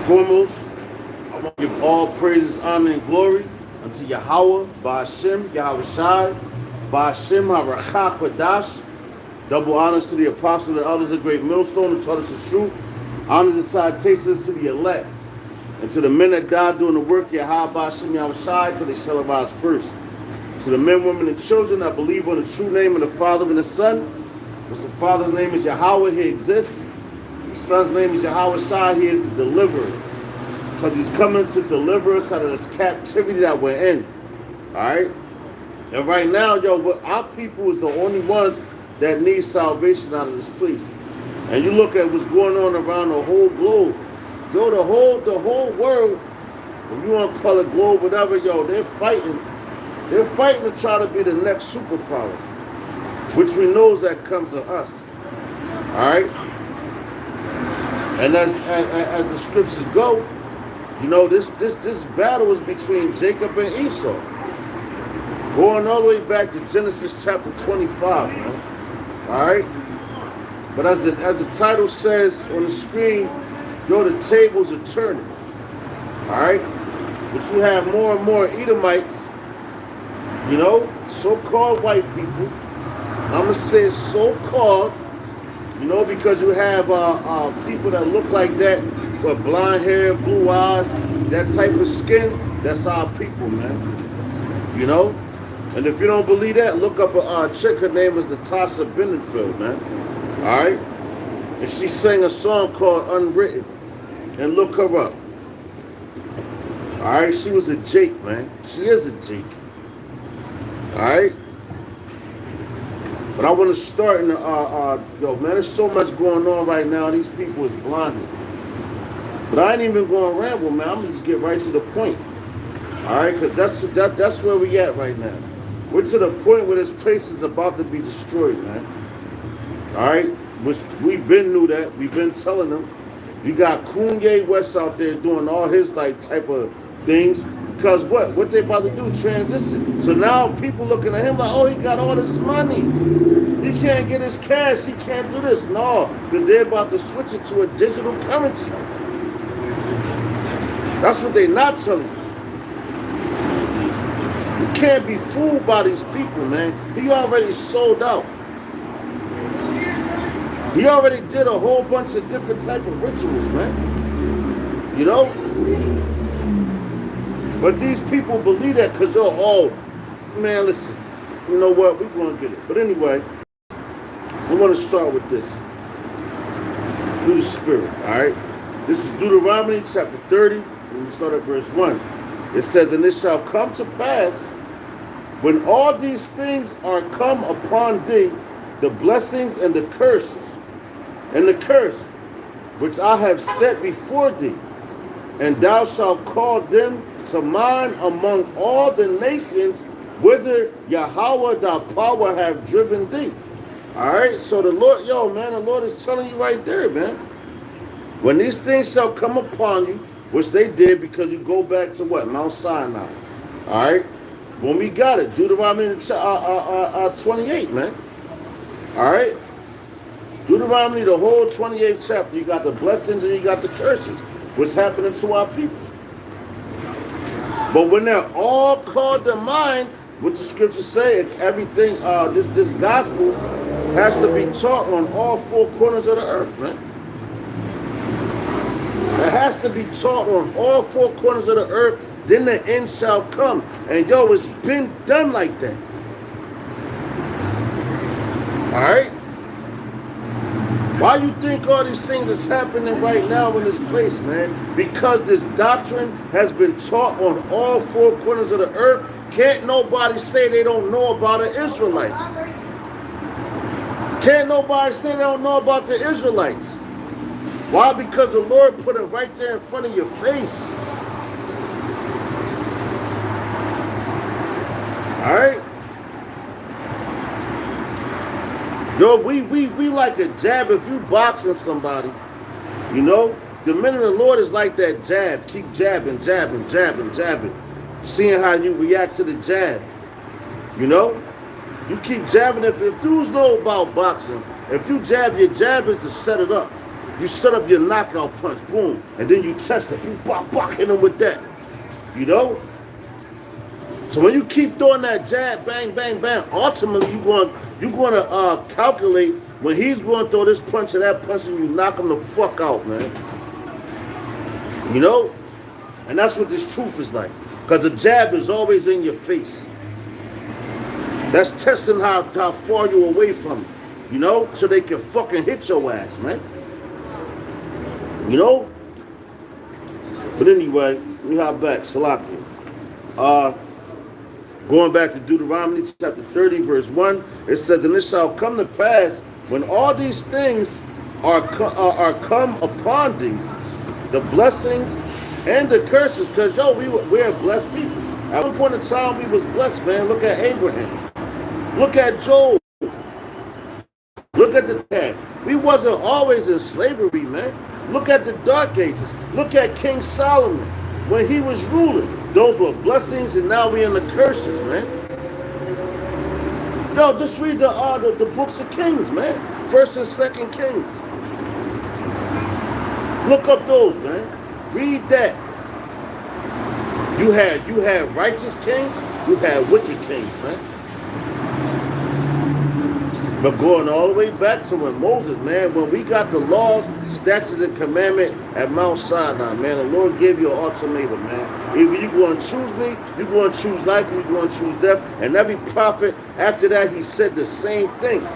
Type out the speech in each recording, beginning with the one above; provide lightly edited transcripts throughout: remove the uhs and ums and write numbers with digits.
foremost, I want to give all praises, honor, and glory unto Yahweh, Ba'ashem, Yahweh Shai, Ba'ashem, HaRachah Kodash. Double honors to the apostles and elders of Great Millstone who taught us the truth. Honors and salutations to the elect and to the men that died doing the work, Yahweh, Ba'ashem, Yahweh Shai, for they shall arise first. To the men, women, and children that believe on the true name of the Father and the Son, which the Father's name is Yahweh, he exists. The Son's name is Yahweh Shai, he is the deliverer. Because he's coming to deliver us out of this captivity that we're in. Alright? And right now, our people is the only ones that need salvation out of this place. And you look at what's going on around the whole globe. The whole world, if you want to call it globe, whatever, they're fighting. They're fighting to try to be the next superpower, which we know that comes to us. Alright? And as the scriptures go, this battle is between Jacob and Esau. Going all the way back to Genesis chapter 25, man. Alright? But as the title says on the screen, the tables are turning. Alright? But you have more and more Edomites, so-called white people. I'm going to say so-called, because you have people that look like that, with blonde hair, blue eyes, that type of skin, that's our people, man. And if you don't believe that, look up a chick, her name is Natasha Bedingfield, man. Alright? And she sang a song called Unwritten. And look her up. Alright? She was a Jake, man. She is a Jake. Alright? But I want to start in man, there's so much going on right now. These people is blinded. But I ain't even going to ramble, man. I'm going to just get right to the point. Alright? Because that's where we at right now. We're to the point where this place is about to be destroyed, man. Alright? Which we've been knew that. We've been telling them. You got Kanye West out there doing all his type of things. Because what? What they about to do? Transition. So now people looking at him like, oh, he got all this money. He can't get his cash. He can't do this. No. Because they're about to switch it to a digital currency. That's what they're not telling you. You can't be fooled by these people, man. He already sold out. He already did a whole bunch of different type of rituals, man. But these people believe that because man, listen. You know what? We're going to get it. But anyway, I want to start with this. Through the Spirit, all right? This is Deuteronomy chapter 30. And we start at verse 1. It says, and it shall come to pass, when all these things are come upon thee, the blessings and the curses, and the curse which I have set before thee, and thou shalt call them to mind among all the nations whither Yahweh thy power have driven thee. Alright, so the Lord, the Lord is telling you right there, man. When these things shall come upon you, which they did because you go back to what? Mount Sinai. Alright? When we got it, Deuteronomy 28, man. Alright? Deuteronomy, the whole 28th chapter, you got the blessings and you got the curses. What's happening to our people. But when they're all called to mind, what the scriptures say, everything, this gospel has to be taught on all four corners of the earth, man. It has to be taught on all four corners of the earth, then the end shall come. And it's been done like that. Alright? Why you think all these things is happening right now in this place, man? Because this doctrine has been taught on all four corners of the earth. Can't nobody say they don't know about an Israelite. Can't nobody say they don't know about the Israelites. Why? Because the Lord put it right there in front of your face. Alright? We like a jab. If you boxing somebody, the minute of the Lord is like that jab. Keep jabbing, jabbing, jabbing, jabbing. Seeing how you react to the jab. You keep jabbing. If dudes know about boxing, if you jab, your jab is to set it up. You set up your knockout punch, boom, and then you test it, boom, bop, bop, hit him with that. You know? So when you keep throwing that jab, bang, bang, bang, ultimately you're gonna calculate when he's going to throw this punch or that punch, and you knock him the fuck out, man. You know? And that's what this truth is like. Because the jab is always in your face. That's testing how far you're away from it. You know? So they can fucking hit your ass, man. You know? But anyway, let me hop back. Salakia. Going back to Deuteronomy chapter 30, verse 1, it says, and it shall come to pass when all these things are come upon thee, the blessings and the curses, because yo, we're blessed people. At one point in time, we was blessed, man. Look at Abraham. Look at Job. Look at the dad. We wasn't always in slavery, man. Look at the Dark Ages. Look at King Solomon when he was ruling. Those were blessings, and now we're in the curses, man. Yo, just read the books of Kings, man. First and Second Kings. Look up those, man. Read that. You had righteous kings, you had wicked kings, man. But going all the way back to when Moses, man, when we got the laws, statutes, and commandment at Mount Sinai, man, the Lord gave you an ultimatum, man. Either you going to choose me, you going to choose life, or you going to choose death. And every prophet after that, he said the same thing.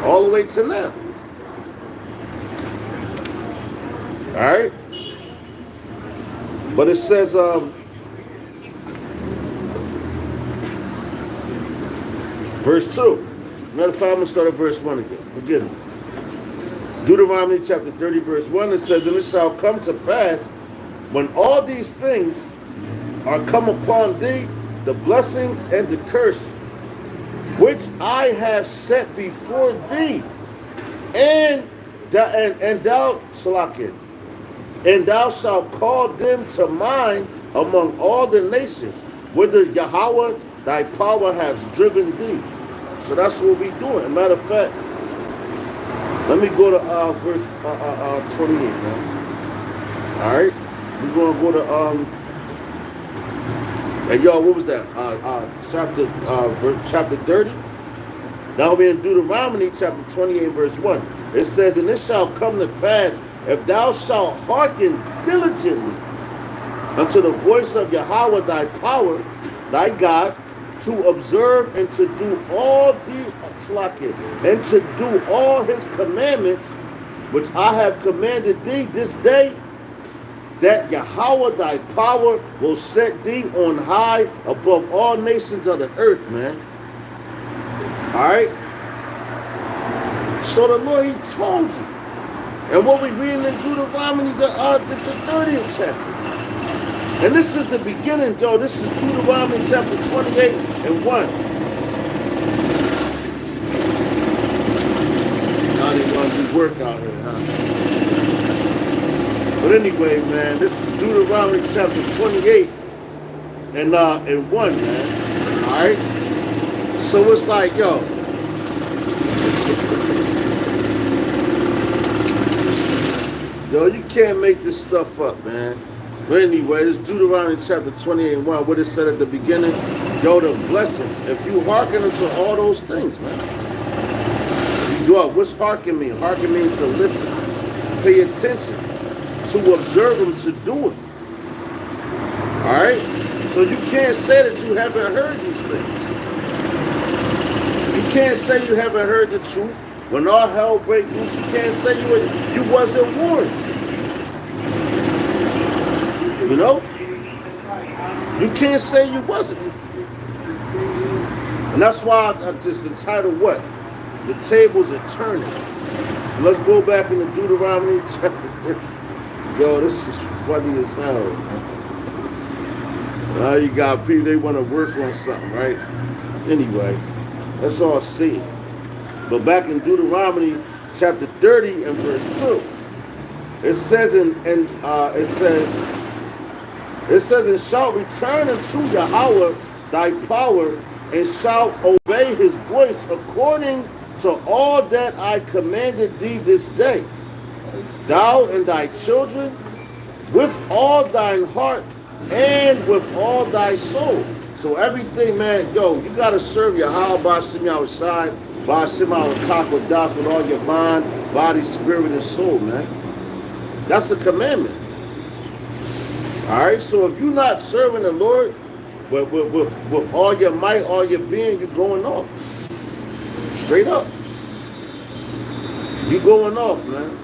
All the way to now. All right? But it says, verse 2. Matter of fact, I'm going to start at verse 1 again. Forgive me. Deuteronomy chapter 30, verse 1, it says, and it shall come to pass, when all these things are come upon thee, the blessings and the curse, which I have set before thee, and thou, Salakia, and thou shalt call them to mind among all the nations, whither Yahweh thy power has driven thee. So that's what we're doing. Matter of fact, let me go to verse 28, man. All right? We're going to go to, and y'all, what was that? Chapter 30? Now we're in Deuteronomy chapter 28, verse 1. It says, and it shall come to pass, if thou shalt hearken diligently unto the voice of Yahweh thy power, thy God, to observe and to do all and to do all his commandments, which I have commanded thee this day, that Yahweh thy power will set thee on high above all nations of the earth, man. All right? So the Lord, he told you. And what we reading in Deuteronomy, the 30th chapter. And this is the beginning, though. This is Deuteronomy chapter 28 and 1. Now they want to do work out here, huh? But anyway, man, this is Deuteronomy chapter 28 and 1, man. All right? So it's like, yo, you can't make this stuff up, man. But anyway, it's Deuteronomy chapter 28 and 1, what it said at the beginning. Yo, the blessings. If you hearken unto all those things, man. You do it. What's hearken mean? Hearken means to listen, pay attention, to observe them, to do it. All right? So you can't say that you haven't heard these things. You can't say you haven't heard the truth. When all hell breaks loose, you can't say you wasn't warned. You know? You can't say you wasn't. And that's why just the title, what? The tables are turning. So let's go back into Deuteronomy chapter 30. Yo, this is funny as hell, man. Now you got people, they want to work on something, right? Anyway, let's all see it. But back in Deuteronomy chapter 30 and verse 2, it says, and shalt return unto Yahweh thy power, and shalt obey his voice according to all that I commanded thee this day, thou and thy children, with all thine heart and with all thy soul. So everything, man, yo, you gotta serve Yahweh Ba'ashem Yahushai, Ba'ashem Yahushai with all your mind, body, spirit, and soul, man. That's the commandment. All right, so if you're not serving the Lord with all your might, all your being, you're going off. Straight up. You're going off, man.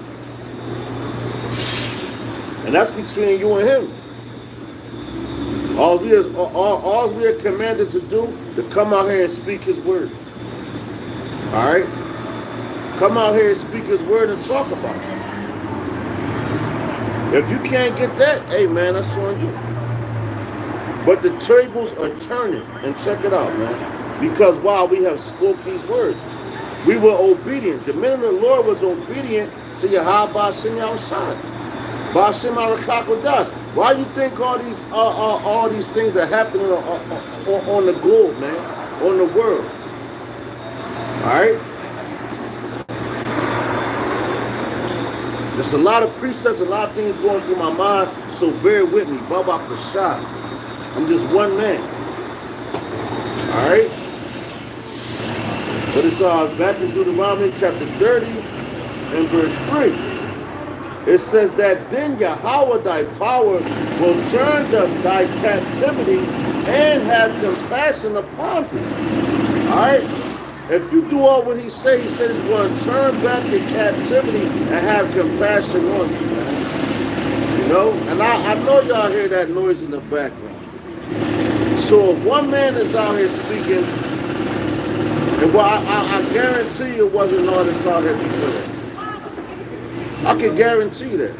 And that's between you and him. All we are commanded to do, to come out here and speak his word. All right? Come out here and speak his word and talk about it. If you can't get that, hey, man, that's on you. But the tables are turning. And check it out, man. Because while we have spoke these words, we were obedient. The minute the Lord was obedient to Yahweh Ba'ashem Yahushai. Ba'ashem Yahushai. Why you think all these things are happening on the globe, man? On the world. Alright? There's a lot of precepts, a lot of things going through my mind, so bear with me. Baba Prashad. I'm just one man. Alright? But it's back in Deuteronomy chapter 30 and verse 3. It says that then Yahweh thy power will turn thy captivity and have compassion upon thee. Alright? If you do all what he says he's going to turn back your captivity and have compassion on you. You know? And I know y'all hear that noise in the background. So if one man is out here speaking, and well, I guarantee you it wasn't all this out here before that. I can guarantee you that.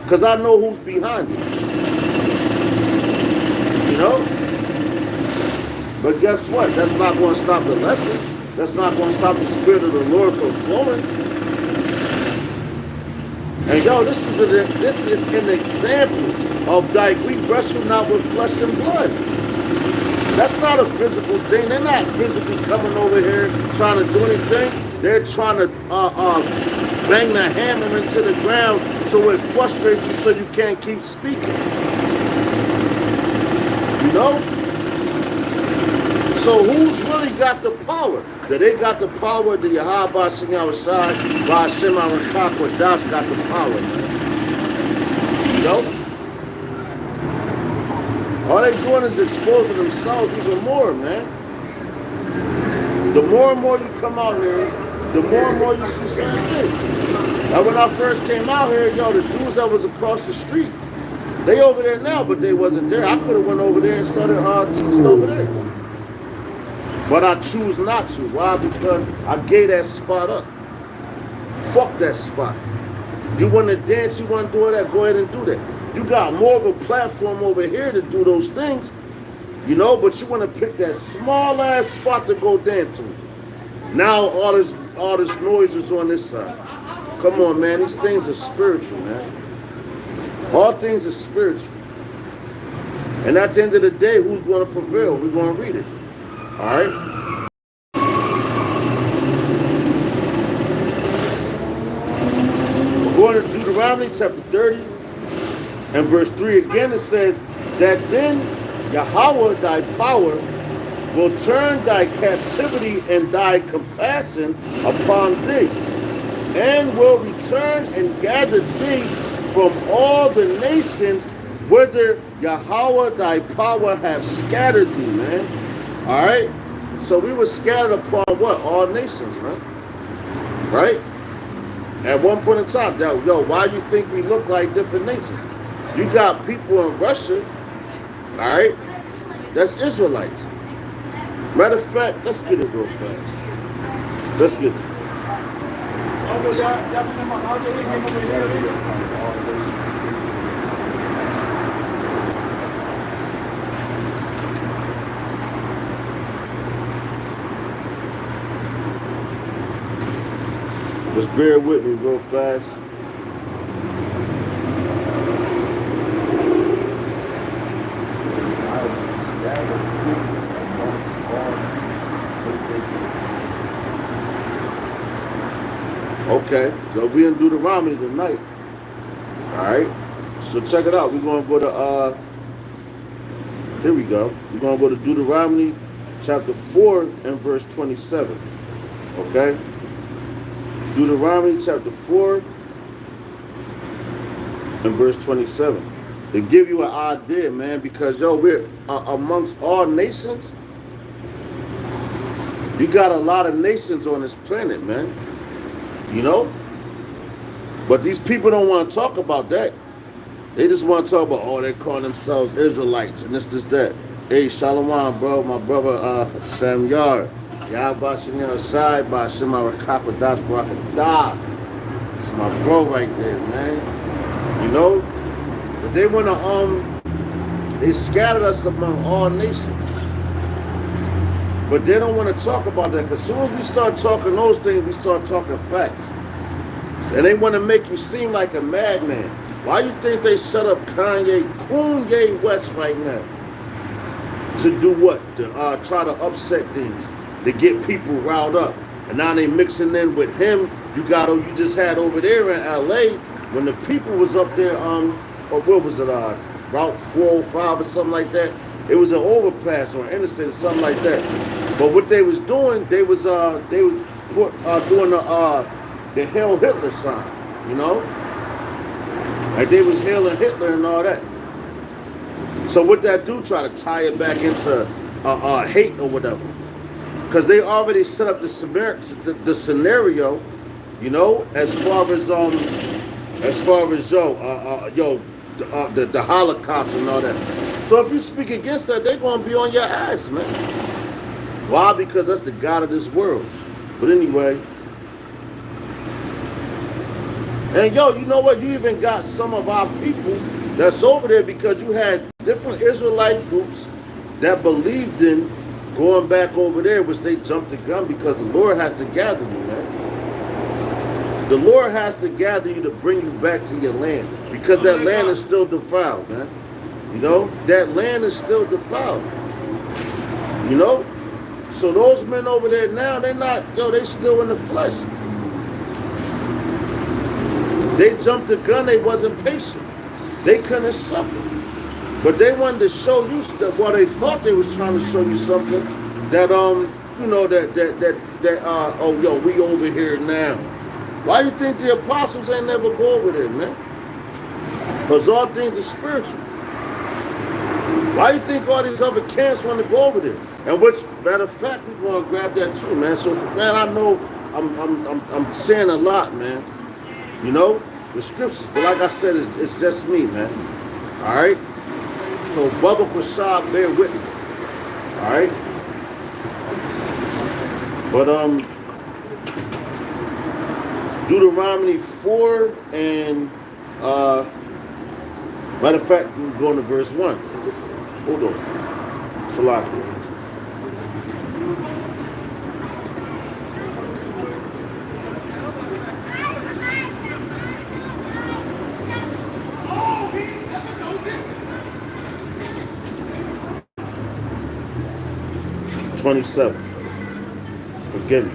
Because I know who's behind it. You know? But guess what? That's not going to stop the lesson. That's not going to stop the Spirit of the Lord from flowing. And yo, this is an example of like we wrestle not with flesh and blood. That's not a physical thing. They're not physically coming over here trying to do anything. They're trying to bang the hammer into the ground so it frustrates you so you can't keep speaking. You know? So who's really got the power? That they got the power, the Yahweh Ba'ashem Yahushai, Ba'ashem Yahushai Das got the power. You know? All they're doing is exposing themselves even more, man. The more and more you come out here, the more and more you see certain things. Now when I first came out here, yo, the dudes that was across the street, they over there now, but they wasn't there. I could have went over there and started teaching over there. But I choose not to. Why? Because I gave that spot up. Fuck that spot. You want to dance, you want to do that, go ahead and do that. You got more of a platform over here to do those things, you know, but you want to pick that small ass spot to go dance to. Now all this noise is on this side. Come on, man. These things are spiritual, man. All things are spiritual. And at the end of the day, who's going to prevail? We're going to read it. All right? We're going to Deuteronomy chapter 30 and verse 3 again. It says that then Yahweh thy power will turn thy captivity and thy compassion upon thee, and will return and gather thee from all the nations whither Yahweh thy power hath scattered thee, man. All right? So we were scattered upon what? All nations, man. Right? At one point in time, yo, why do you think we look like different nations? You got people in Russia, all right? That's Israelites. Matter of fact, let's get it real fast. Let's get it. Just bear with me real fast. Okay, so we in Deuteronomy tonight. All right. So check it out. We're gonna go to here we go. We're gonna go to Deuteronomy chapter 4 and verse 27. Okay? Deuteronomy chapter 4 and verse 27. To give you an idea, man, because yo, we're amongst all nations. You got a lot of nations on this planet, man. You know? But these people don't want to talk about that. They just want to talk about, oh, they call themselves Israelites and this, that. Hey, Shalom, bro, my brother Sam Yard. Yabashim Shai Bashima Rakapadas Barakadah. It's my bro right there, man. You know? But they want to, they scattered us among all nations. But they don't want to talk about that, because as soon as we start talking those things, we start talking facts. And they want to make you seem like a madman. Why you think they set up Kanye West right now? To do what? To try to upset things, to get people riled up. And now they mixing in with him. You just had over there in LA when the people was up there or what was it, Route 405 or something like that. It was an overpass or interstate or something like that. But what they was doing, they was doing the Hail Hitler sign, you know? Like they was hailing Hitler and all that. So what that do, try to tie it back into hate or whatever. Because they already set up the scenario, you know, as far as the Holocaust and all that. So if you speak against that, they're gonna be on your ass, man. Why? Because that's the God of this world. But anyway. And yo, you know what? You even got some of our people that's over there because you had different Israelite groups that believed in going back over there, which they jumped the gun because the Lord has to gather you, man. The Lord has to gather you to bring you back to your land because that land is still defiled, man. You know, that land is still defiled. You know? So those men over there now, they still in the flesh. They jumped the gun, they wasn't patient. They couldn't suffer. But they wanted to show you that they thought they was trying to show you something that we over here now. Why you think the apostles ain't never go over there, man? Because all things are spiritual. Why you think all these other camps want to go over there? And which, matter of fact, we're going to grab that too, man. So, man, I know I'm saying a lot, man. You know, the scriptures. But like I said, it's just me, man. All right? So, Bubba Prashad, bear with me. All right? But, Deuteronomy 4 and, matter of fact, we're going to verse 1. Hold on. Salaki. Forgive me.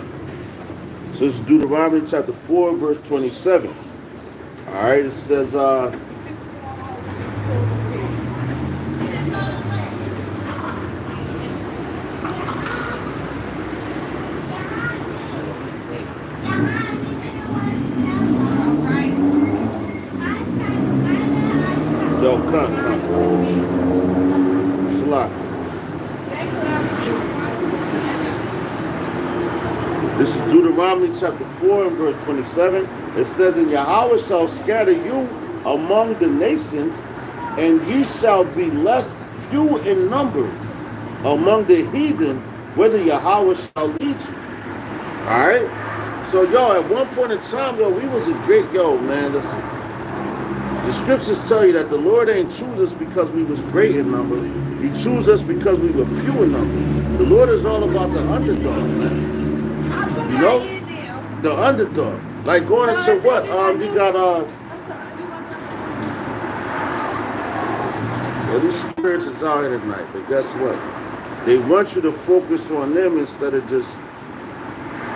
So this is Deuteronomy chapter 4, verse 27. All right, it says, yo, come. Salaki. This is Deuteronomy chapter 4 and verse 27. It says, and Yahweh shall scatter you among the nations, and ye shall be left few in number among the heathen, whither Yahweh shall lead you. Alright? So, yo, at one point in time, yo, we was a great, man, listen. The scriptures tell you that the Lord ain't choose us because we was great in number. He chose us because we were few in number. The Lord is all about the underdog, man. You know, the underdog. Like going into what? You got these spirits is out here tonight, but guess what? They want you to focus on them instead of just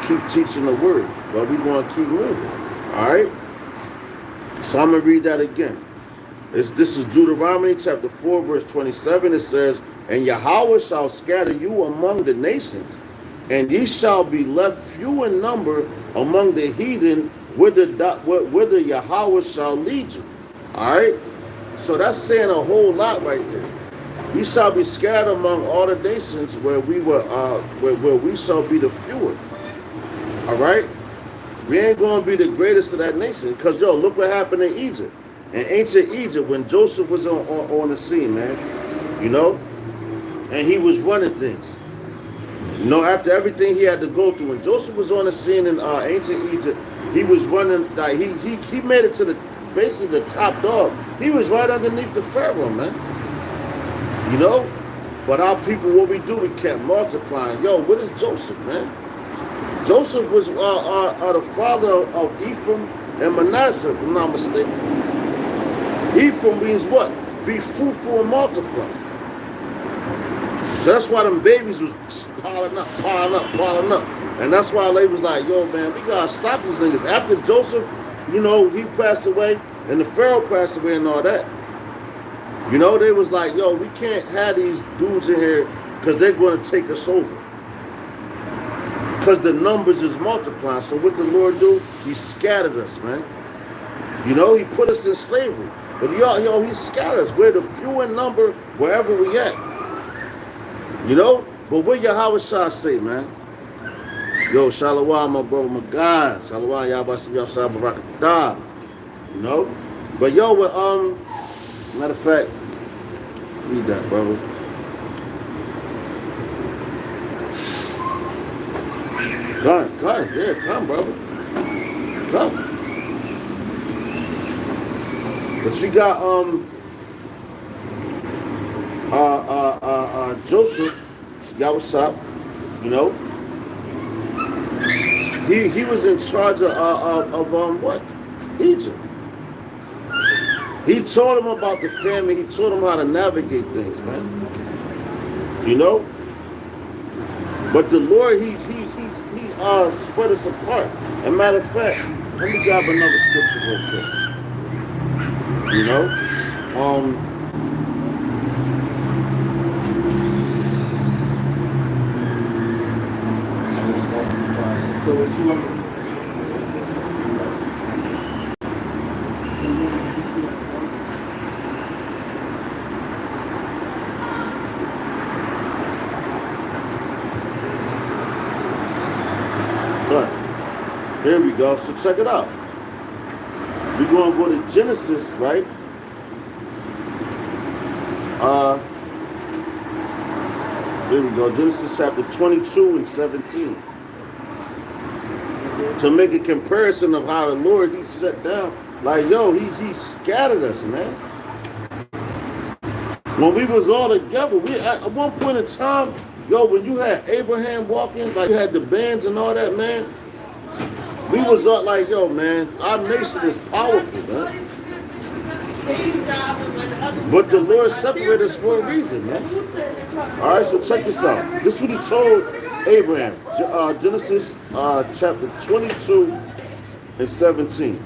keep teaching the word, but we're going to keep moving. All right? So I'm going to read that again. This is Deuteronomy chapter 4, verse 27. It says, and Yahweh shall scatter you among the nations, and ye shall be left few in number among the heathen, whither Yahweh shall lead you. All right? So that's saying a whole lot right there. We shall be scattered among all the nations where we shall be the fewer. All right? We ain't going to be the greatest of that nation. Because, yo, look what happened in Egypt. In ancient Egypt, when Joseph was on the scene, man, you know, and he was running things. You know, after everything he had to go through, when Joseph was on the scene in ancient Egypt, he was running, like, he made it to basically the top dog. He was right underneath the Pharaoh, man. You know? But our people, what we do, we kept multiplying. Yo, what is Joseph, man? Joseph was the father of Ephraim and Manasseh, if I'm not mistaken. Ephraim means what? Be fruitful and multiply. So that's why them babies was piling up. And that's why they was like, yo, man, we gotta stop these niggas. After Joseph, you know, he passed away, and the Pharaoh passed away and all that. You know, they was like, yo, we can't have these dudes in here because they're going to take us over. Because the numbers is multiplying. So what the Lord do? He scattered us, man. You know, he put us in slavery. But yo, he scattered us. We're the few in number wherever we at. You know? But what Yahweh Shah say, man? Yo, Shalawah, my brother, my God. Shalawah, Yahweh Shah, Barakatah. You know? But yo, matter of fact, read that, brother. Come, yeah, come, brother. Come. But you got Joseph, Yahweh, you know. He was in charge of what? Egypt. He told him about the family. He told him how to navigate things, man. You know? But the Lord, he spread us apart. As a matter of fact, let me grab another scripture real quick. You know? So what you want? There we go. So check it out. We're going to go to Genesis, right? There we go. Genesis chapter 22 and 17. To make a comparison of how the Lord, he set down. Like, yo, he scattered us, man. When we was all together, we at one point in time, yo, when you had Abraham walking, like you had the bands and all that, man. We was up like, yo, man, our nation is powerful, man. But the Lord separated us for a reason, man. All right, so check this out. This is what he told Abraham. Genesis chapter 22 and 17.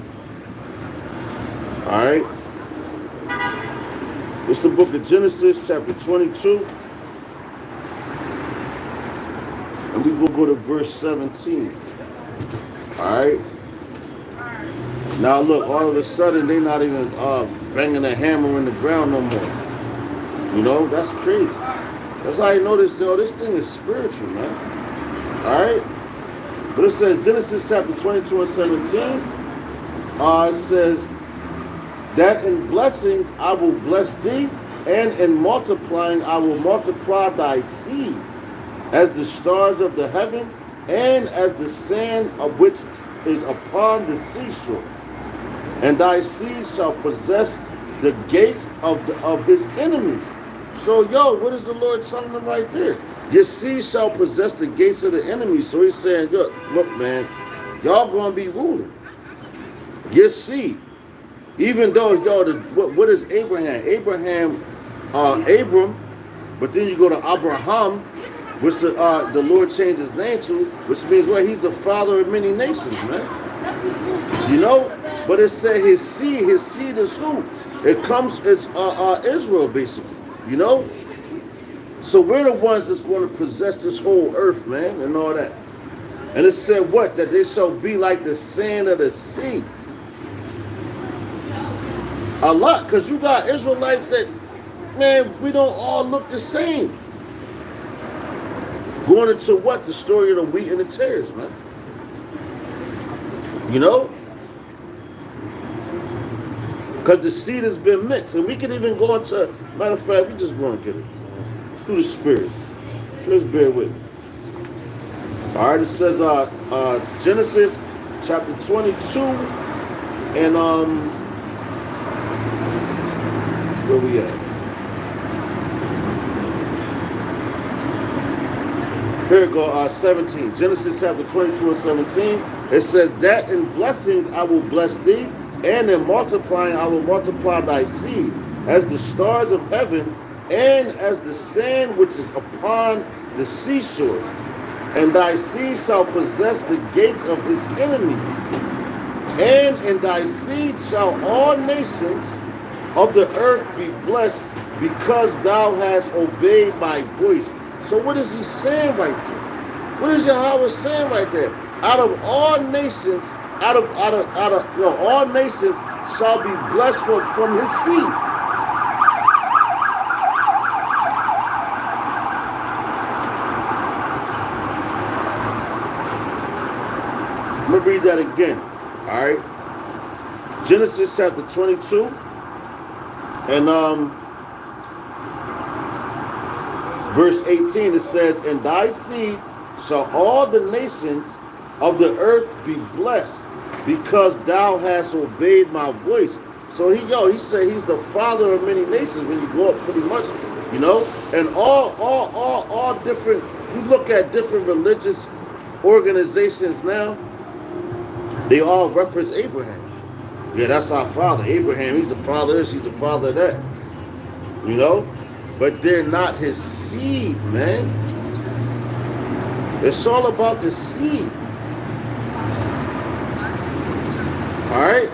All right. It's the book of Genesis chapter 22. And we will go to verse 17. Alright. Now look, all of a sudden they're not even banging a hammer in the ground no more. You know, that's crazy. That's how you know this, this thing is spiritual, man. Alright? But it says Genesis chapter 22 and 17. It says that in blessings I will bless thee, and in multiplying I will multiply thy seed as the stars of the heaven, and as the sand of which is upon the seashore. And thy seed shall possess the gates of his enemies. So, yo, what is the Lord telling them right there? Your seed shall possess the gates of the enemies. So he's saying, look, man, y'all gonna be ruling. Your seed. Even though, yo, what is Abraham? Abram, but then you go to Abraham, which the Lord changed his name to, which means what? He's the father of many nations, man. You know? But it said his seed is who? It's Israel, basically. You know? So we're the ones that's going to possess this whole earth, man, and all that. And it said what? That they shall be like the sand of the sea. A lot, because you got Israelites that, man, we don't all look the same. Going into what? The story of the wheat and the tares, man. You know? Because the seed has been mixed. And we can even go into, matter of fact, we just going to get it. Through the Spirit. Let's bear with me. All right, it says Genesis chapter 22 and where we at? Here we go, 17. Genesis chapter 22 and 17. It says that in blessings I will bless thee, and in multiplying I will multiply thy seed, as the stars of heaven, and as the sand which is upon the seashore. And thy seed shall possess the gates of his enemies. And in thy seed shall all nations of the earth be blessed, because thou hast obeyed my voice. So what is he saying right there? What is Yahweh saying right there? Out of all nations, all nations shall be blessed from his seed. I'm going to read that again. All right. Genesis chapter 22 and verse 18, it says, "And thy seed shall all the nations of the earth be blessed, because thou hast obeyed my voice." So he said he's the father of many nations when you go up pretty much, you know, and all different, you look at different religious organizations now, they all reference Abraham. Yeah, that's our father. Abraham, he's the father of this, he's the father of that. You know? But they're not his seed, man. It's all about the seed. Alright?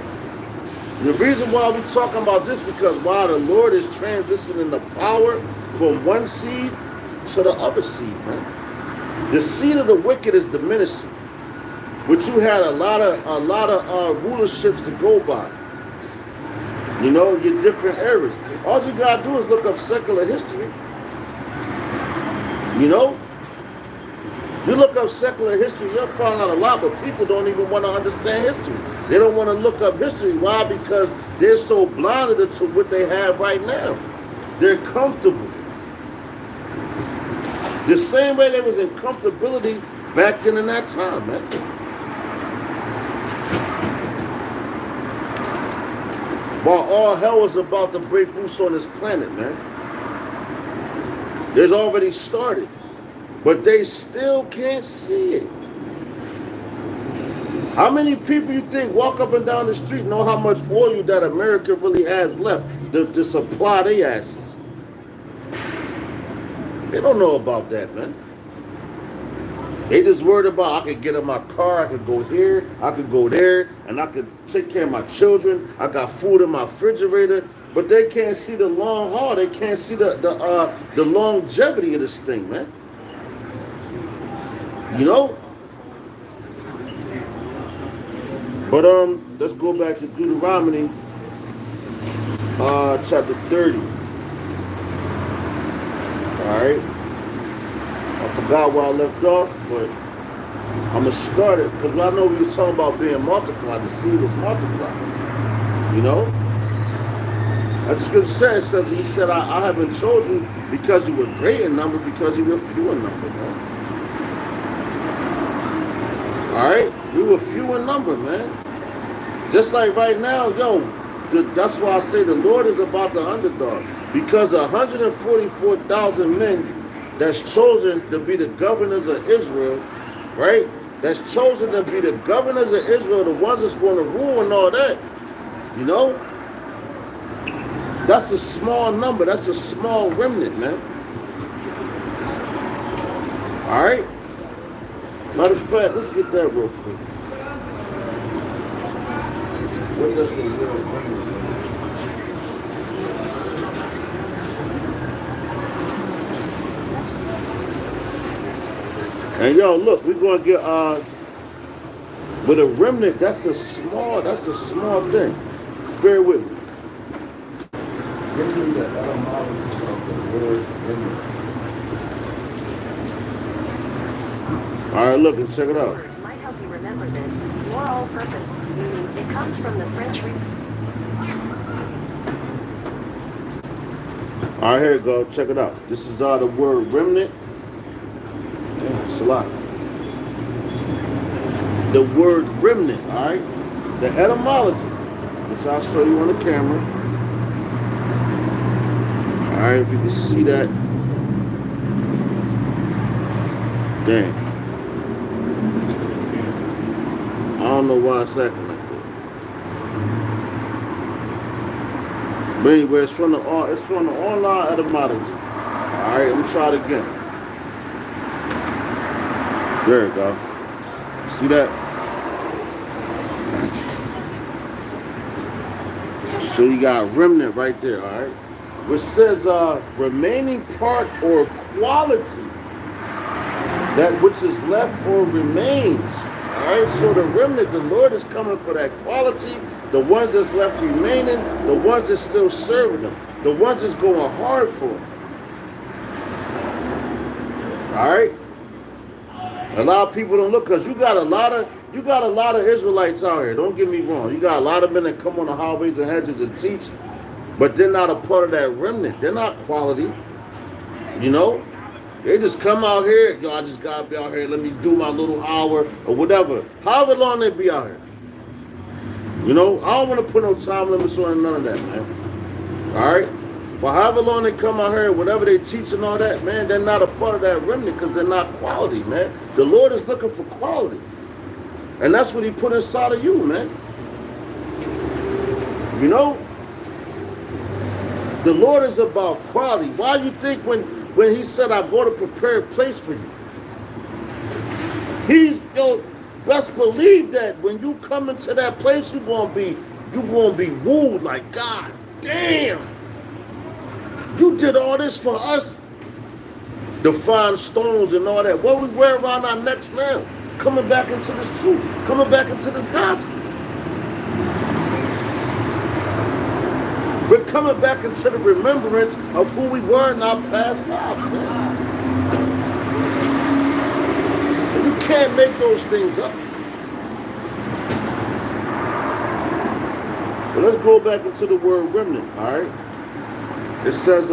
The reason why we're talking about this, because while the Lord is transitioning the power from one seed to the other seed, man. The seed of the wicked is diminishing. But you had a lot of rulerships to go by. You know, your different eras. All you gotta do is look up secular history. You know? You look up secular history, you'll find out a lot, but people don't even want to understand history. They don't want to look up history. Why? Because they're so blinded to what they have right now. They're comfortable. The same way they was in comfortability back then in that time, man. While all hell was about to break loose on this planet, man. It's already started. But they still can't see it. How many people you think walk up and down the street know how much oil that America really has left to supply their asses? They don't know about that, man. They just worried about, I could get in my car, I could go here, I could go there, and I could take care of my children. I got food in my refrigerator, but they can't see the long haul. They can't see the longevity of this thing, man. You know? But let's go back to Deuteronomy chapter 30. Alright. I forgot where I left off, but I'm going to start it, because I know we was talking about being multiplied. The seed was multiplied. You know? As the scripture says, he said, I haven't chosen because you were great in number, because you were few in number, man. Alright? We were few in number, man. Just like right now, that's why I say the Lord is about the underdog. Because 144,000 men that's chosen to be the governors of Israel, right? That's chosen to be the governors of Israel, the ones that's going to rule and all that, you know? That's a small number. That's a small remnant, man. All right? Matter of fact, let's get that real quick. What does the word remnant mean? And yo, look, we're gonna get with a remnant, that's a small thing. Bear with me. Give me the etymology of the word remnant. All right, look and check it out. Word might help you remember this. More all-purpose, meaning it comes from the French root. All right, here we go. Check it out. This is the word remnant. Yeah, it's a lot. The word remnant, all right? The etymology, which I'll show you on the camera. All right, if you can see that. Dang. I don't know why it's acting like that. But anyway, it's from the online etymology. All right, let me try it again. There we go. See that? So you got remnant right there, all right? Which says remaining part or quality. That which is left or remains. All right, so the remnant, the Lord is coming for that quality. The ones that's left remaining, the ones that's still serving them, the ones that's going hard for him. All right? A lot of people don't look, because you got a lot of Israelites out here. Don't get me wrong. You got a lot of men that come on the highways and hedges and teach, but they're not a part of that remnant. They're not quality. You know? They just come out here, yo, I just gotta be out here, let me do my little hour or whatever. However long they be out here. You know, I don't want to put no time limits on none of that, man. All right? But however long they come out here, whatever they teach and all that, man, they're not a part of that remnant because they're not quality, man. The Lord is looking for quality. And that's what he put inside of you, man. You know? The Lord is about quality. Why you think when he said, I go to prepare a place for you? He's, yo, best believe that when you come into that place, you're gonna be wooed like, God damn. You did all this for us. The fine stones and all that. What we wear around our necks now? Coming back into this truth. Coming back into this gospel. We're coming back into the remembrance of who we were in our past lives, man. And you can't make those things up. But let's go back into the word remnant, all right? It says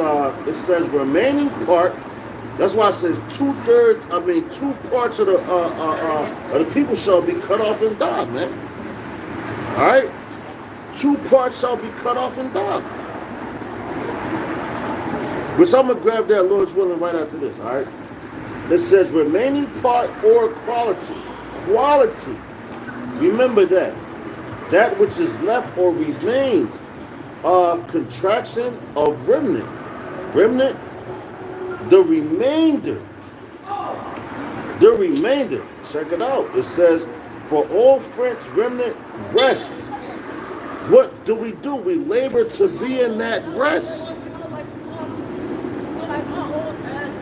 remaining part. That's why it says 2 parts of the people shall be cut off and die, man. All right? 2 parts shall be cut off and die. Which I'm going to grab that, Lord's willing, right after this, all right? It says remaining part or quality. Quality. Remember that. That which is left or remains. Contraction of remnant. Remnant. The remainder. The remainder. Check it out. It says, for all French remnant rest. What do? We labor to be in that rest.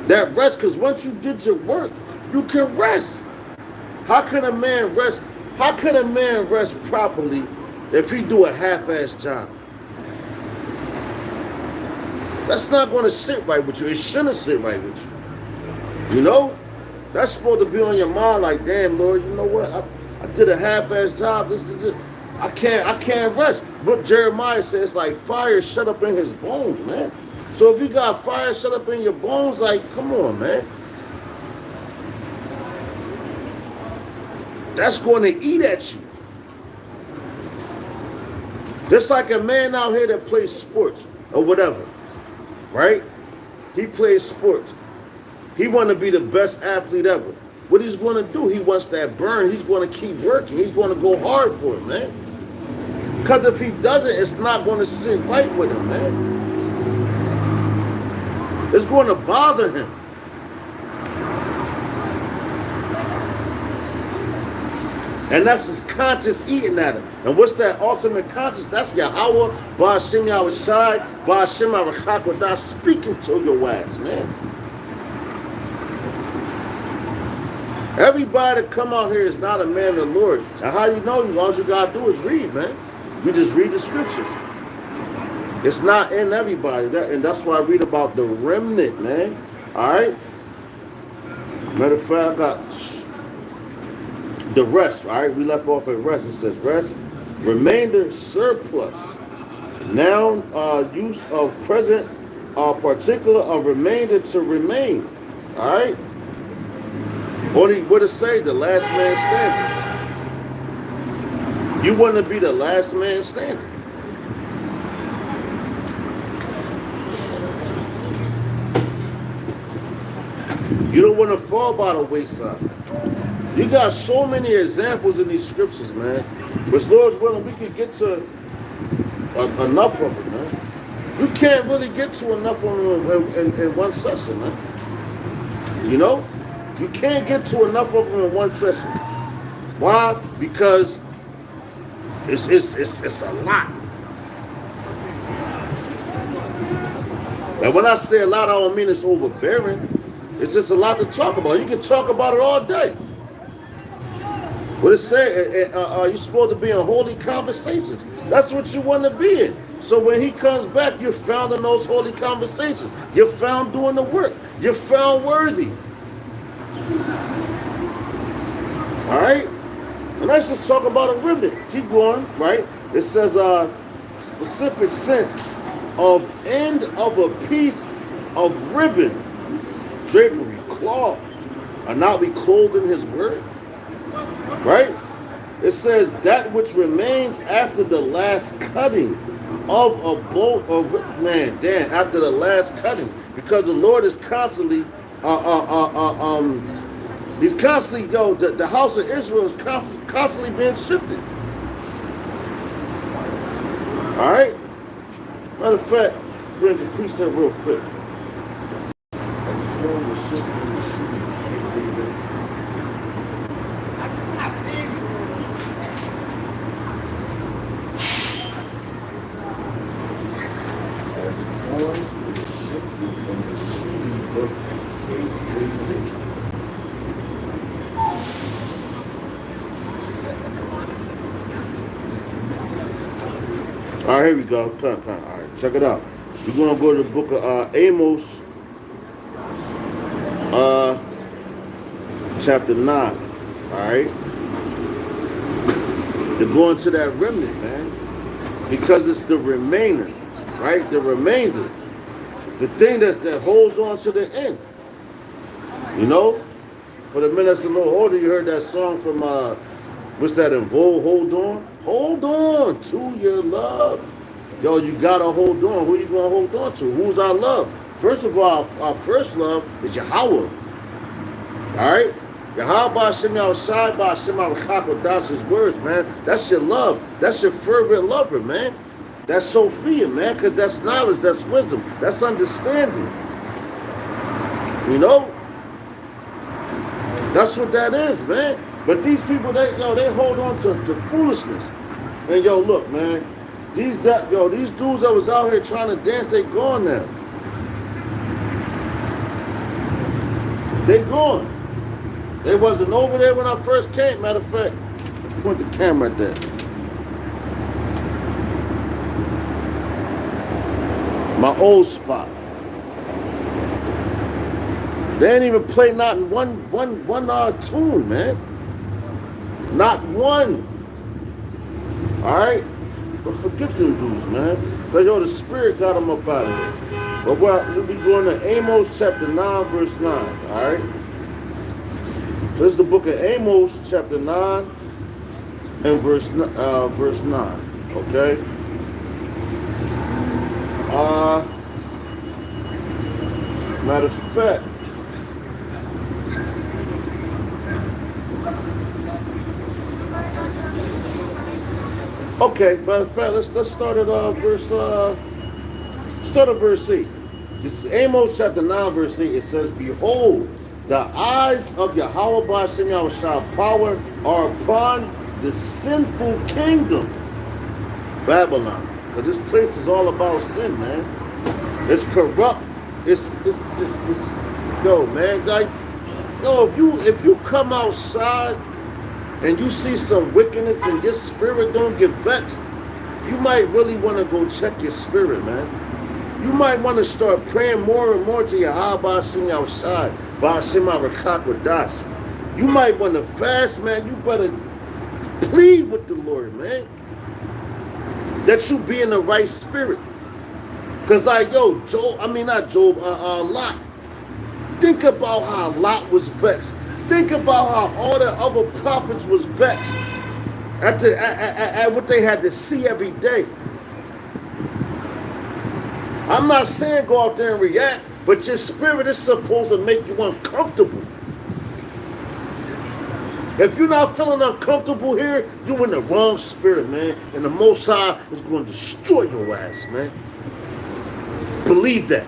That rest, because once you did your work, you can rest. How can a man rest? How can a man rest properly if he do a half-ass job? That's not going to sit right with you. It shouldn't sit right with you. You know? That's supposed to be on your mind like, damn, Lord, you know what? I did a half-ass job. This. I can't rest. But Jeremiah says it's like fire shut up in his bones, man. So if you got fire shut up in your bones, like, come on, man. That's going to eat at you. Just like a man out here that plays sports or whatever. Right? He plays sports. He want to be the best athlete ever. What he's going to do, he wants that burn. He's going to keep working. He's going to go hard for it, man. Because if he doesn't, it's not going to sit right with him, man. It's going to bother him. And that's his conscience eating at him. And what's that ultimate conscience? That's Yahweh, Ba'ashem Yahushai, Ba'ashem Yahushai speaking to your ass, man. Everybody that come out here is not a man of the Lord. And how you know? All you got to do is read, man. You just read the scriptures. It's not in everybody. And that's why I read about the remnant, man. All right? Matter of fact, I got the rest, all right? We left off at rest. It says rest, remainder, surplus. Noun, use of present, particular of remainder to remain. All right? What did it say? The last man standing. You want to be the last man standing. You don't want to fall by the wayside. You got so many examples in these scriptures, man. But Lord's willing, we can get to enough of them, man. You can't really get to enough of them in one session, man. You know? You can't get to enough of them in one session. Why? Because it's a lot. And when I say a lot, I don't mean it's overbearing. It's just a lot to talk about. You can talk about it all day. What it say? You're supposed to be in holy conversations. That's what you want to be in. So when he comes back, you're found in those holy conversations. You're found doing the work. You're found worthy. All right? And let's just talk about a remnant. Keep going, right? It says specific sense of end of a piece of ribbon, drapery, cloth, and not be clothed in his word. Right? It says that which remains after the last cutting of a bolt or man, damn, after the last cutting. Because the Lord is constantly he's constantly, the house of Israel is constantly being shifted. Alright? Matter of fact, bring the precept real quick. All right, here we go. All right, check it out. We're going to go to the book of Amos, chapter 9. All right? They're going to that remnant, man. Because it's the remainder, right? The remainder. The thing that holds on to the end. You know? For the minutes a little older, you heard that song from, what's that in Vogue, Hold On? Hold on to your love. Yo, you gotta hold on. Who you gonna hold on to? Who's our love? First of all, our first love is Yahweh. Alright? Yahweh Ba'ashem Yahushai Ba'ashem Yahushai, that's his words, man. That's your love. That's your fervent lover, man. That's Sophia, man, because that's knowledge, that's wisdom, that's understanding. You know? That's what that is, man. But these people, they hold on to foolishness. And yo, look, man, these dudes that was out here trying to dance, they gone now. They gone. They wasn't over there when I first came. Matter of fact, let's point the camera at that. My old spot. They ain't even play not in one tune, man. Not one. Alright? But forget them dudes, man. Because, the Spirit got them up out of here. But we'll be going to Amos chapter 9, verse 9. Alright? So this is the book of Amos chapter 9 and verse 9. Okay? Matter of fact, okay, matter of fact, let's start at verse 8. This is Amos chapter 9, verse 8. It says, "Behold, the eyes of Yahweh Ba'ashem Yahushua power are upon the sinful kingdom. Babylon. Because this place is all about sin, man. It's corrupt. It's yo, man, like, yo, if you come outside and you see some wickedness and your spirit don't get vexed, you might really want to go check your spirit, man. You might want to start praying more and more to your Abba Sing outside. Ba'ashim Arakakwadas. You might want to fast, man. You better plead with the Lord, man. That you be in the right spirit. Because like, yo, Lot. Think about how Lot was vexed. Think about how all the other prophets was vexed at what they had to see every day. I'm not saying go out there and react, but your spirit is supposed to make you uncomfortable. If you're not feeling uncomfortable here, you're in the wrong spirit, man. And the Most High is going to destroy your ass, man. Believe that.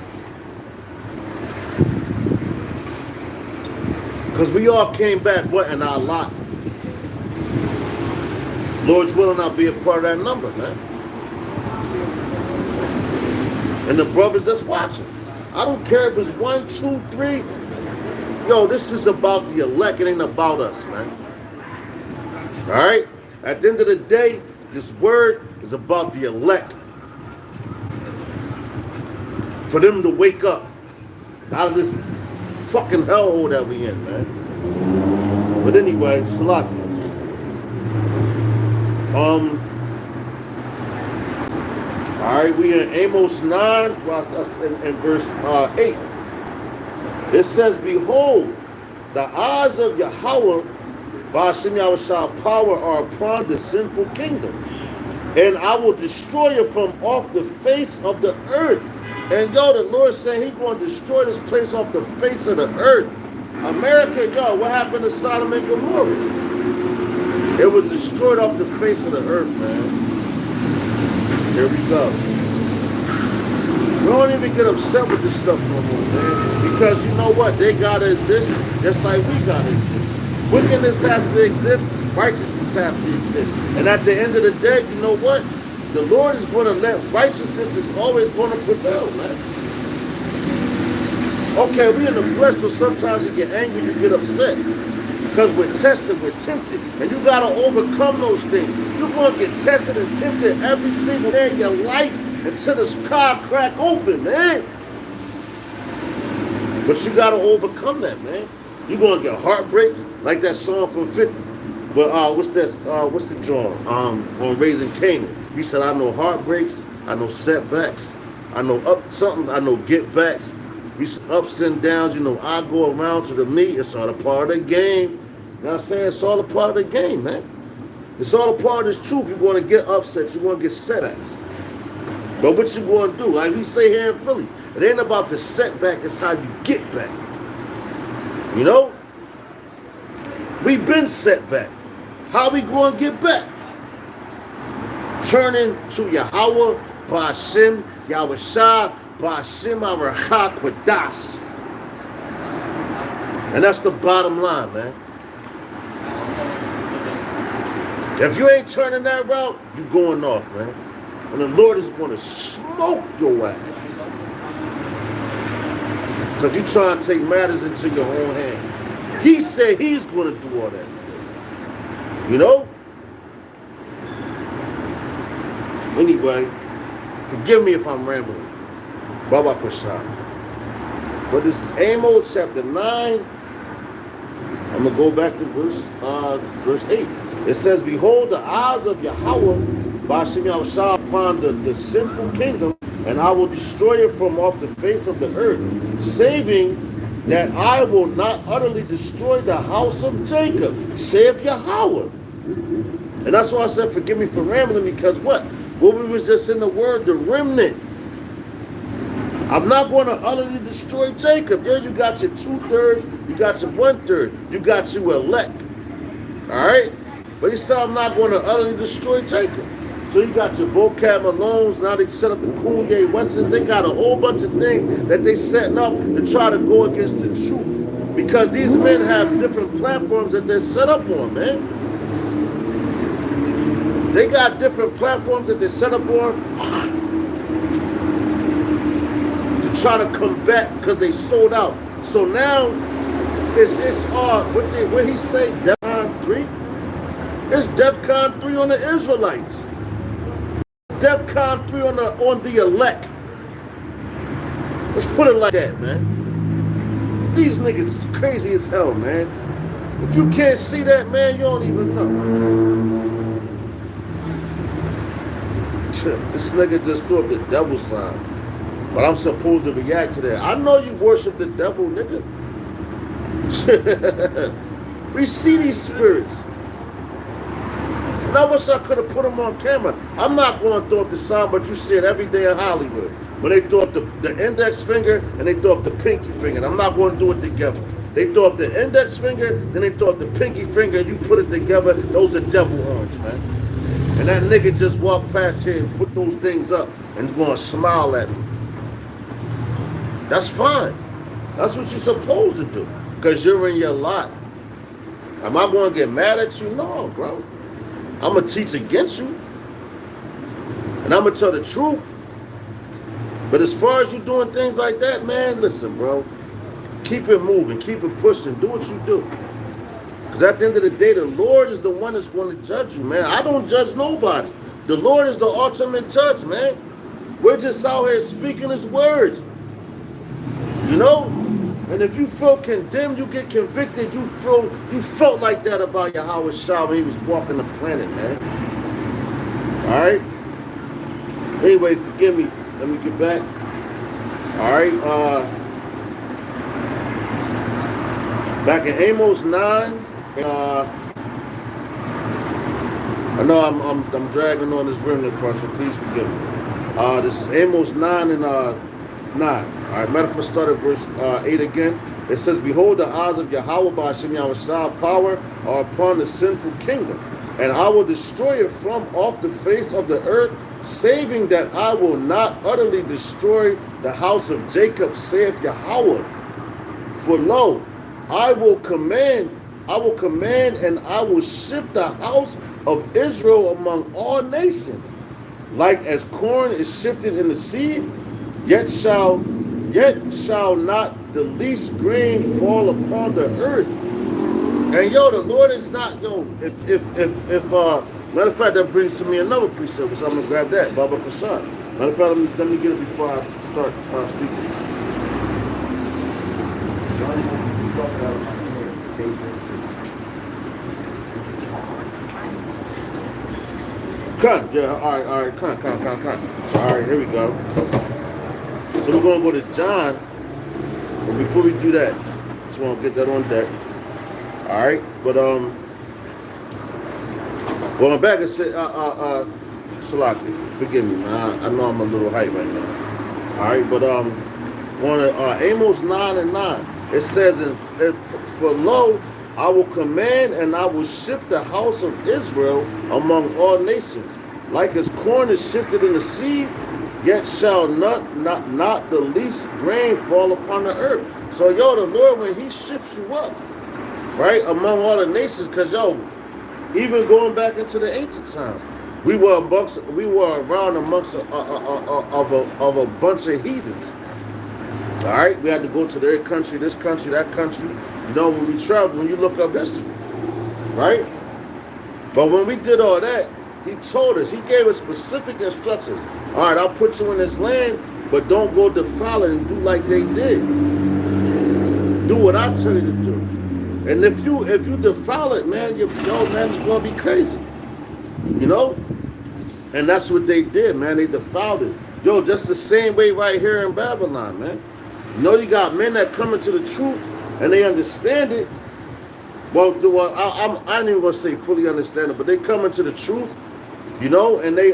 Because we all came back, what, in our lot. Lord's willing, I'll be a part of that number, man. And the brothers that's watching. I don't care if it's 1, 2, 3. Yo, this is about the elect. It ain't about us, man. All right? At the end of the day, this word is about the elect. For them to wake up out of this fucking hellhole that we in, man. But anyway, Salaki. All right, we in Amos 9, well, that's in verse 8. It says, behold, the eyes of Yahweh, Ba'ashim Yahushua power are upon the sinful kingdom, and I will destroy it from off the face of the earth. And yo, the Lord saying He's going to destroy this place off the face of the earth. America, yo, what happened to Sodom and Gomorrah? It was destroyed off the face of the earth, man. Here we go. We don't even get upset with this stuff no more, man. Because you know what? They gotta exist just like we gotta exist. Wickedness has to exist, righteousness has to exist. And at the end of the day, you know what? The Lord is going to let righteousness is always going to prevail, man. Okay, we in the flesh, so sometimes you get angry, you get upset. Because we're tested, we're tempted. And you got to overcome those things. You're going to get tested and tempted every single day of your life until this car crack open, man. But you got to overcome that, man. You're going to get heartbreaks, like that song from 50. But what's the joint on Raising Canaan? He said, I know heartbreaks, I know setbacks, I know I know get backs. He said, ups and downs, you know, I go around to the me, it's all a part of the game. You know what I'm saying? It's all a part of the game, man. It's all a part of this truth. You're going to get upset, you're going to get setbacks. But what you going to do? Like we say here in Philly, it ain't about the setback, it's how you get back. You know? We've been set back. How we going to get back? Turning to Yahweh, Ba'ashim, Yahushua, Ba'ashim Arakakwadas. And that's the bottom line, man. If you ain't turning that route, you going off, man. And the Lord is going to smoke your ass. Because you trying to take matters into your own hand. He said He's going to do all that. You know? Anyway, forgive me if I'm rambling. Baba Kashah. But this is Amos chapter 9. I'm going to go back to verse 8. It says, behold, the eyes of Yahweh, Ba'ashim Yahushua, upon the sinful kingdom, and I will destroy it from off the face of the earth, saving that I will not utterly destroy the house of Jacob, saith Yahweh. And that's why I said, forgive me for rambling, because what? What we was just in the word, the remnant. I'm not going to utterly destroy Jacob. Yeah, you got your 2/3, you got your 1/3, you got your elect. All right? But he said, I'm not going to utterly destroy Jacob. So you got your vocab Malones, now they set up the Kool-Aid Westerns. They got a whole bunch of things that they setting up to try to go against the truth. Because these men have different platforms that they're set up on, man. They got different platforms that they set up on to try to combat because they sold out. So now it's what he say, DEFCON 3? It's DEFCON 3 on the Israelites. DEFCON 3 on the elect. Let's put it like that, man. These niggas is crazy as hell, man. If you can't see that, man, you don't even know. This nigga just threw up the devil sign. But I'm supposed to react to that. I know you worship the devil, nigga. We see these spirits. And I wish I could have put them on camera. I'm not going to throw up the sign, but you see it every day in Hollywood. When they throw up the index finger and they throw up the pinky finger. And I'm not going to do it together. They throw up the index finger, then they throw up the pinky finger, and you put it together. Those are devil horns, man. And that nigga just walked past here and put those things up and going to smile at me. That's fine. That's what you're supposed to do. Because you're in your lot. Am I going to get mad at you? No, bro. I'm going to teach against you. And I'm going to tell the truth. But as far as you doing things like that, man, listen, bro. Keep it moving. Keep it pushing. Do what you do. Because at the end of the day, the Lord is the one that's going to judge you, man. I don't judge nobody. The Lord is the ultimate judge, man. We're just out here speaking his words. You know? And if you feel condemned, you get convicted, you felt like that about Yahweh Shah when he was walking the planet, man. Alright? Anyway, forgive me. Let me get back. Alright, back in Amos 9, I know I'm dragging on this remnant part, so please forgive me. This is Amos 9 and 9. All right, matter of fact, start at verse 8 again. It says, "Behold, the eyes of Yahweh by Hashem Yahweh power are upon the sinful kingdom, and I will destroy it from off the face of the earth, saving that I will not utterly destroy the house of Jacob, saith Yahweh. For lo, I will command, and I will shift the house of Israel among all nations, like as corn is shifted in the seed, yet shall not the least grain fall upon the earth." And yo, the Lord is not, yo, if matter of fact, that brings to me another precept, so I'm gonna grab that, Baba Kashan. Matter of fact, let me get it before I start speaking. Cut, yeah, all right, cut. So, all right, here we go. So we're gonna go to John, but before we do that, just want to get that on deck. All right, but going back and say, Salaki, forgive me, man. I know I'm a little hype right now. All right, but going to Amos 9 and 9, it says, "For lo, I will command and I will shift the house of Israel among all nations, like as corn is shifted in the seed, yet shall not the least grain fall upon the earth." So yo, the Lord, when he shifts you up, right, among all the nations, because yo, even going back into the ancient times, we were around amongst of a bunch of heathens. All right, we had to go to their country, this country, that country. You know, when we travel, when you look up history, right? But when we did all that, he told us, he gave us specific instructions. All right, I'll put you in this land, but don't go defile it and do like they did. Do what I tell you to do. And if you defile it, man, man, it's gonna be crazy. You know? And that's what they did, man. They defiled it. Yo, just the same way right here in Babylon, man. You know, you got men that come into the truth and they understand it. Well, I ain't even gonna say fully understand it, but they come into the truth, you know, and they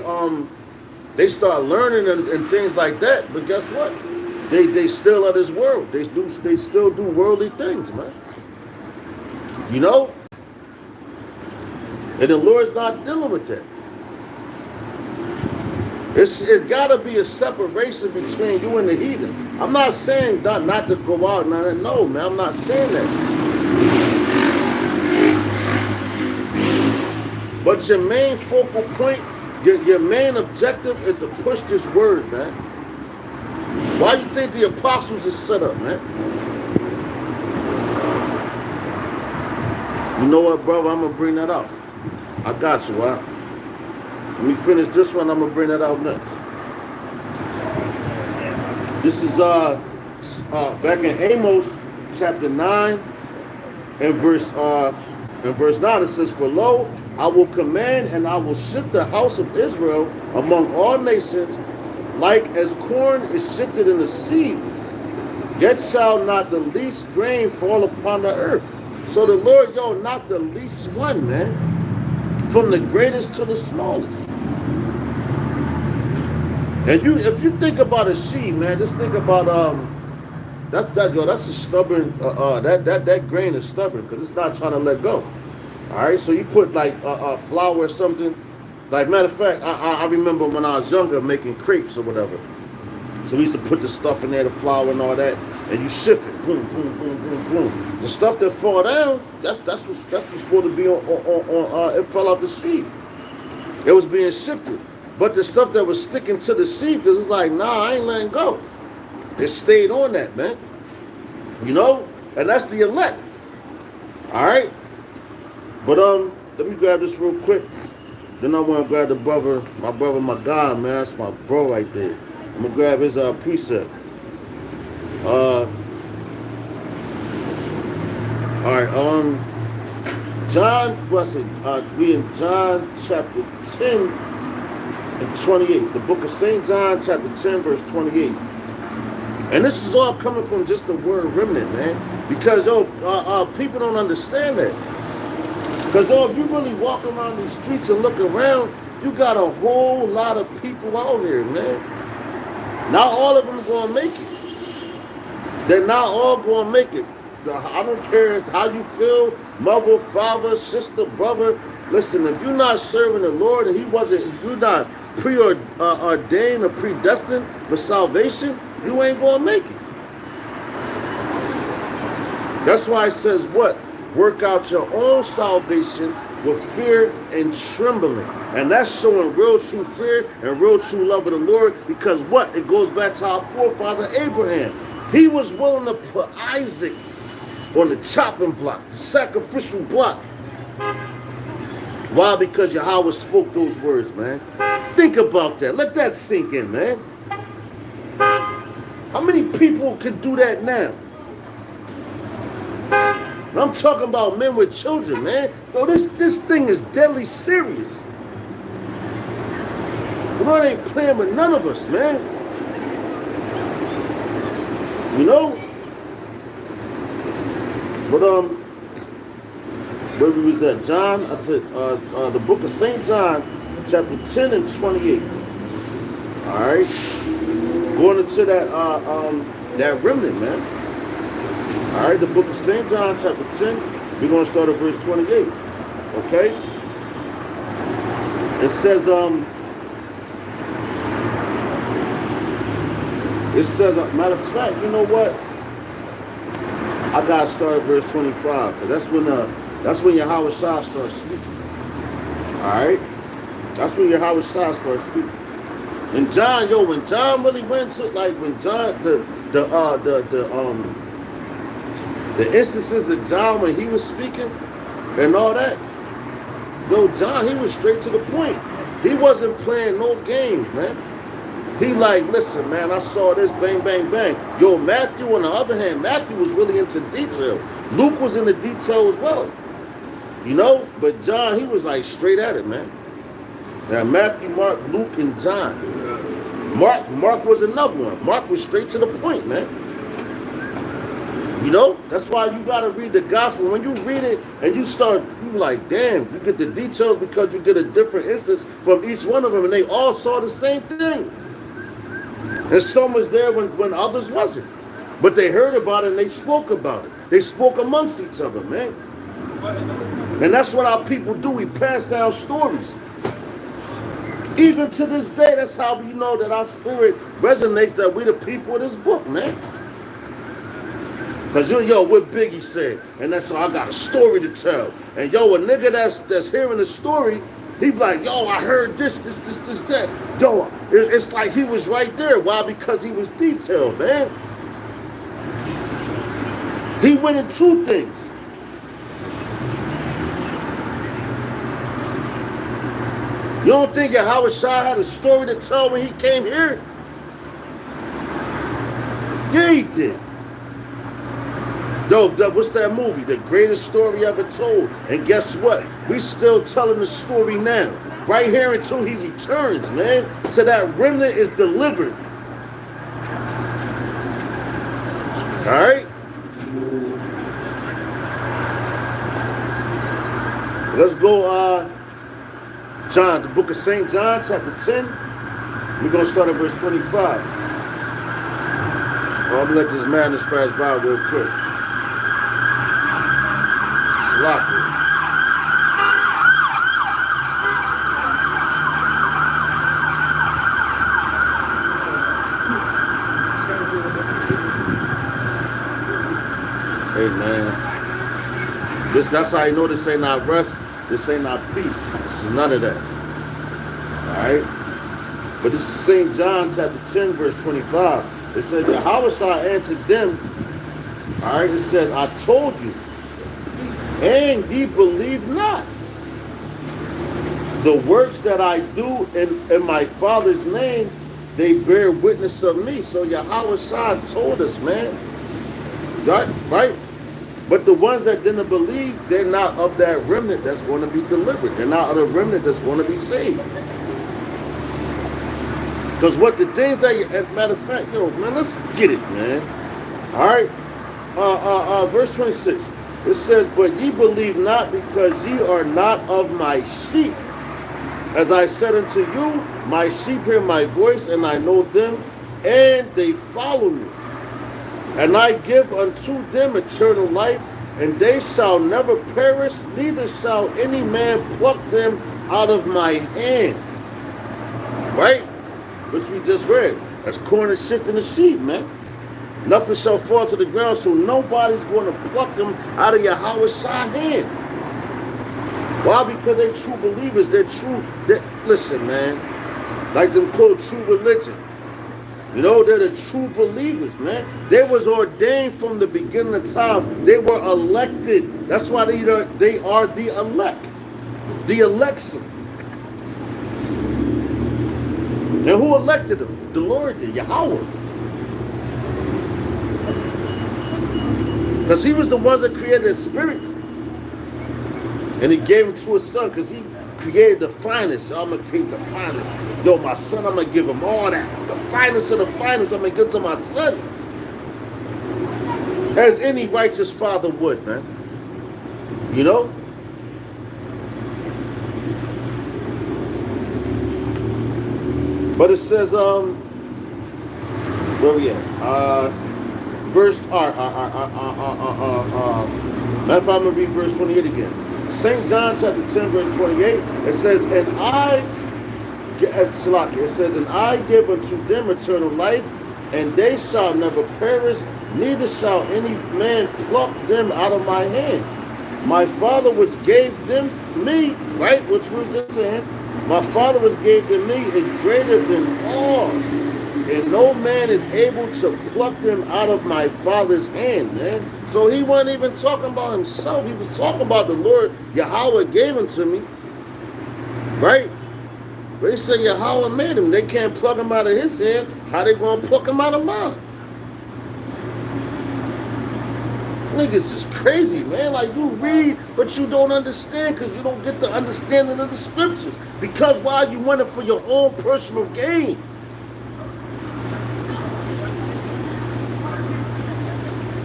start learning and things like that. But guess what? They still of this world. They still do worldly things, man. You know? And the Lord's not dealing with that. It gotta be a separation between you and the heathen. I'm not saying not to go out. No, man, I'm not saying that. But your main focal point, your main objective is to push this word, man. Why you think the apostles is set up, man? You know what, brother? I'm going to bring that out. I got you, huh? Let me finish this one. I'm going to bring that out next. This is back in Amos chapter 9 and verse 9. It says, "For lo, I will command and I will shift the house of Israel among all nations, like as corn is shifted in the sea. Yet shall not the least grain fall upon the earth." So the Lord, not the least one, man. From the greatest to the smallest. And if you think about a sheep, man, just think about that's a stubborn that grain is stubborn because it's not trying to let go. All right, so you put like flour or something. Like matter of fact, I remember when I was younger making crepes or whatever. So we used to put the stuff in there, the flour and all that, and you shift it, boom, boom, boom, boom, boom. The stuff that fall down, that's what's supposed to be on it fell out the sheath. It was being shifted. But the stuff that was sticking to the sheath, because it's like, nah, I ain't letting go. It stayed on that, man. You know? And that's the elect. All right? But let me grab this real quick. Then I want to grab the brother, my guy, man. That's my bro right there. I'm going to grab his precept. All right, John, we in John chapter 10 and 28. The book of St. John chapter 10 verse 28. And this is all coming from just the word remnant, man. Because, people don't understand that. Because, if you really walk around these streets and look around, you got a whole lot of people out here, man. Not all of them are going to make it. They're not all going to make it. I don't care how you feel, mother, father, sister, brother. Listen, if you're not serving the Lord and you're not preordained or predestined for salvation, you ain't going to make it. That's why it says what? Work out your own salvation with fear and trembling. And that's showing real true fear and real true love of the Lord, because what? It goes back to our forefather Abraham. He was willing to put Isaac on the chopping block, the sacrificial block. Why? Because Yahweh spoke those words, man. Think about that. Let that sink in, man. How many people can do that now? I'm talking about men with children, man. Yo, this thing is deadly serious. The Lord ain't playing with none of us, man. You know? But where we was at? John, I said the book of St. John, chapter 10 and 28. Alright? Going into that remnant, man. Alright, the book of St. John, chapter 10, we're going to start at verse 28. Okay? It says, matter of fact, you know what? I got to start at verse 25, because that's when Yahweh Shah starts speaking. Alright? That's when Yahweh Shah starts speaking. And John, when John really went to, like, when John, the instances of John when he was speaking and all that, John, he was straight to the point. He wasn't playing no games, man. He like, listen, man, I saw this, bang, bang, bang. Matthew, on the other hand, Matthew was really into detail. Luke was into detail as well. You know? But John, he was like straight at it, man. Now, Matthew, Mark, Luke, and John. Mark was another one. Mark was straight to the point, man. You know, that's why you got to read the gospel. When you read it and you like, damn, you get the details because you get a different instance from each one of them, and they all saw the same thing. And some was there when others wasn't. But they heard about it and they spoke about it. They spoke amongst each other, man. And that's what our people do. We pass down stories. Even to this day, that's how we know that our spirit resonates, that we the people of this book, man. Cause yo, what Biggie said, and that's all. I got a story to tell. And yo, a nigga that's hearing the story, he be like, yo, I heard this, that. Yo, it's like he was right there. Why? Because he was detailed, man. He went in two things. You don't think that Howard Shah had a story to tell when he came here? Yeah, he did. Yo, what's that movie? The greatest story ever told. And guess what? We still telling the story now. Right here until he returns, man. So that remnant is delivered. All right? Let's go, John, the book of St. John, chapter 10. We're going to start at verse 25. I'm going to let this madness pass by real quick. Lock it. Hey man, that's how you know this ain't not rest, this ain't not peace. This is none of that. Alright? But this is St. John chapter 10, verse 25. It says, Yahushua answered them, alright, it says, I told you, and ye believe not. The works that I do in my Father's name, they bear witness of me. So Yahushua told us, man. Right? But the ones that didn't believe, they're not of that remnant that's going to be delivered. They're not of the remnant that's going to be saved. Because what the things that, matter of fact, yo, man, let's get it, man. All right? Verse 26. It says, but ye believe not because ye are not of my sheep. As I said unto you, my sheep hear my voice, and I know them, and they follow me. And I give unto them eternal life, and they shall never perish, neither shall any man pluck them out of my hand. Right? Which we just read. That's corn and shit in the sheep, man. Nothing shall fall to the ground, so nobody's going to pluck them out of Yahweh's hand. Why? Because they're true believers. They're true. Listen, man. Like them called true religion. You know, they're the true believers, man. They was ordained from the beginning of time. They were elected. That's why they are the elect. The election. And who elected them? The Lord did, Yahweh. Because he was the ones that created the spirits. And he gave them to his son because he created the finest. So I'm going to create the finest. Yo, my son, I'm going to give him all that. The finest of the finest, I'm going to give to my son. As any righteous father would, man. You know? But it says, where we at? Verse, matter of fact, I'm going to read verse 28 again. St. John chapter 10, verse 28, it says, and I give unto them eternal life, and they shall never perish, neither shall any man pluck them out of my hand. My Father which gave them me, right, which we was just saying, my Father which gave them me is greater than all, and no man is able to pluck them out of my Father's hand, man. So he wasn't even talking about himself. He was talking about the Lord. Yahweh gave him to me. Right? But he said Yahweh made him. They can't pluck him out of his hand. How they going to pluck him out of mine? Niggas is crazy, man. Like, you read, but you don't understand because you don't get the understanding of the scriptures. Because why? You want it for your own personal gain.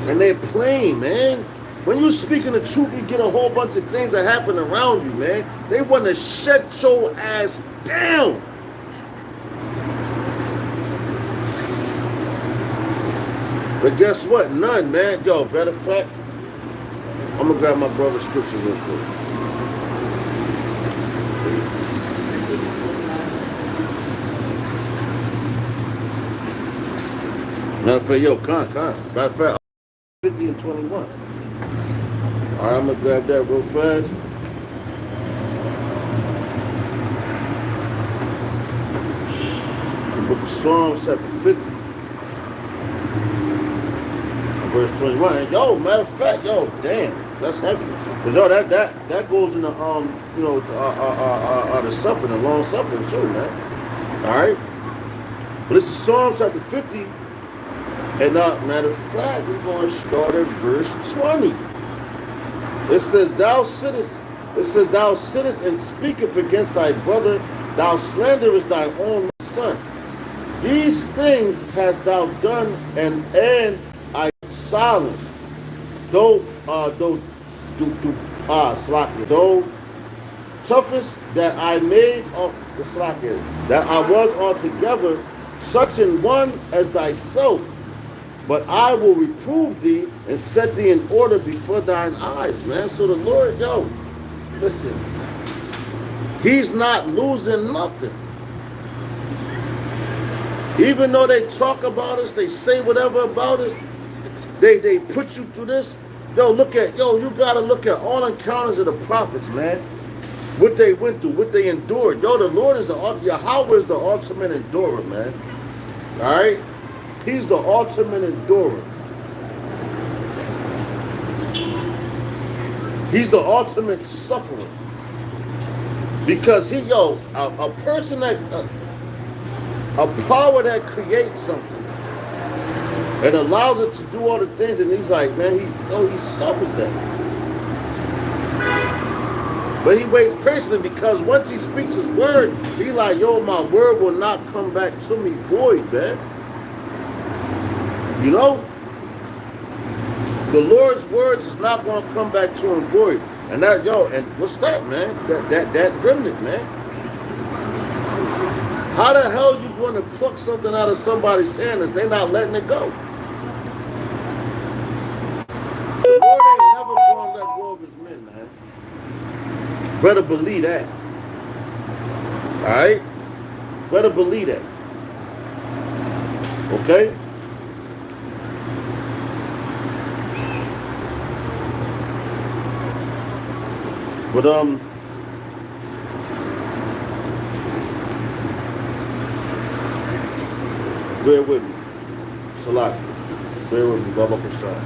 And they're playing, man. When you speaking the truth, you get a whole bunch of things that happen around you, man. They want to shut your ass down. But guess what? None, man. Yo, matter of fact, I'm going to grab my brother's scripture real quick. Matter of fact, yo, matter of fact, 50 and 21. All right, I'm going to grab that real fast. The book of Psalms, chapter 50, verse 21. And yo, matter of fact, yo, damn, that's heavy. Because yo, that goes into the suffering, the long suffering too, man. All right. But this is Psalms chapter 50, and matter of fact, we're going to start at verse 20. It says, thou sittest and speakest against thy brother, thou slanderest thy own son. These things hast thou done, and I silence. Though toughest that I made of the slackest, that I was altogether such an one as thyself, but I will reprove thee and set thee in order before thine eyes, man. So the Lord, yo, listen, he's not losing nothing. Even though they talk about us, they say whatever about us, they put you through this. You gotta look at all encounters of the prophets, man. What they went through, what they endured. Yo, the Lord is Yahweh is the ultimate endurer, man. All right? He's the ultimate endurer. He's the ultimate sufferer. Because a person that, a power that creates something and allows it to do all the things, and he's like, man, he suffers that. But he waits patiently because once he speaks his word, he like, yo, my word will not come back to me void, man. You know? The Lord's words is not going to come back to him void. And and what's that, man? That remnant, man. How the hell are you going to pluck something out of somebody's hand if they're not letting it go? The Lord ain't never going to let go of his men, man. Better believe that. Alright? Better believe that. Okay? But bear with me. Salat. Bear with me. Baba Kushan.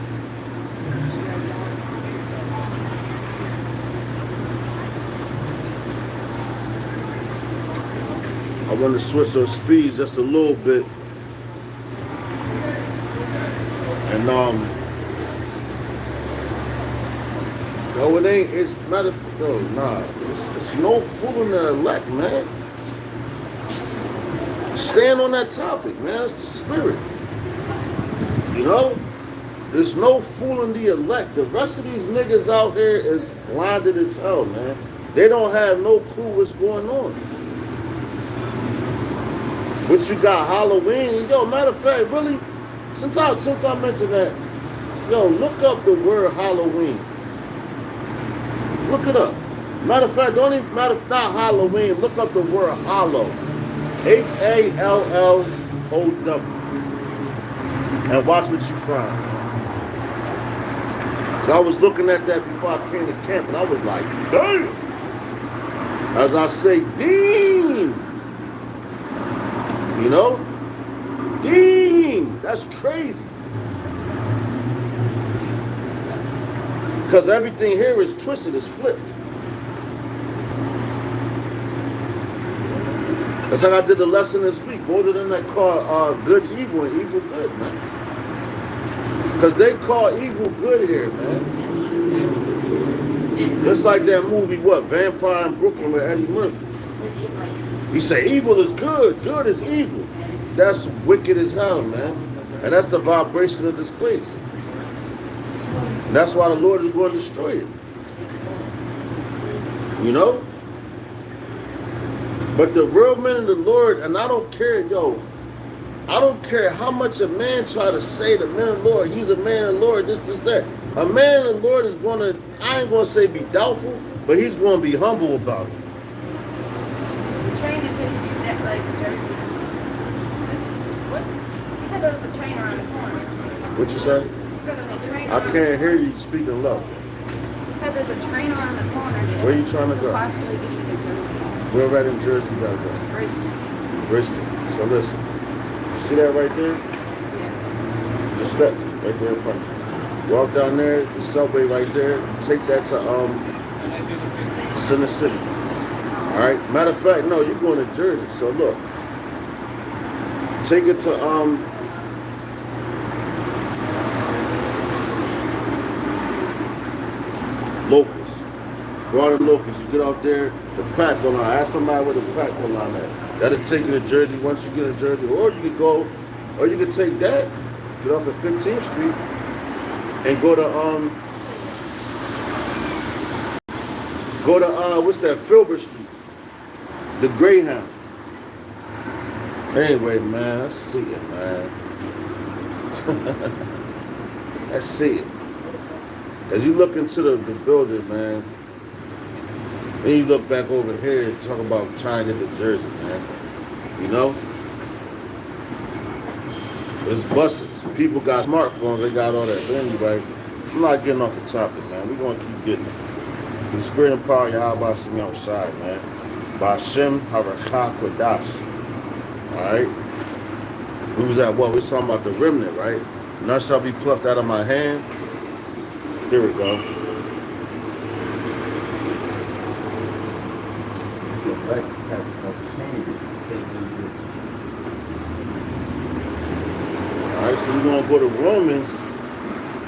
I want to switch those speeds just a little bit. And it's not it's no fooling the elect, man. Stand on that topic, man. It's the spirit. You know? There's no fooling the elect. The rest of these niggas out here is blinded as hell, man. They don't have no clue what's going on. But you got Halloween. Yo, matter of fact, really, since I mentioned that, yo, look up the word Halloween. Look it up. Matter of fact, not Halloween, look up the word hollow. Halllow. And watch what you find. So I was looking at that before I came to camp, and I was like, damn. As I say, damn. You know? Damn. That's crazy. Because everything here is twisted, it's flipped. That's how I did the lesson this week. Both of them that call good evil and evil good, man. Because they call evil good here, man. Just like that movie, Vampire in Brooklyn with Eddie Murphy. He say evil is good is evil. That's wicked as hell, man. And that's the vibration of this place. And that's why the Lord is going to destroy it. You know? But the real men of the Lord, and I don't care, I don't care how much a man try to say the man of the Lord, he's a man of the Lord, this, that. A man of the Lord is going to, I ain't going to say be doubtful, but he's going to be humble about it. The train that takes you that, like Jersey. This is, what? You said there was a train around the corner. What you say? said there's a train. I can't hear you speaking low. He said there's a train around the corner. Where you trying to Could go? possibly get me to Jersey. Where right in Jersey you gotta go? Bridgeton. Bristol. So listen, you see that right there? Yeah. The steps right there in front of you. Walk down there, the subway right there. Take that to Center City. All right. Matter of fact, no, you're going to Jersey. So look, take it to Locust. Go out to Locust. You get out there, the Patco line. Ask somebody where the Patco line at. That'll take you to Jersey once you get to Jersey. Or you could go, or you could take that, get off at 15th Street, and go to what's that, Filbert Street, the Greyhound. Anyway, man, let's see it, man. Let's see it. As you look into the building, man, then you look back over here and talk about trying to get to Jersey, man. You know? There's buses. People got smartphones, they got all that. But anyway, I'm not getting off the topic, man. We're going to keep getting it. The spirit and power of Yahweh Shem outside, man. Ba'ashem Harachah Kodash. Alright? We was at what? We was talking about the remnant, right? None shall be plucked out of my hand. Here we go. Alright, so we're going to go to Romans,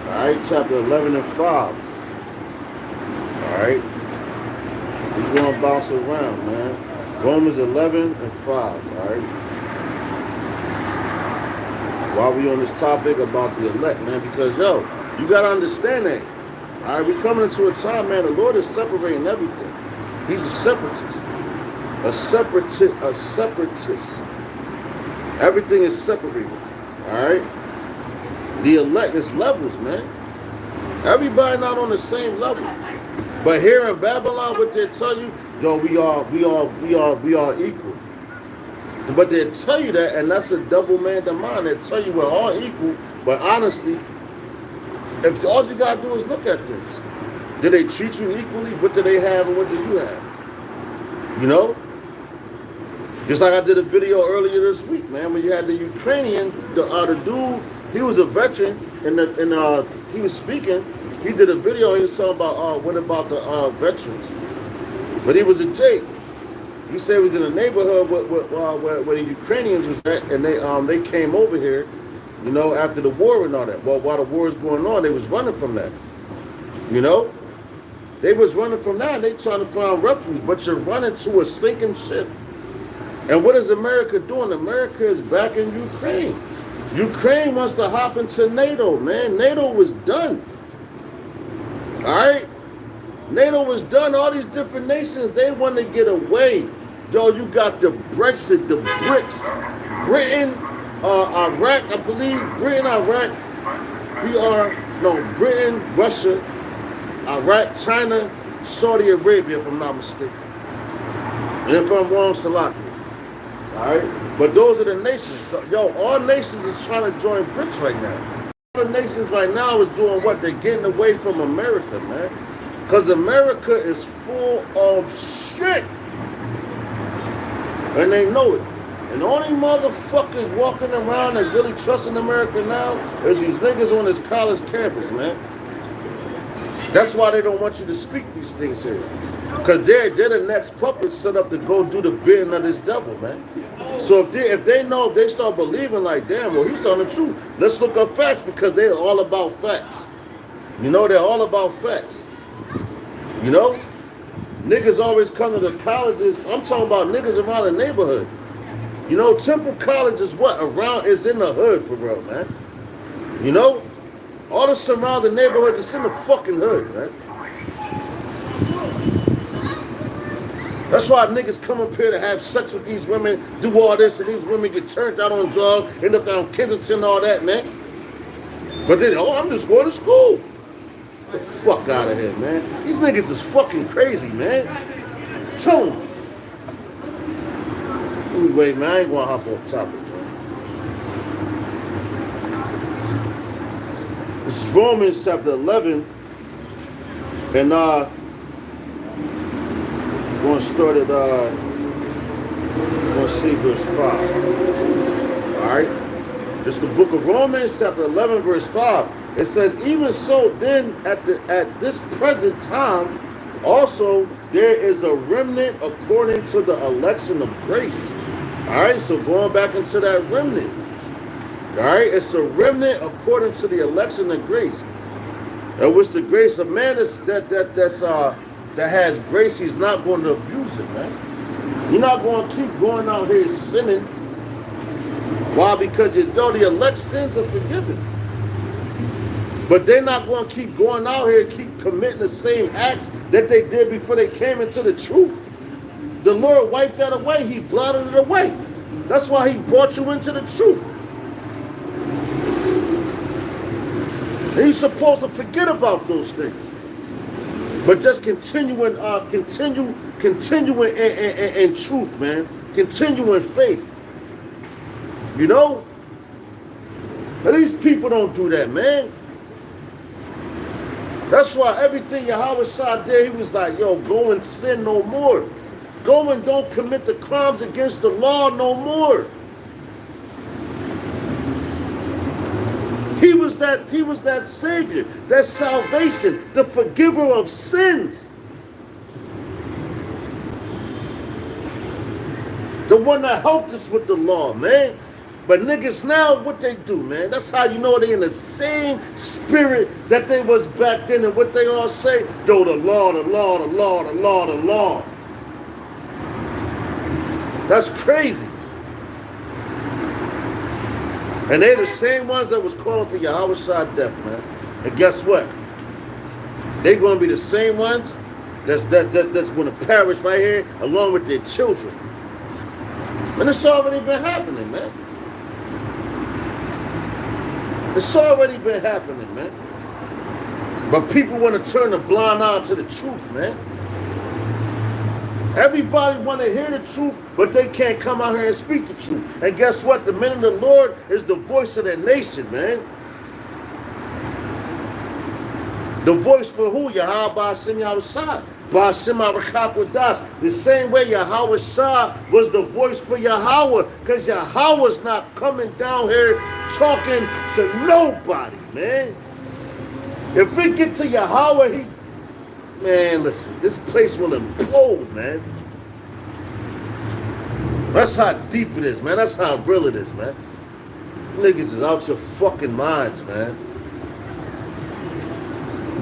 alright, chapter 11 and 5. Alright? We're going to bounce around, man. Romans 11 and 5, alright? While we on this topic about the elect, man, because, yo, you got to understand that. Alright, we're coming into a time, man, the Lord is separating everything. He's a separatist. A separatist. Everything is separated. Alright? The elect is levels, man. Everybody not on the same level. But here in Babylon, what they tell you, yo, we are equal. But they tell you that, and that's a double-minded mind. They tell you we're all equal, but honestly, if all you gotta do is look at things. Do they treat you equally? What do they have and what do you have? You know? Just like I did a video earlier this week, man, when you had the Ukrainian, the dude, he was a veteran, and he was speaking. He did a video. He was talking about what about the veterans? But he was a Jake. He said he was in a neighborhood where the Ukrainians was at, and they came over here, you know, after the war and all that. Well, while the war was going on, they was running from that. You know, they was running from that. They trying to find refuge, but you're running to a sinking ship. And what is America doing? America is backing Ukraine. Ukraine wants to hop into NATO, man. NATO was done. All right? NATO was done. All these different nations, they want to get away. Yo, you got the Brexit, the BRICS, Britain, Iraq, I believe. Britain, Iraq, Britain, Russia, Iraq, China, Saudi Arabia, if I'm not mistaken. And if I'm wrong, Salaki. All right? But those are the nations. Yo, all nations is trying to join BRICS right now. All the nations right now is doing what? They're getting away from America, man. Because America is full of shit. And they know it. And the only motherfuckers walking around that's really trusting America now is these niggas on this college campus, man. That's why they don't want you to speak these things here. Because they're the next puppets set up to go do the bidding of this devil, man. So if they start believing like, damn, well, he's telling the truth. Let's look up facts because they're all about facts. You know, they're all about facts. You know? Niggas always come to the colleges. I'm talking about niggas around the neighborhood. You know, Temple College is is in the hood for real, man. You know? All the surrounding neighborhoods is in the fucking hood, man. That's why niggas come up here to have sex with these women, do all this, and these women get turned out on drugs, end up down Kensington and all that, man. But then, I'm just going to school. Get the fuck out of here, man. These niggas is fucking crazy, man. Tell them. Anyway, man, I ain't gonna hop off topic, man. This is Romans chapter 11, and we're going to start at, let's see, verse 5. All right? This is the book of Romans chapter 11, verse 5. It says, even so then at this present time, also there is a remnant according to the election of grace. All right, so going back into that remnant. All right, it's a remnant according to the election of grace. At which the grace of man is that has grace, he's not going to abuse it, man. You're not going to keep going out here sinning. Why? Because you know the elect sins are forgiven. But they're not going to keep going out here and keep committing the same acts that they did before they came into the truth. The Lord wiped that away. He blotted it away. That's why he brought you into the truth. And you're supposed to forget about those things. But just continue in truth, man. Continue in faith. You know? But these people don't do that, man. That's why everything Yahweh Shah did, he was like, yo, go and sin no more. Go and don't commit the crimes against the law no more. He was that Savior, that salvation, the forgiver of sins. The one that helped us with the law, man. But niggas now, what they do, man? That's how you know they in the same spirit that they was back then. And what they all say, yo, the law, the law, the law, the law, the law. That's crazy. And they're the same ones that was calling for Yahweh Shah death, man. And guess what? They're going to be the same ones that's going to perish right here along with their children. And it's already been happening, man. It's already been happening, man. But people want to turn a blind eye to the truth, man. Everybody want to hear the truth, but they can't come out here and speak the truth. And guess what? The men of the Lord is the voice of the nation, man. The voice for who? Yahweh Ba'ashem Yahweh Shah. Ba'ashem Arakakwadas. The same way Yahweh Shah was the voice for Yahweh. Because Yahweh's not coming down here talking to nobody, man. If we get to Yahweh, man, listen, this place will implode, man. That's how deep it is, man. That's how real it is, man. Niggas is out your fucking minds, man.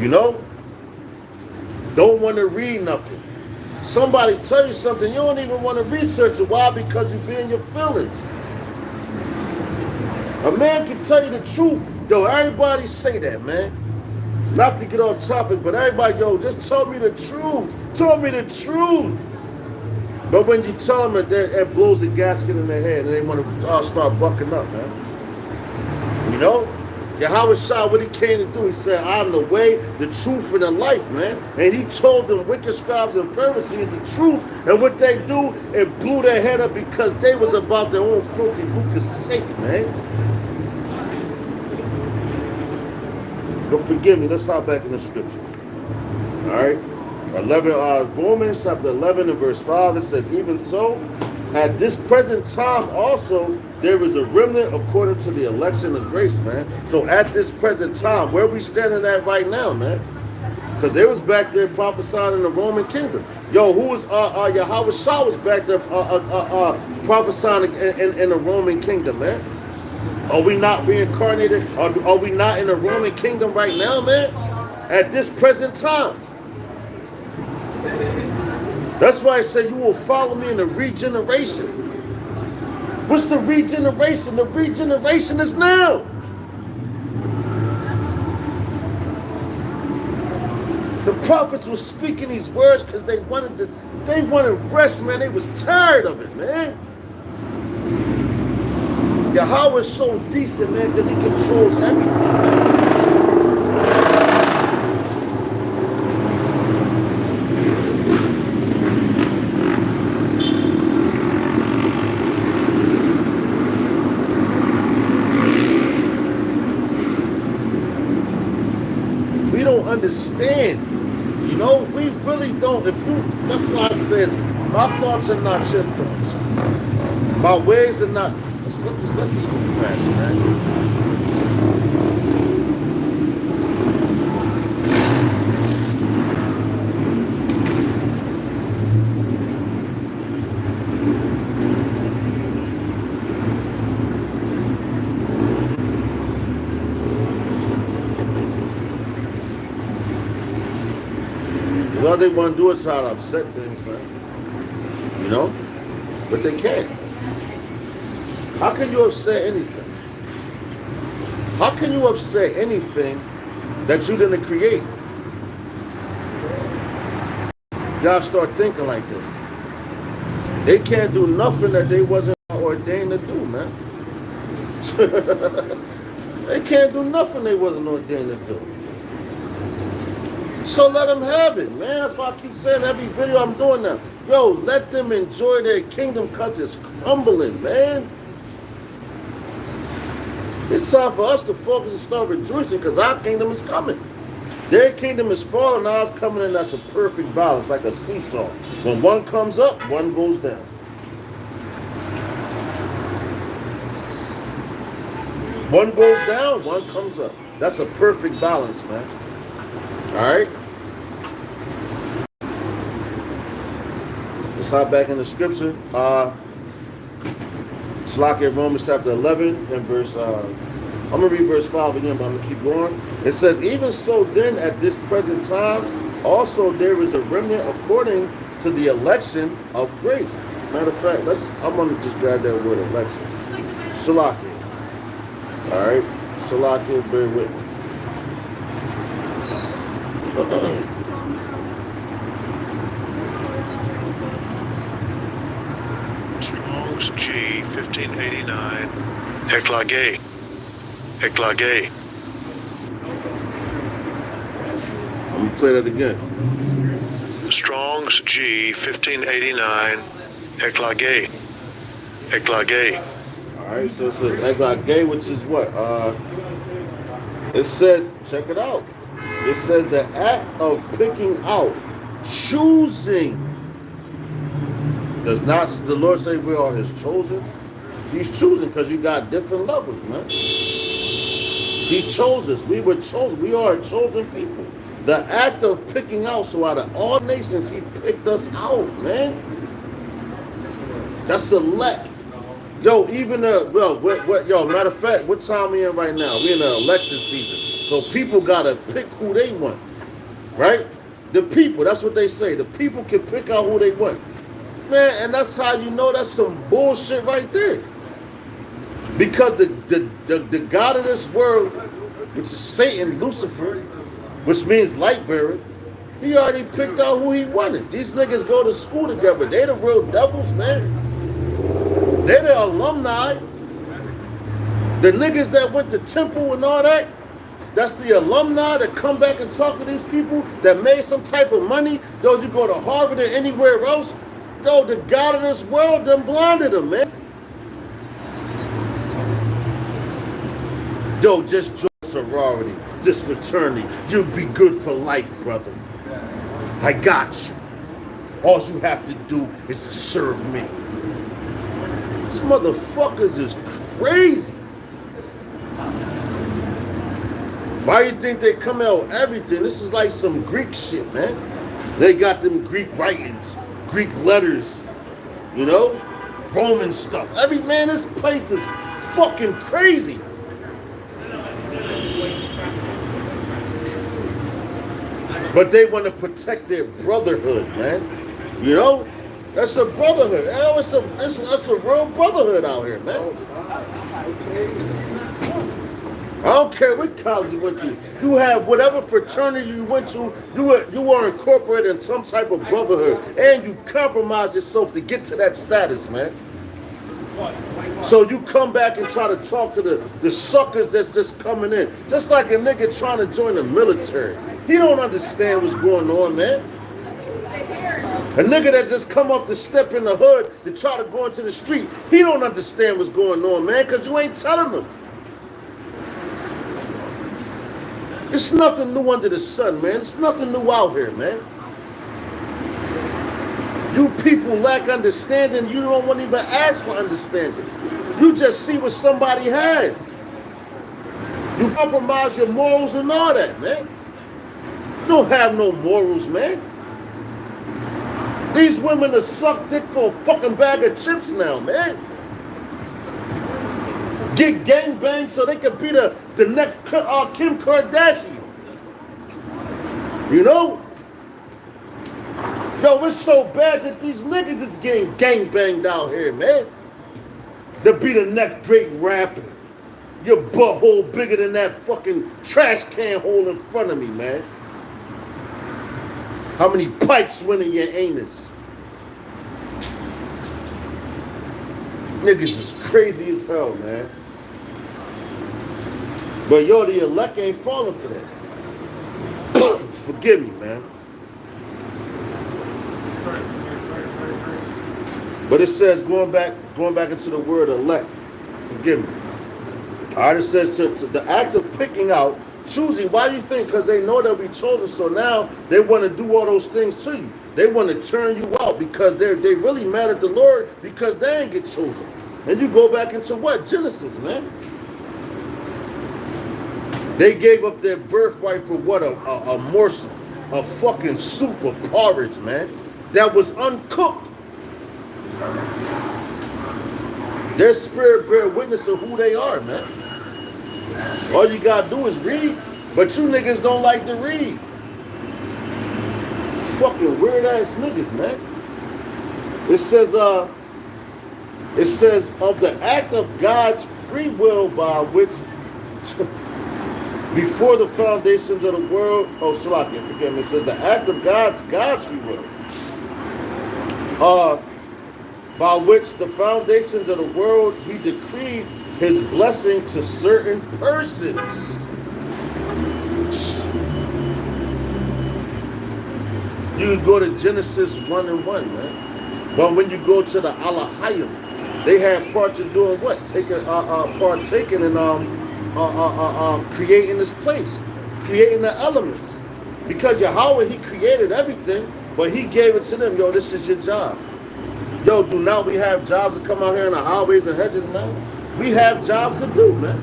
You know? Don't want to read nothing. Somebody tell you something, you don't even want to research it. Why? Because you be in your feelings. A man can tell you the truth. Yo, everybody say that, man. Not to get off topic, but everybody, yo, just tell me the truth. Tell me the truth. But when you tell them it blows a gasket in their head and they want to all start bucking up, man. You know? Yahweh Shah, what he came to do, he said, I'm the way, the truth, and the life, man. And he told them wicked scribes and Pharisees the truth. And what they do, it blew their head up because they was about their own filthy lucre's sake, man. But forgive me, let's hop back in the scriptures. All right? 11, Romans chapter 11 and verse 5, it says, even so, at this present time also, there is a remnant according to the election of grace, man. So at this present time, where we standing at right now, man? Because they was back there prophesying in the Roman kingdom. Yo, who was, Yahweh Shah was back there prophesying in the Roman kingdom, man. Are we not reincarnated? Are we not in the Roman kingdom right now, man? At this present time. That's why I say you will follow me in the regeneration. What's the regeneration? The regeneration is now. The prophets were speaking these words because they wanted rest, man. They was tired of it, man. Yahweh is so decent, man, because he controls everything, man. No, we really don't. That's why it says, my thoughts are not your thoughts. My ways are not. Let this go past, man. All they want to do is try to upset things, man. You know? But they can't. How can you upset anything? How can you upset anything that you didn't create? Y'all start thinking like this. They can't do nothing that they wasn't ordained to do, man. They can't do nothing they wasn't ordained to do. So let them have it, man. That's why I keep saying every video I'm doing now. Yo, let them enjoy their kingdom because it's crumbling, man. It's time for us to focus and start rejoicing because our kingdom is coming. Their kingdom is falling, ours coming in. That's a perfect balance, like a seesaw. When one comes up, one goes down. One goes down, one comes up. That's a perfect balance, man. All right? Let's hop back in the scripture. It's like in Romans chapter 11 and verse, I'm going to read verse 5 again, but I'm going to keep going. It says, even so then at this present time, also there is a remnant according to the election of grace. Matter of fact, I'm going to just grab that word election. Salakia. All right? Salakia, bear with me. Strong's G 1589. Eklage. Eklage. Let me play that again. Strong's G 1589. Eklage. Eklage. All right, so it says eklage, which is what? It says, check it out. It says the act of picking out, choosing. Does not the Lord say we are his chosen? He's choosing because you got different levels, man. He chose us. We were chosen. We are a chosen people. The act of picking out, so out of all nations, he picked us out, man. That's select. Yo, even yo, matter of fact, what time we in right now? We in the election season. So people gotta pick who they want, right? The people, that's what they say. The people can pick out who they want. Man, and that's how you know that's some bullshit right there. Because the God of this world, which is Satan, Lucifer, which means light bearer, he already picked out who he wanted. These niggas go to school together. They the real devils, man. They're the alumni. The niggas that went to temple and all that, that's the alumni that come back and talk to these people that made some type of money. Yo, you go to Harvard or anywhere else, yo, the God of this world done blinded them, man. Yo, just join sorority, this fraternity. You'll be good for life, brother. I got you. All you have to do is to serve me. These motherfuckers is crazy. Why you think they come out with everything? This is like some Greek shit, man. They got them Greek writings, Greek letters, you know, Roman stuff. This place is fucking crazy. But they want to protect their brotherhood, man. You know? That's a brotherhood. It's a real brotherhood out here, man. I don't care what college you went to. You had whatever fraternity you went to, you were incorporated in some type of brotherhood. And you compromised yourself to get to that status, man. So you come back and try to talk to the suckers that's just coming in. Just like a nigga trying to join the military. He don't understand what's going on, man. A nigga that just come up to step in the hood to try to go into the street, he don't understand what's going on, man, because you ain't telling him. It's nothing new under the sun, man. It's nothing new out here, man. You people lack understanding. You don't want to even ask for understanding. You just see what somebody has. You compromise your morals and all that, man. You don't have no morals, man. These women are suck dick for a fucking bag of chips now, man. Get gangbanged so they can be the next Kim Kardashian. You know? Yo, it's so bad that these niggas is getting gangbanged out here, man. To be the next great rapper. Your butthole bigger than that fucking trash can hole in front of me, man. How many pipes went in your anus? Niggas is crazy as hell, man. But yo, the elect ain't falling for that. Forgive me, man. But it says, going back into the word elect, forgive me. All right, it says to the act of picking out, choosing. Why do you think? Because they know they'll be chosen. So now they want to do all those things to you. They want to turn you out because they really mad at the Lord because they ain't get chosen. And you go back into what? Genesis, man. They gave up their birthright for what? A morsel, a fucking soup of porridge, man, that was uncooked. Their spirit bear witness of who they are, man. All you gotta do is read, but you niggas don't like to read. Fucking weird ass niggas, man. It says of the act of God's free will by which before the foundations of the world, Shalakia, forgive me. It says the act of God's free will. By which the foundations of the world he decreed his blessing to certain persons. You can go to Genesis 1:1, man. But when you go to the Alahayim, they had parts of doing what? Partaking in creating this place, creating the elements. Because Yahweh, he created everything, but he gave it to them. Yo, this is your job. Yo, do now we have jobs to come out here in the highways and hedges now? We have jobs to do, man.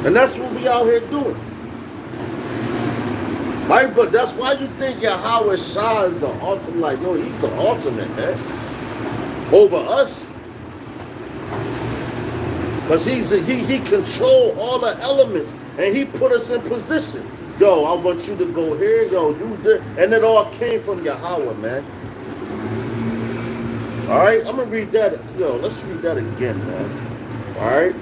And that's what we out here doing. Right? But that's why you think Yahweh Shah is the ultimate, like, yo, he's the ultimate, man. Over us. Because he control all the elements and he put us in position. Yo, I want you to go here. Yo, you did. And it all came from Yahweh, man. All right, I'm going to read that. Yo, let's read that again, man. All right.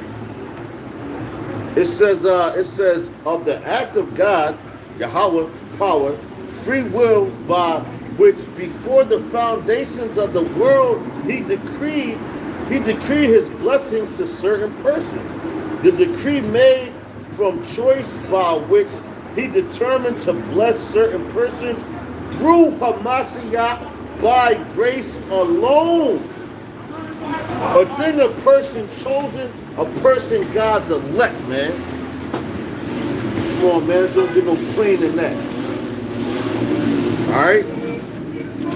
It says, of the act of God, Yahweh, power, free will by which before the foundations of the world he decreed his blessings to certain persons. The decree made from choice by which he determined to bless certain persons through Hamashiach by grace alone. A thing a person chosen, a person God's elect, man. Come on, man. Don't get no plain than that. Alright?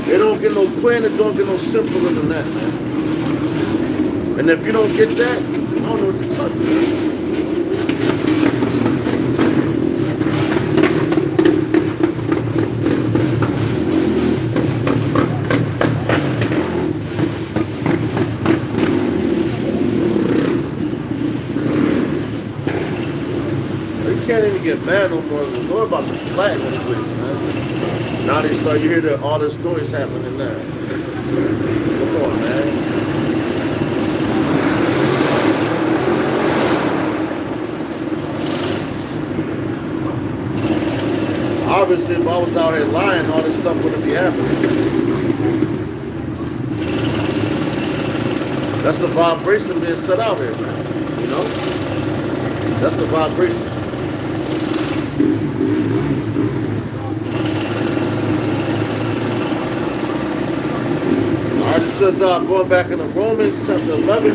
They don't get no plain and don't get no simpler than that, man. And if you don't get that, I don't know what to tell you. Can't even get mad no more. The Lord about to flatten this place, man. Now they start, you hear all this noise happening there. Come on, man. Obviously, if I was out here lying, all this stuff wouldn't be happening. That's the vibration being set out here, man. You know? That's the vibration. All right, it says, going back into Romans chapter 11.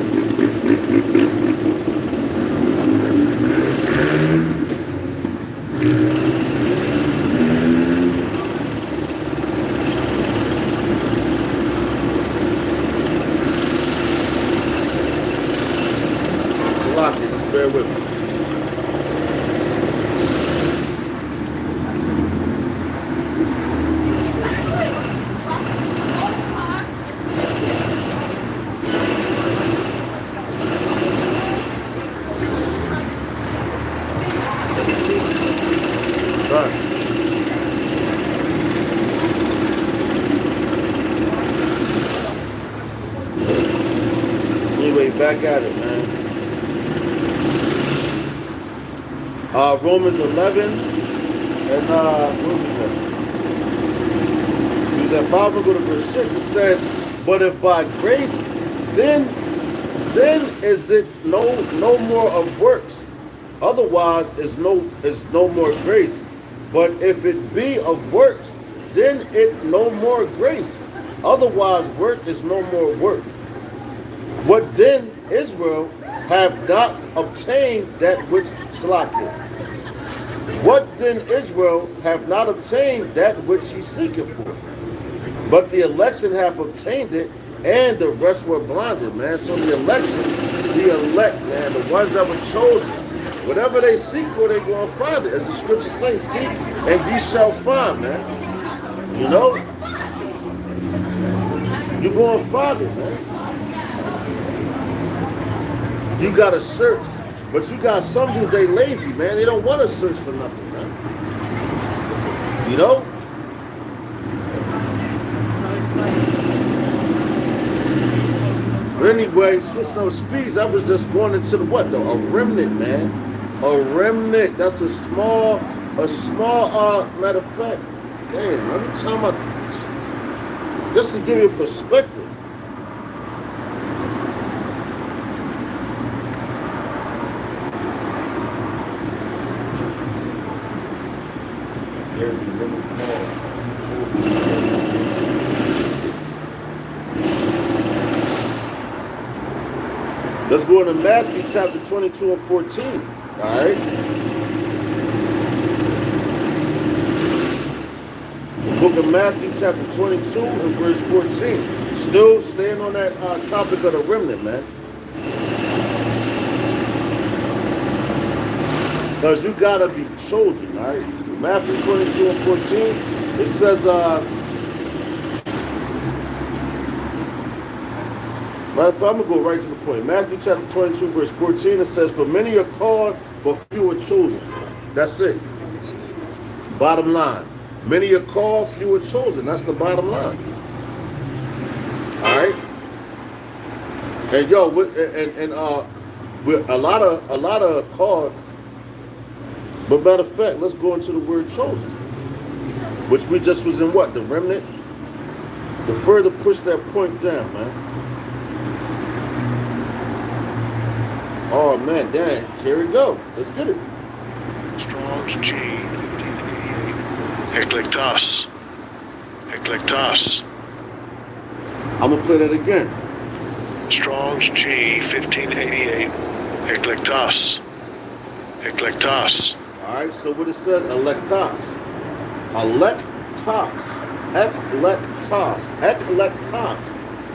Right. Anyway, back at it, man. Romans 11 and what was that? He was at 5, we'll go to verse 6. It says, but if by grace, then is it no more of works. Otherwise is no more grace. But if it be of works, then it no more grace. Otherwise work is no more work. What then Israel have not obtained that which Slakia? What then Israel have not obtained that which he seeketh for? But the election have obtained it, and the rest were blinded, man. So the elect, man, the ones that were chosen, whatever they seek for, they're going to find it. As the scripture says, seek and ye shall find, man. You know? You're going to find it, man. You got to search. But you got some dudes, they lazy, man. They don't want to search for nothing, man. You know? But anyway, switching over speeds, I was just going into the what though? A remnant, man. A remnant. That's a small matter of fact. Damn, let me tell my, just to give you a perspective. Let's go into Matthew chapter 22 and 14. All right. The book of Matthew chapter 22 and verse 14. Still staying on that topic of the remnant, man. Because you got to be chosen, all right? Matthew 22 and 14, it says, matter of fact, I'm going to go right to the point. Matthew chapter 22, verse 14, it says, for many are called, but few are chosen. That's it. Bottom line. Many are called, few are chosen. That's the bottom line. All right? And yo, with a lot of called, but matter of fact, let's go into the word chosen, which we just was in what? The remnant? To further push that point down, man. Oh man, damn, here we go. Let's get it. Strong's G 1588. Eklektos. Eklektos. I'm gonna play that again. Strong's G 1588. Eklektos. Eklektos. All right, so what it says, electos. Electos. Eklektos. Eklektos.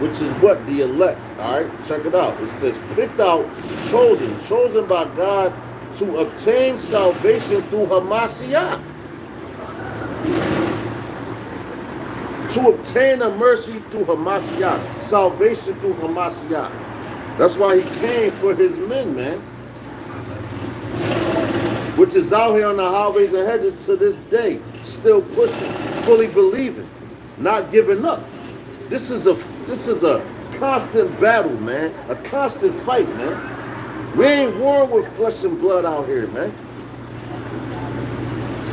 Which is what? The elect. All right, check it out. It says, picked out, chosen by God to obtain salvation through Hamashiach. To obtain a mercy through Hamashiach. Salvation through Hamashiach. That's why he came for his men, man. Which is out here on the highways and hedges to this day. Still pushing, fully believing, not giving up. This is a constant battle, man. A constant fight, man. We ain't warring with flesh and blood out here, man.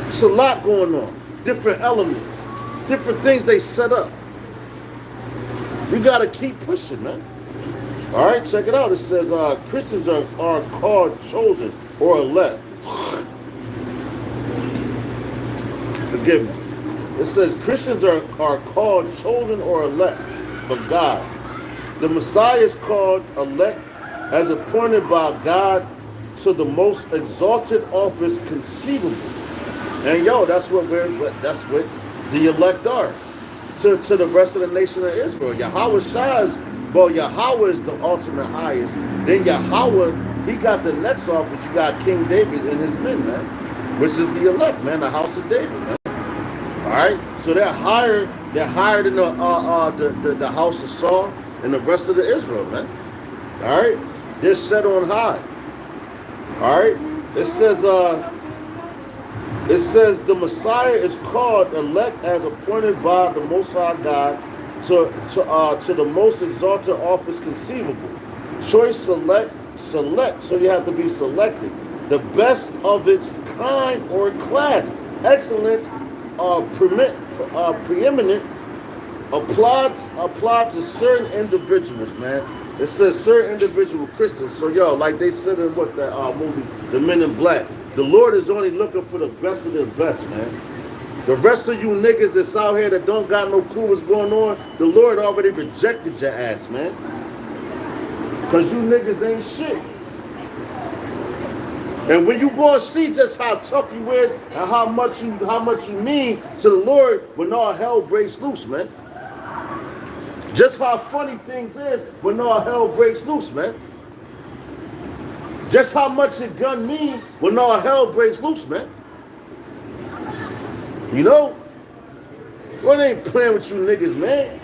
It's a lot going on. Different elements. Different things they set up. You got to keep pushing, man. All right, check it out. It says Christians are called chosen or elect. Forgive me. It says Christians are called chosen or elect of God. The Messiah is called elect as appointed by God to the most exalted office conceivable. And yo, that's what the elect are. To the rest of the nation of Israel. Yahweh Shai is, well, Yahweh is the ultimate highest. Then Yahweh, he got the next office. You got King David and his men, man. Which is the elect, man, the house of David, man. All right, so they're higher than the house of Saul and the rest of the Israel, man. All right, they're set on high. All right, it says It says the Messiah is called elect as appointed by the Most High God to the most exalted office conceivable. Choice, select. So you have to be selected. The best of its kind or class. Excellence, preeminent, applied to certain individuals, man. It says certain individual Christians. So yo, like they said in what that movie, The Men in Black. The Lord is only looking for the best of the best, man. The rest of you niggas that's out here that don't got no clue what's going on, the Lord already rejected your ass, man. Cause you niggas ain't shit. And when you go and see just how tough you is and how much you mean to the Lord, when all hell breaks loose, man. Just how funny things is when all hell breaks loose, man. Just how much your gun mean when all hell breaks loose, man. You know? God ain't playing with you niggas, man.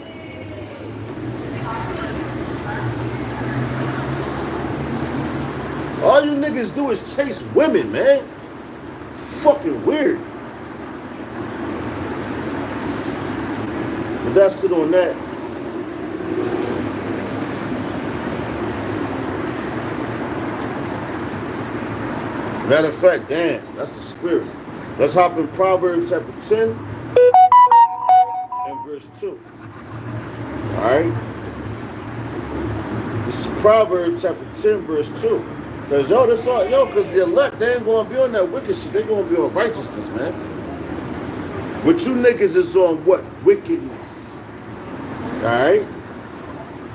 All you niggas do is chase women, man. Fucking weird. But that's it on that. Matter of fact, damn, that's the spirit. Let's hop in Proverbs chapter 10 and verse 2. Alright? This is Proverbs chapter 10, verse 2. Because because the elect, they ain't gonna be on that wicked shit, they gonna be on righteousness, man. But you niggas is on what? Wickedness. Alright?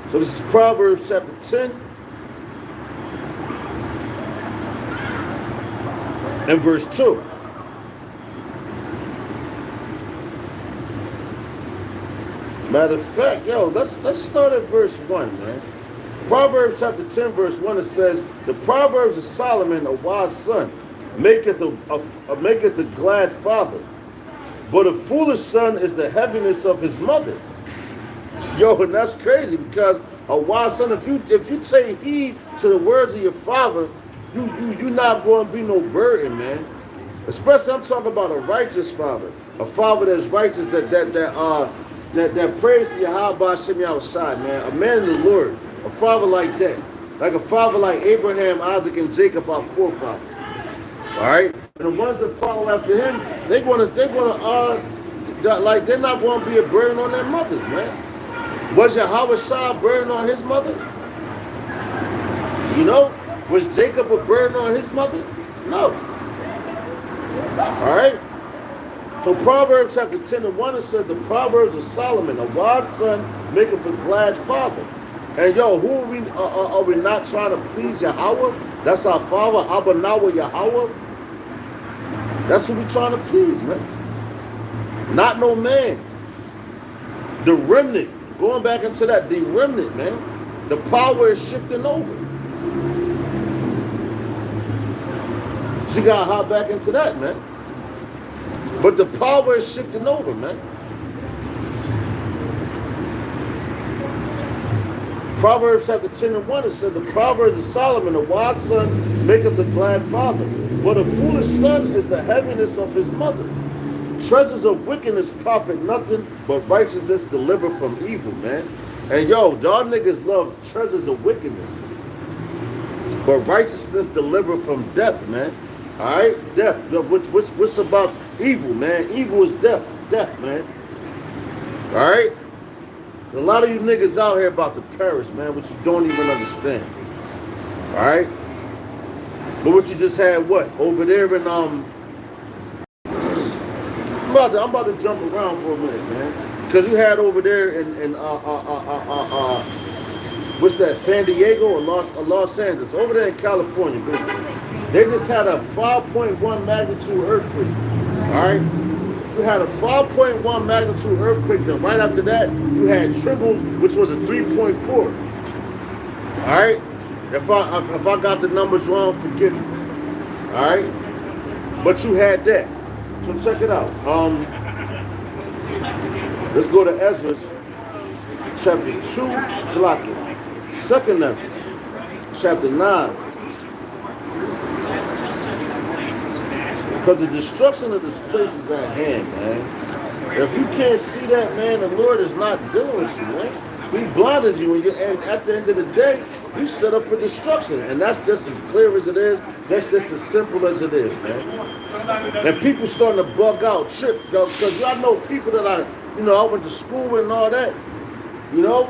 So this is Proverbs chapter 10 and verse 2. Matter of fact, let's start at verse 1, man. Proverbs chapter 10, verse 1, it says, the Proverbs of Solomon, a wise son, maketh a glad father. But a foolish son is the heaviness of his mother. Yo, and that's crazy because a wise son, if you take heed to the words of your father, you're not going to be no burden, man. Especially I'm talking about a righteous father, a father that's righteous that prays to Yahweh Hashem outside, man. A man in the Lord, a father like that, like a father like Abraham, Isaac, and Jacob, our forefathers. All right, and the ones that follow after him, they're not going to be a burden on their mothers, man. Was Yahweh Shah a burden on his mother? You know, was Jacob a burden on his mother? No. All right. So Proverbs chapter 10 and 1, it says, the Proverbs of Solomon, a wise son maketh a glad father. And who are we not trying to please Yahweh? That's our father, Abba Nawa Yahweh. That's who we trying to please, man. Not no man. The remnant, going back into that, the remnant, man. The power is shifting over. So you gotta hop back into that, man. But the power is shifting over, man. Proverbs chapter 10 and 1, it said, the Proverbs of Solomon, a wise son maketh a glad father, but a foolish son is the heaviness of his mother. Treasures of wickedness profit nothing, but righteousness deliver from evil, man. And y'all niggas love treasures of wickedness, but righteousness deliver from death, man. All right, death. What's about evil, man? Evil is death, man. All right. A lot of you niggas out here about to perish, man, which you don't even understand. All right. But what you just had, what over there in I'm about to jump around for a minute, man, because you had over there in what's that? San Diego or Los Angeles? Over there in California, basically. They just had a 5.1 magnitude earthquake. All right, you had a 5.1 magnitude earthquake. Then right after that, you had triples, which was a 3.4. All right, if I got the numbers wrong, forgive me. All right, but you had that. So check it out. Let's go to Ezra, chapter 2, Jalaki. Second Ezra, chapter 9. Because the destruction of this place is at hand, man. If you can't see that, man, the Lord is not dealing with you, man. He blinded you, and at the end of the day, you set up for destruction. And that's just as clear as it is. That's just as simple as it is, man. And people starting to bug out, trip, because y'all know people that I went to school with and all that. You know,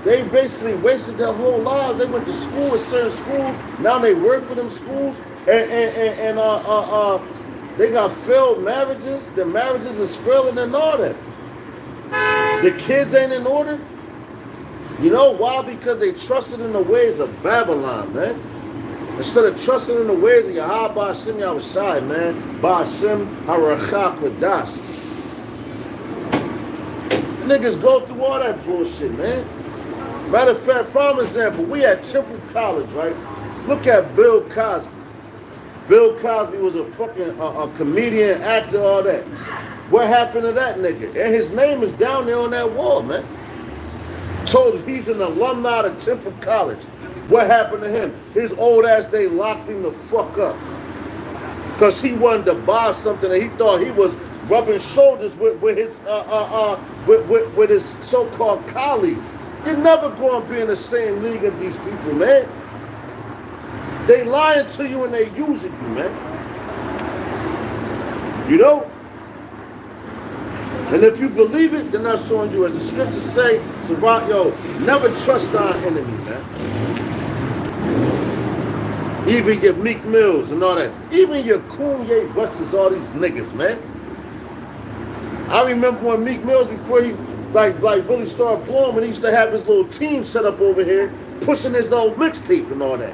they basically wasted their whole lives. They went to school at certain schools. Now they work for them schools, and they got failed marriages. Their marriages is failing and all that. The kids ain't in order. You know why? Because they trusted in the ways of Babylon, man. Instead of trusting in the ways of Yahweh Ba'ashem Yahushai, man. Ba'ashem Harachah Kodash. Niggas go through all that bullshit, man. Matter of fact, prime example, we at Temple College, right? Look at Bill Cosby. Bill Cosby was a fucking a comedian, actor, all that. What happened to that nigga? And his name is down there on that wall, man. Told you he's an alumni of Temple College. What happened to him? His old ass, they locked him the fuck up. Because he wanted to buy something and he thought he was rubbing shoulders with his so-called colleagues. You're never going to be in the same league as these people, man. They lying to you and they using you, man. You know? And if you believe it, then that's on you. As the scriptures say, Sarat, never trust our enemy, man. Even your Meek Mills and all that. Even your Kanye West's, all these niggas, man. I remember when Meek Mills, before he like really started blowing, when he used to have his little team set up over here, pushing his old mixtape and all that.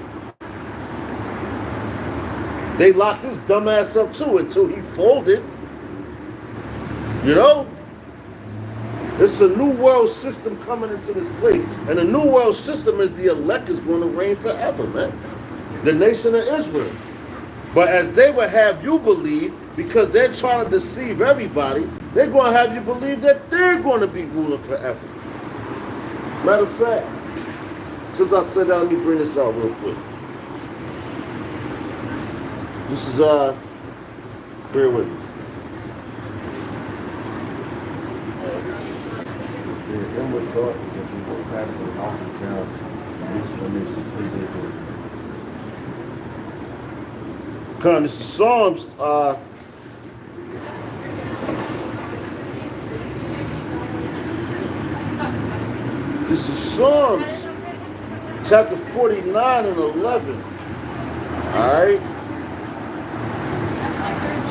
They locked his dumb ass up too until he folded. You know? It's a new world system coming into this place. And the new world system is the elect is going to reign forever, man. The nation of Israel. But as they would have you believe, because they're trying to deceive everybody, they're going to have you believe that they're going to be ruling forever. Matter of fact, since I said that, let me bring this out real quick. This is, bear with me. Inward thought that we will pass the awesome town This is Psalms, this is Psalms chapter 49 and 11. Alright?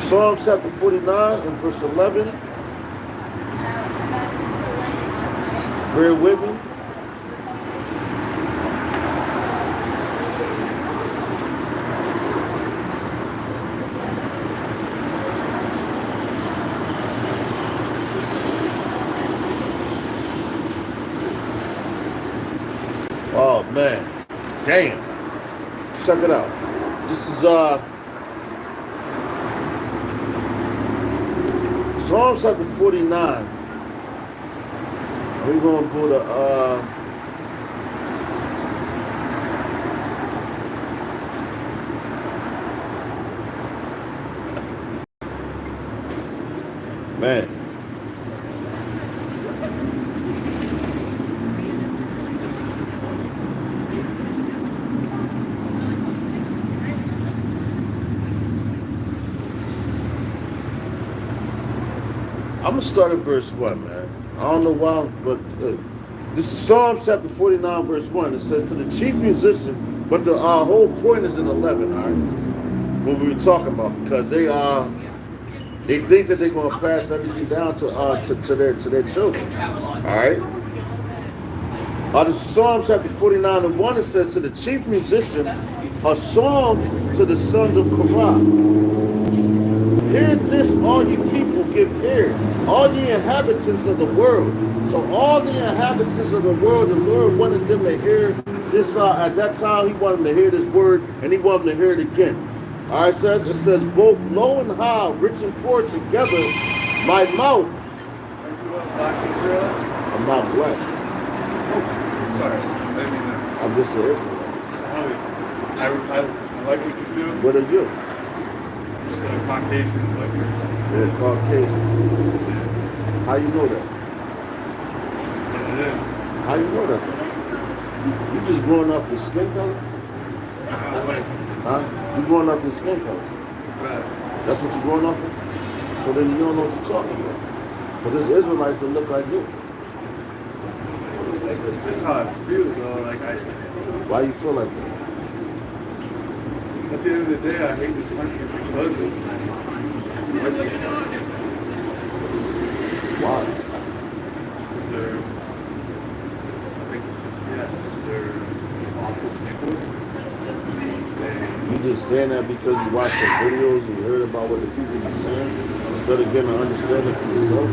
Psalms chapter 49 and verse 11. Bear with me. Oh man, damn. Check it out. This is Psalms chapter 49. We're gonna go to man. I'm gonna start at verse 1, man. I don't know why, but this is Psalm chapter 49, verse 1. It says, to the chief musician, but the whole point is in 11, all right? What we were talking about, because they think that they're going to pass everything down to their children, all right? This is Psalm chapter 49 and 1. It says, to the chief musician, a psalm to the sons of Korah. Hear this, all you people, give ear, all ye inhabitants of the world. So all the inhabitants of the world, the Lord wanted them to hear this. At that time, he wanted them to hear this word, and he wanted them to hear it again. All right, it says, both low and high, rich and poor together, my mouth. I'm not black. Sorry, I didn't mean that. I'm just an Israelite. I like what you do. What are you? Just like Caucasian white person. They're Caucasian. How you know that? And it is. How you know that? You just going off your skin color? Like, Huh? You going off your skin color? that. That's what you're going off of? So then you don't know what you're talking about. But there's Israelites that look like you. Like, that's how I feel, though. Like, Why you feel like that? at the end of the day, I hate this country because of it. Why? Because they're, like, yeah, because they're awful people. You just saying that because you watched some videos and you heard about what the people be saying instead of getting an understanding for yourself?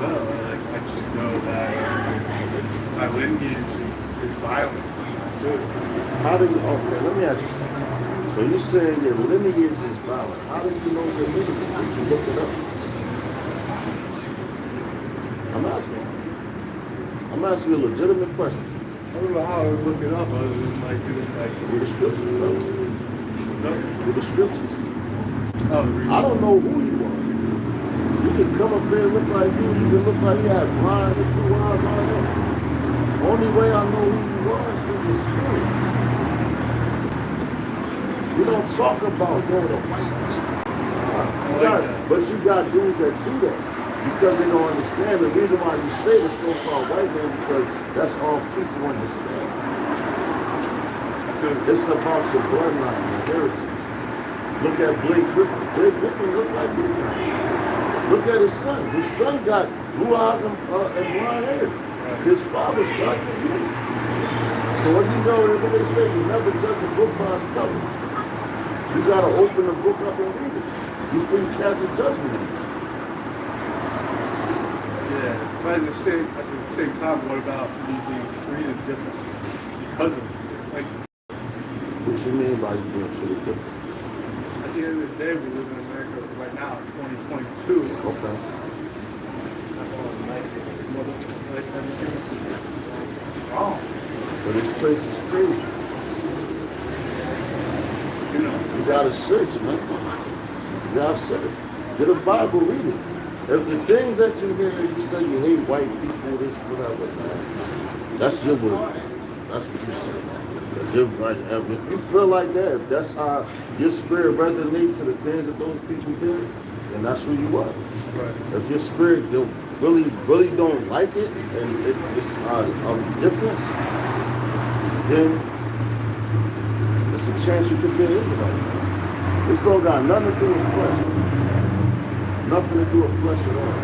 No, like, I just know that my lineage is violent, too. How do you, okay, let me ask you something. So you're saying your lineage is violent. How do you know your lineage? Did you look it up? I'm asking you a legitimate question. I don't know how I would look it up other than, like, doing, like, Read the scriptures, bro. what's up? Read the scriptures. Oh, read. I don't know who you are. You can come up here and look like you. You can look like you have blind and blue eyes, all that. Only way I know who you are is through your spirit. We don't talk about going to white people. But you got dudes that do that because they don't understand. The reason why you say the so-called white man because that's all people understand. It's about your bloodline, your heritage. Look at Blake Griffin. Blake Griffin looked like you. Look at his son. His son got blue eyes and blonde hair. His father's dark as you. So what you know, what they say, you never judge a book by its cover. You gotta open the book up and read it before you cast a judgment on it. Yeah, but at the same time, what about me being treated different because of it? Like, What you mean by you being treated different? at the end of the day, we live in America right now, 2022. Okay. Like, everything's wrong. But this place is crazy. You know, You gotta search, man. You gotta search. Get a Bible, read it. If the things that you hear, you say you hate white people, this, whatever, man, that's your words. That's what you say. If you feel like that, if that's how your spirit resonates to the things that those people did, then that's who you are. right. If your spirit really don't like it, and it's a difference, then there's a chance you could be an Israelite. This don't got nothing to do with flesh. Nothing to do with flesh at all.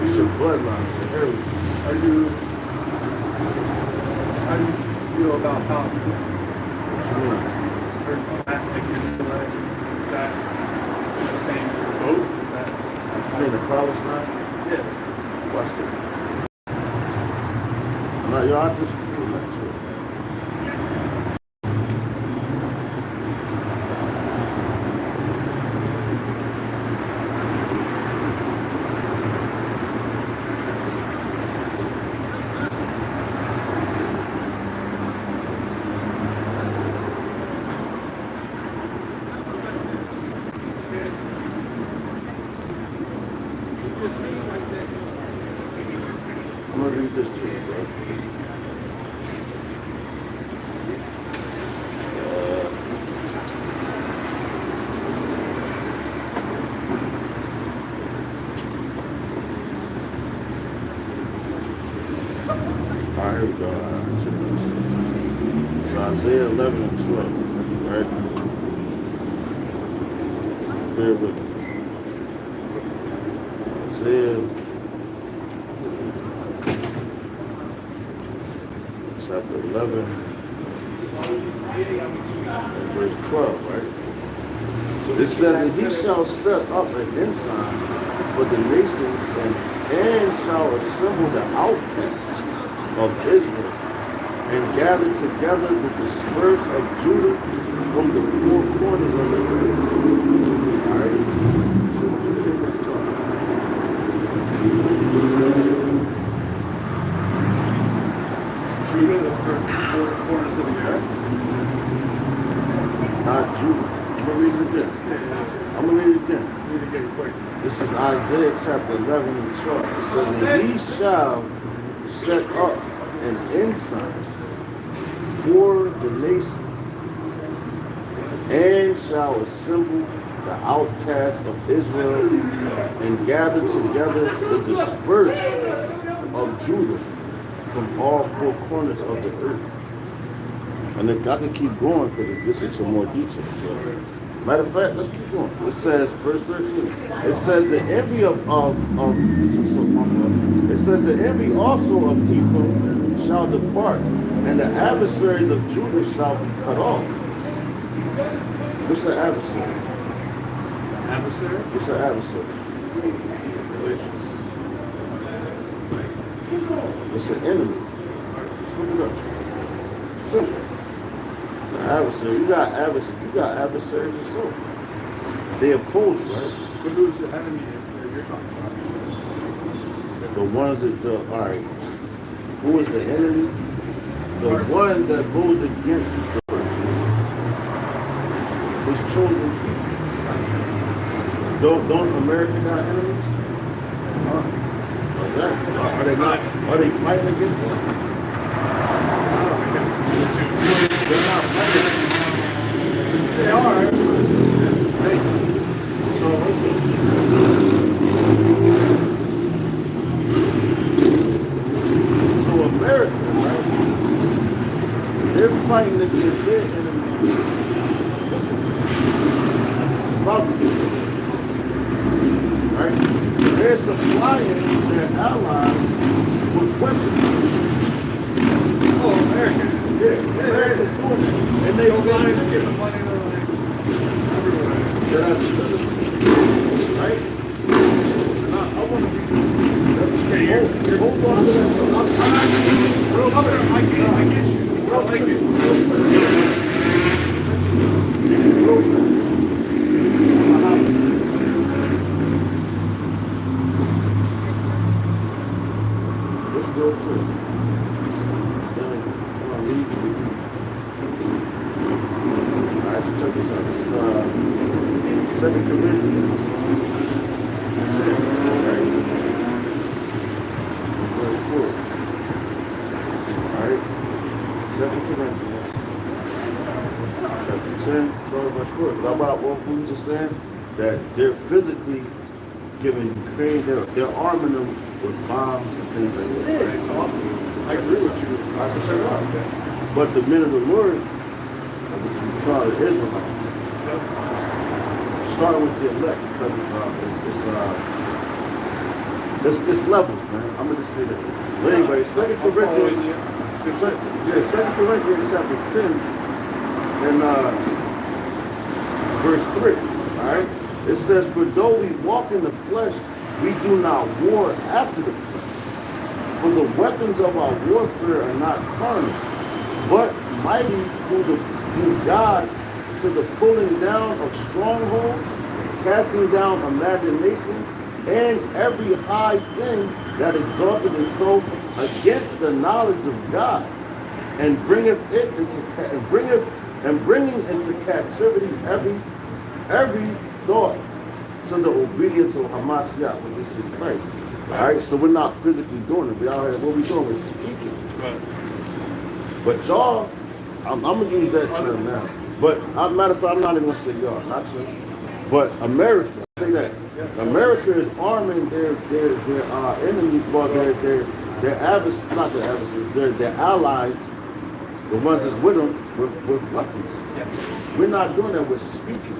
It's your bloodline, it's your heritage. How do you feel about Palestine? What you mean? Or is that like Israelite? Is that the same boat? Is that What you mean, the Palestine? yeah? Watch it. Now, y'all disagree with that too. I'm gonna read this to you, bro. All right, here we go. So Isaiah 11 and 12, right? Bear with me. Isaiah chapter 11 and verse 12, right? So it says, and he shall set up an ensign for the nations and shall assemble the outcasts of Israel and gather together the dispersed of Judah from the four corners of the earth. All right? So what you think that's talking about? Judah, the four corners of the earth. Not Judah. I'm gonna read it again. I'm gonna read it again. Read it again quick. This is Isaiah chapter 11 and 12. It says, and he shall set up an ensign for the nations, and shall assemble the outcasts of Israel, and gather together the dispersed of Judah from all four corners of the earth. And I can keep going because it gets into more detail. Matter of fact, let's keep going. It says, verse 13. It says the envy of it says the envy also of Ephraim shall depart, and the adversaries of Judah shall be cut off. What's the adversary? Adversary? What's the adversary? It's the enemy. Look it up. Simple. The adversary. You got adversaries yourself. They oppose you, right? But who's the enemy that you're talking about? The ones that alright. Who is the enemy? The one that goes against his chosen people. Don't America got enemies? Exactly. Are they not? Are they fighting against him? They're not fighting. They are. So America, right? They're fighting against their enemies. About to do. Right? They're supplying their allies with weapons. Oh, America. Yeah, America's doing it. And they Guys organize giving money to like everywhere. That's right? I want to be. Hold on to that. Bro, I get you. Bro, I get you. Just real quick. Alright, so check this out. This is 2 Corinthians 10, right? Verse 4. Alright? 2 Corinthians chapter 10, sorry, verse 4. How about what we were just saying? That they're physically giving Ukraine, they're arming them with bombs and things like that. Yeah, it's awful. I agree with you. 100%. But the men of the Lord, which we call the Israelites, start with the elect because it's levels, man. I'm gonna just say that. But anyway, 2 Corinthians, 2 Corinthians chapter 10 and verse 3. All right, it says, "For though we walk in the flesh, we do not war after the flesh. For the weapons of our warfare are not carnal, but mighty through God to the pulling down of strongholds, casting down imaginations, and every high thing that exalted itself against the knowledge of God, and bringing into captivity every thought to the obedience of Hamashiach, which is Christ." All right, so we're not physically doing it. We out here, what we doing is speaking. Right. But y'all, I'm gonna use that term now. But matter of fact, I'm not even gonna say y'all, not you. But America, say that. America is arming their enemies, well, their adversaries, not their adversaries, their allies, the ones that's with them, with weapons. Yeah. We're not doing that. We're speaking.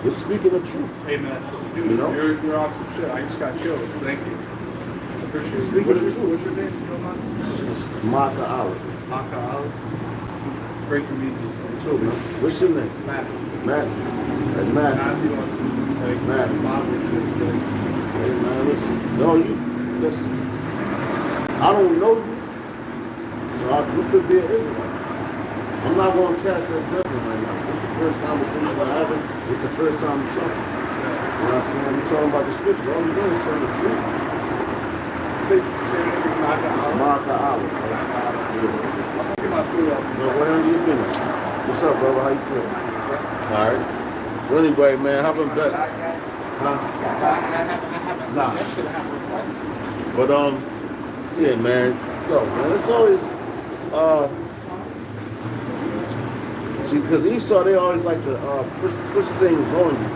We're speaking the truth. Amen. Dude, You know? you're awesome shit. I just got chills. Thank you. I appreciate it. Speaking What's the your, truth. what's your name? If you don't mind? It's Maka Ali. Maka Ali. Great to meet you. So, man, what's your name? Matt. Matt. Hey, Matt. Matthew wants to like Matt. Bob or shit. Hey, man, listen. No, you, listen. I don't know you, so you could be an Israelite. I'm not going to cast that judgment right now. This is the first conversation we're having. It's the first time we're talking. You know what I'm saying? We're talking about the scripture. All we're doing is telling the truth. Say your name. Maka Ali. Maka Ali. Get my food up. No, whatever you finish. What's up, brother? How you feeling? All right. So anyway, man, have a So I better. got, Huh? so I have a Nah. suggestion, I have a request. But yeah, man. Yo, man, it's always see, because Esau, they always like to push things on you.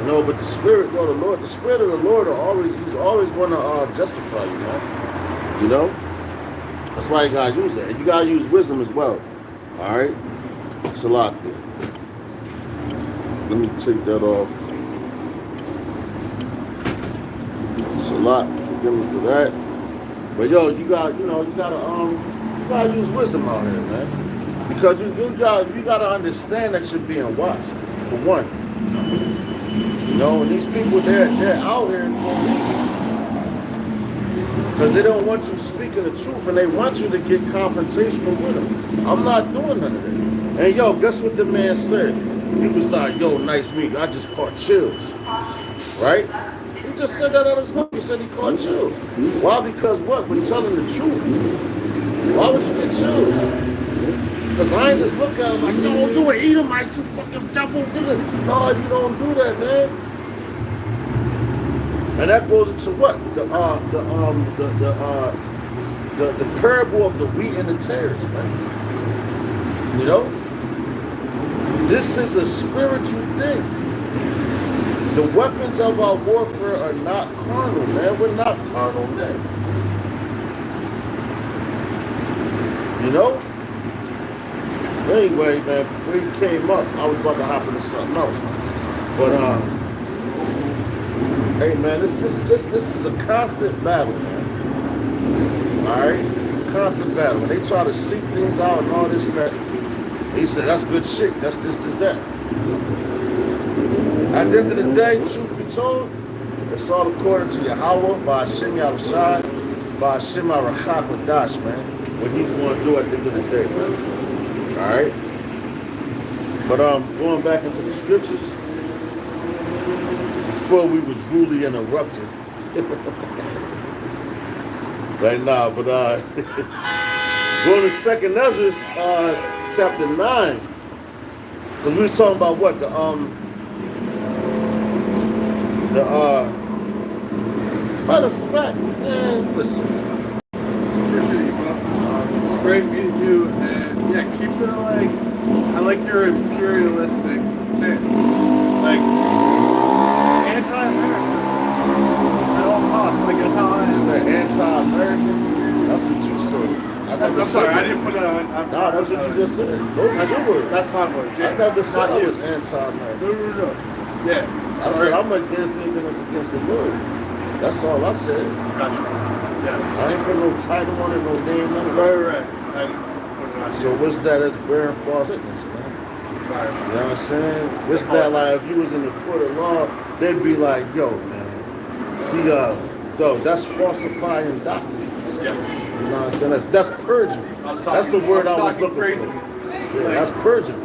You know, but the spirit, yo, the spirit of the Lord he's always gonna justify you, man. You know? That's why you gotta use that. And you gotta use wisdom as well. Alright? Salakia. Let me take that off. Salat, forgive me for that. But yo, you gotta use wisdom out here, man. Because you gotta understand that you're being watched, for one. You know, and these people they're out here for a reason. Because they don't want you speaking the truth and they want you to get confrontational with them. I'm not doing none of that. And yo, guess what the man said? He was like, yo, nice meat. I just caught chills. Right? He just said that out of his mouth. He said he caught chills. Why? Because what? We're telling the truth. Why would you get chills? Because I ain't just look at him like, no, you an Edomite, you fucking devil. Nigga. No, you don't do that, man. And that goes into what? The parable of the wheat and the tares, man. You know? This is a spiritual thing. The weapons of our warfare are not carnal, man. We're not carnal men. You know? Anyway, man, before he came up, I was about to hop into something else. But hey man, this is a constant battle, man. Alright? Constant battle. When they try to seek things out and all this and that, he said, that's good shit. That's this, that. At the end of the day, truth be told, it's all according to Yahweh, by Hashem Yahushai, by Hashem Arachak Wadash, man. What he's going to do at the end of the day, man. Alright? But going back into the scriptures, before we was rudely interrupted. It's like, nah, but going to 2nd Ezra, chapter 9. Because we was talking about what? Matter of fact, man, listen. Appreciate you, bro. It's great meeting you, and yeah, keep the I like your imperialistic stance, like anti-American at all costs. Like that's how I You am. said anti-American? That's what you said. I'm sorry, I didn't put that on. Nah, that's what you just said. Those are your words. That's my word. I Yeah. never said Not I you. was anti-American. No. Yeah. I Sorry. said I'm against anything that's against the Lord. That's all I said. Gotcha. Yeah. I ain't put no title on it, no name on it. Right. I didn't put it on. So what's that? That's bearing false witness, man. Sorry. You know what I'm saying? What's that like? If you was in the court of law, they'd be like, yo, man, that's falsifying documents. Yes. You know what I'm saying? That's perjury. That's the word I was looking crazy. for. Yeah, that's perjury.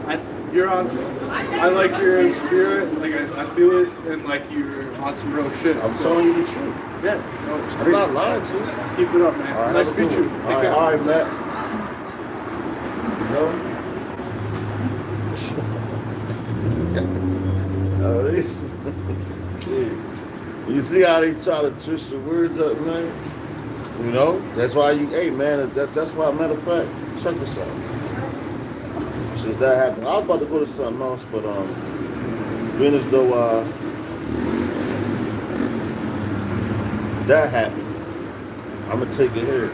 You're on some. I like your spirit. Like I feel it, and like you're on some real shit. I'm telling you the truth. Yeah. No, it's I'm great. not lying to you. Keep it up, man. All right, Nice have to a meet good you. one. Take care. All right, Matt. You know? You see how they try to twist your words up, man? You know? That's why hey, man, that's why, matter of fact, check this out. Since that happened, I was about to go to something else, but, being as though, that happened, I'm gonna take it here.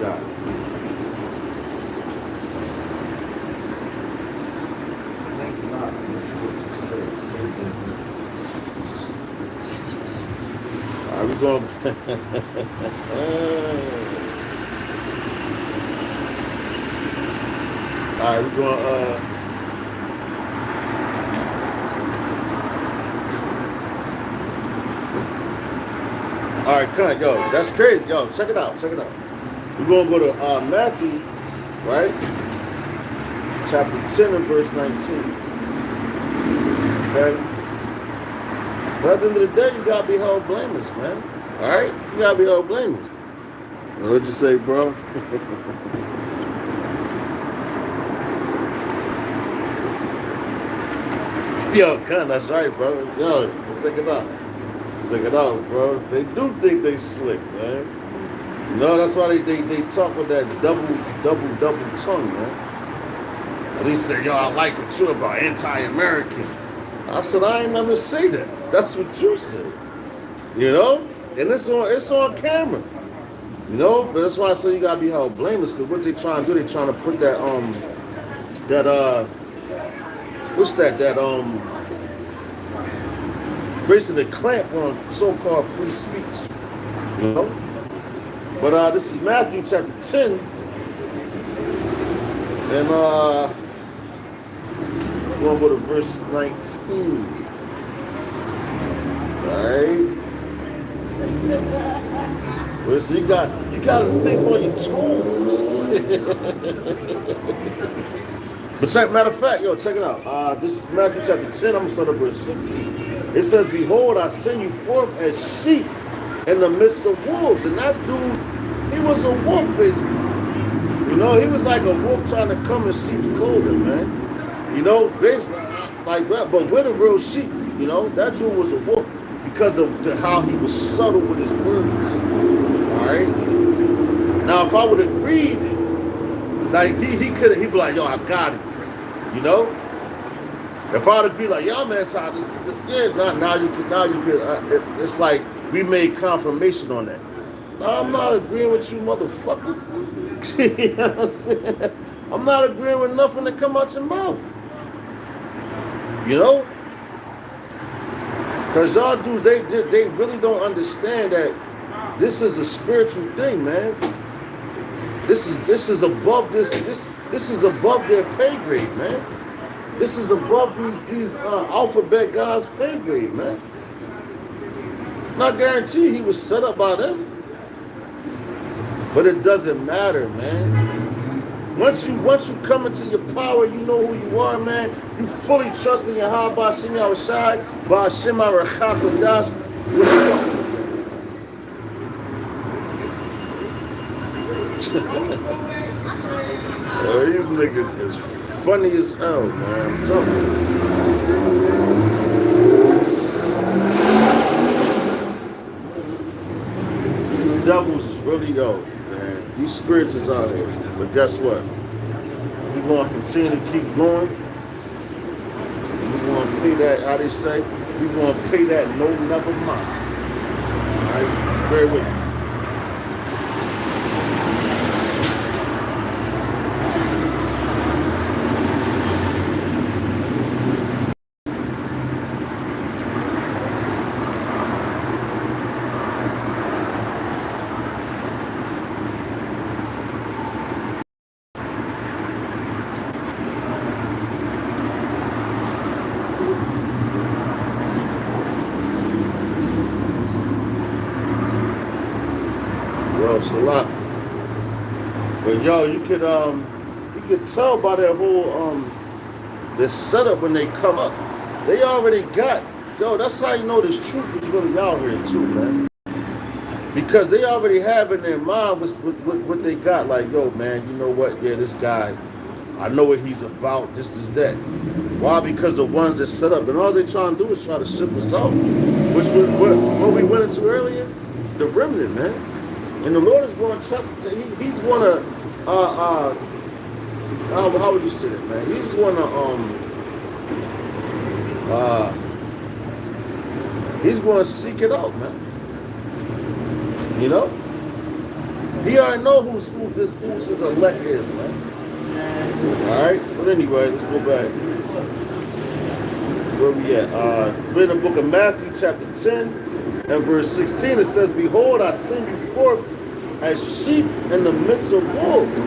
God. Thank God for what you said. All right, we're going. All right, we're going. All right, cut, yo, that's crazy, yo. Check it out. We're gonna go to Matthew, right? Chapter 10 and verse 19. Okay. But at the end of the day, you gotta be held blameless, man. All right, you gotta be held blameless. What'd you say, bro? Yo, Con, that's right, bro. Yo, check it out. Check it out, bro. They do think they slick, man. You know, that's why they talk with that double tongue, man. And he said, yo, I like what you about anti-American. I said, I ain't never say that. That's what you said. You know? And it's on camera. You know? But that's why I say you gotta be held blameless, because what they trying to do, they trying to put that what's that basically clamp on so-called free speech. You know? But this is Matthew chapter 10. And going with verse 19. Alright. Well, so you gotta think on your toes. But matter of fact, yo, check it out. This is Matthew chapter 10, I'm gonna start at verse 16. It says, behold, I send you forth as sheep in the midst of wolves. And that dude, he was a wolf basically. You know, he was like a wolf trying to come in sheep's clothing, man. You know, basically like that, but we're the real sheep, you know. That dude was a wolf because of how he was subtle with his words. Alright? Now if I would agree, like he'd be like, yo, I got it. You know? If I would be like, yo, man, Todd, now you could. It's like we made confirmation on that. No, I'm not agreeing with you, motherfucker. You know what I'm saying? I'm not agreeing with nothing that come out your mouth. You know? Because y'all dudes, they really don't understand that this is a spiritual thing, man. This is above this is above their pay grade, man. This is above these alphabet guys' pay grade, man. Not guaranteed he was set up by them. But it doesn't matter, man. Once you come into your power, you know who you are, man. You fully trust in Yahweh Ba'Shem Yahushai, Ba'Shem HaRachakadas. These niggas is funny as hell, man. I'm telling you. These devils is really dope, man. These spirits is out here. But guess what? We're going to continue to keep going. We're going to pay that, how they say, we're going to pay that no, never mind. All right? Just bear with me. It's a lot. But yo, you could tell by their whole their setup when they come up. They already got, yo, that's how you know this truth is really out here too, man. Because they already have in their mind what they got, like, yo, man, you know what, yeah, this guy, I know what he's about, this is that. Why? Because the ones that set up, and all they trying to do is try to sift us out. Which was what we went into earlier, the remnant, man. And the Lord is going to trust, he's going to, how would you say it, man? He's going to seek it out, man. You know? He already know who his elect is, man. All right? But anyway, let's go back. Where we at? We're in the book of Matthew, chapter 10. And verse 16, it says, behold, I send you forth as sheep in the midst of wolves.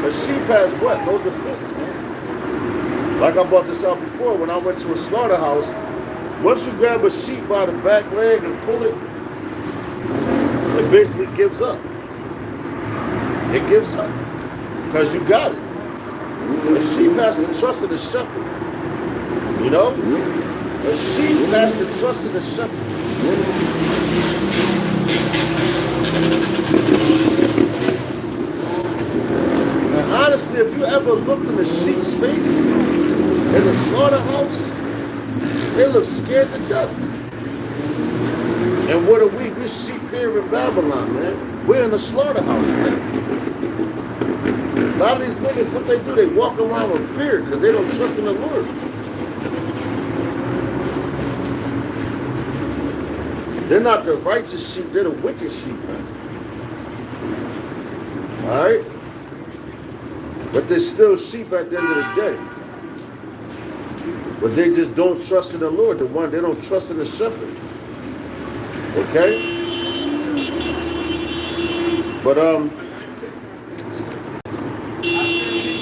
A sheep has what? No defense, man. Like I brought this out before, when I went to a slaughterhouse, once you grab a sheep by the back leg and pull it, it basically gives up. It gives up. Because you got it. A sheep has to trust in the shepherd. You know? A sheep has to trust in the shepherd. honestly, if you ever looked in the sheep's face in the slaughterhouse, they look scared to death. And what are we? We're sheep here in Babylon, man. We're in the slaughterhouse, man. A lot of these niggas, what they do, they walk around with fear because they don't trust in the Lord. They're not the righteous sheep, they're the wicked sheep, man. Alright? But they're still sheep at the end of the day. But they just don't trust in the Lord. They don't trust in the shepherd. Okay? But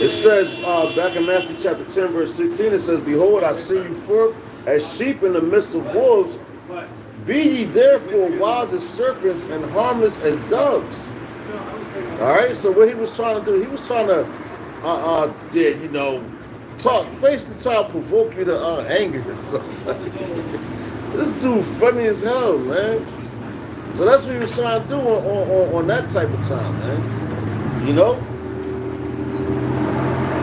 it says back in Matthew chapter 10, verse 16, it says, "Behold, I send you forth as sheep in the midst of wolves. Be ye therefore wise as serpents and harmless as doves." All right. So what he was trying to do, he was trying to, basically try to provoke you to anger or something. This dude funny as hell, man. So that's what he was trying to do on that type of time, man. You know.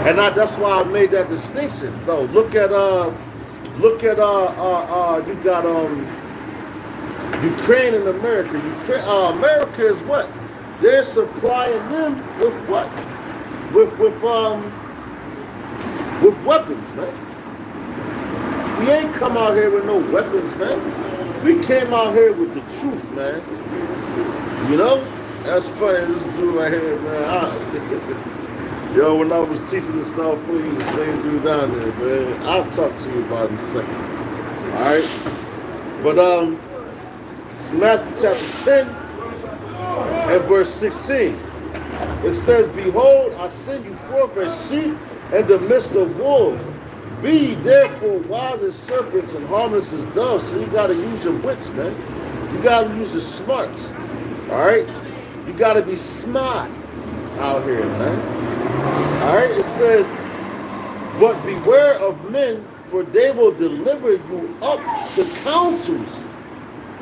And that's why I made that distinction. Though, look at you got Ukraine and America. America is what? They're supplying them with what? With weapons, man. We ain't come out here with no weapons, man. We came out here with the truth, man. You know? That's funny. This dude right here, man. Yo, when I was teaching the South Food, he was the same dude down there, man. I'll talk to you about it in a second. Alright? But it's Matthew chapter 10 and verse 16. It says, "Behold, I send you forth as sheep in the midst of wolves. Be ye therefore wise as serpents and harmless as doves." So you gotta use your wits, man. You gotta use your smarts. Alright? You gotta be smart out here, man. Alright, it says, "But beware of men, for they will deliver you up to councils,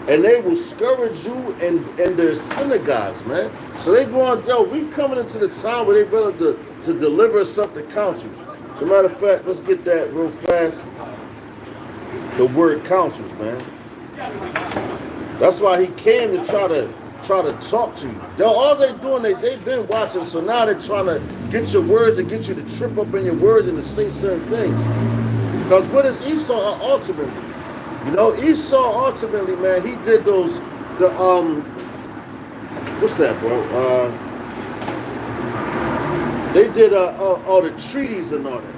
and they will scourge you in their synagogues," man. So they going, we coming into the time where they better to deliver us up to councils. As a matter of fact, let's get that real fast. The word councils, man. That's why he came to try to talk to you. All they doing, they've been watching, so now they're trying to get your words and get you to trip up in your words and to say certain things. Because what is Esau ultimately? You know, Esau ultimately, man, he did what's that, bro? They did all the treaties and all that.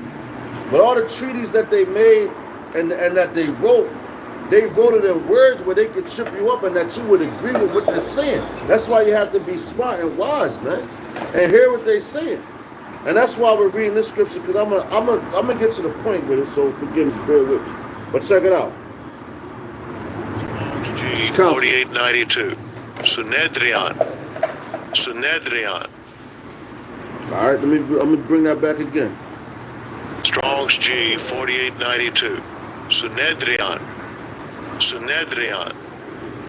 But all the treaties that they made and that they wrote it in words where they could trip you up and that you would agree with what they're saying. That's why you have to be smart and wise, man, and hear what they're saying. And that's why we're reading this scripture, because I'm gonna get to the point with it. So forgive me, bear with me. But check it out. G 4892. Sunedrian. All right, I'm gonna bring that back again. Strong's G 4892. Sunedrian.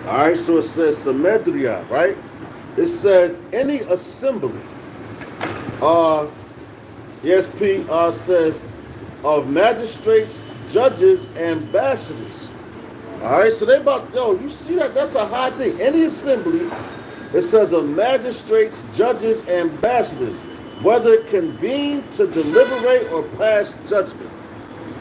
All right, so it says Samedria, right? It says any assembly. ESP says of magistrates, judges, and ambassadors. All right, so they about, you see that? That's a high thing. Any assembly, it says of magistrates, judges, and ambassadors, whether convened to deliberate or pass judgment.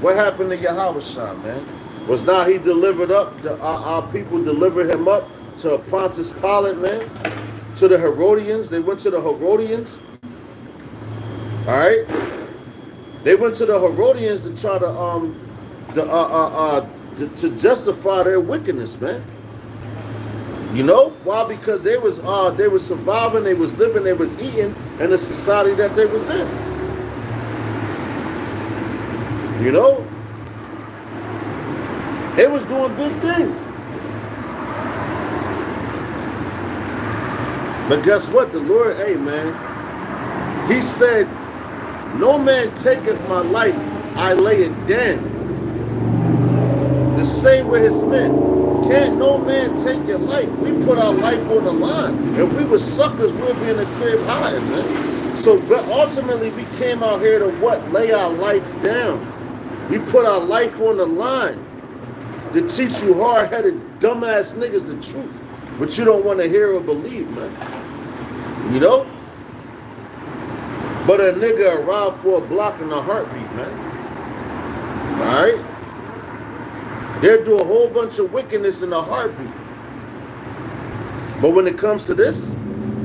What happened to Yahushua, man? Was now he delivered up, our people delivered him up to Pontius Pilate, man, to the Herodians. They went to the Herodians. All right? They went to the Herodians to try to justify their wickedness, man. You know why? Because they was surviving, they was living, they was eating in the society that they was in. You know, they was doing big things. But guess what? The Lord, hey man, he said, "No man taketh my life, I lay it down." The same with his men. Can't no man take your life. We put our life on the line. If we were suckers, we'll be in the crib hiding, man. So but ultimately, we came out here to what? Lay our life down. We put our life on the line to teach you hard-headed, dumbass niggas the truth. But you don't want to hear or believe, man. You know? But a nigga arrived for a block in a heartbeat, man. Alright? They'll do a whole bunch of wickedness in a heartbeat. But when it comes to this,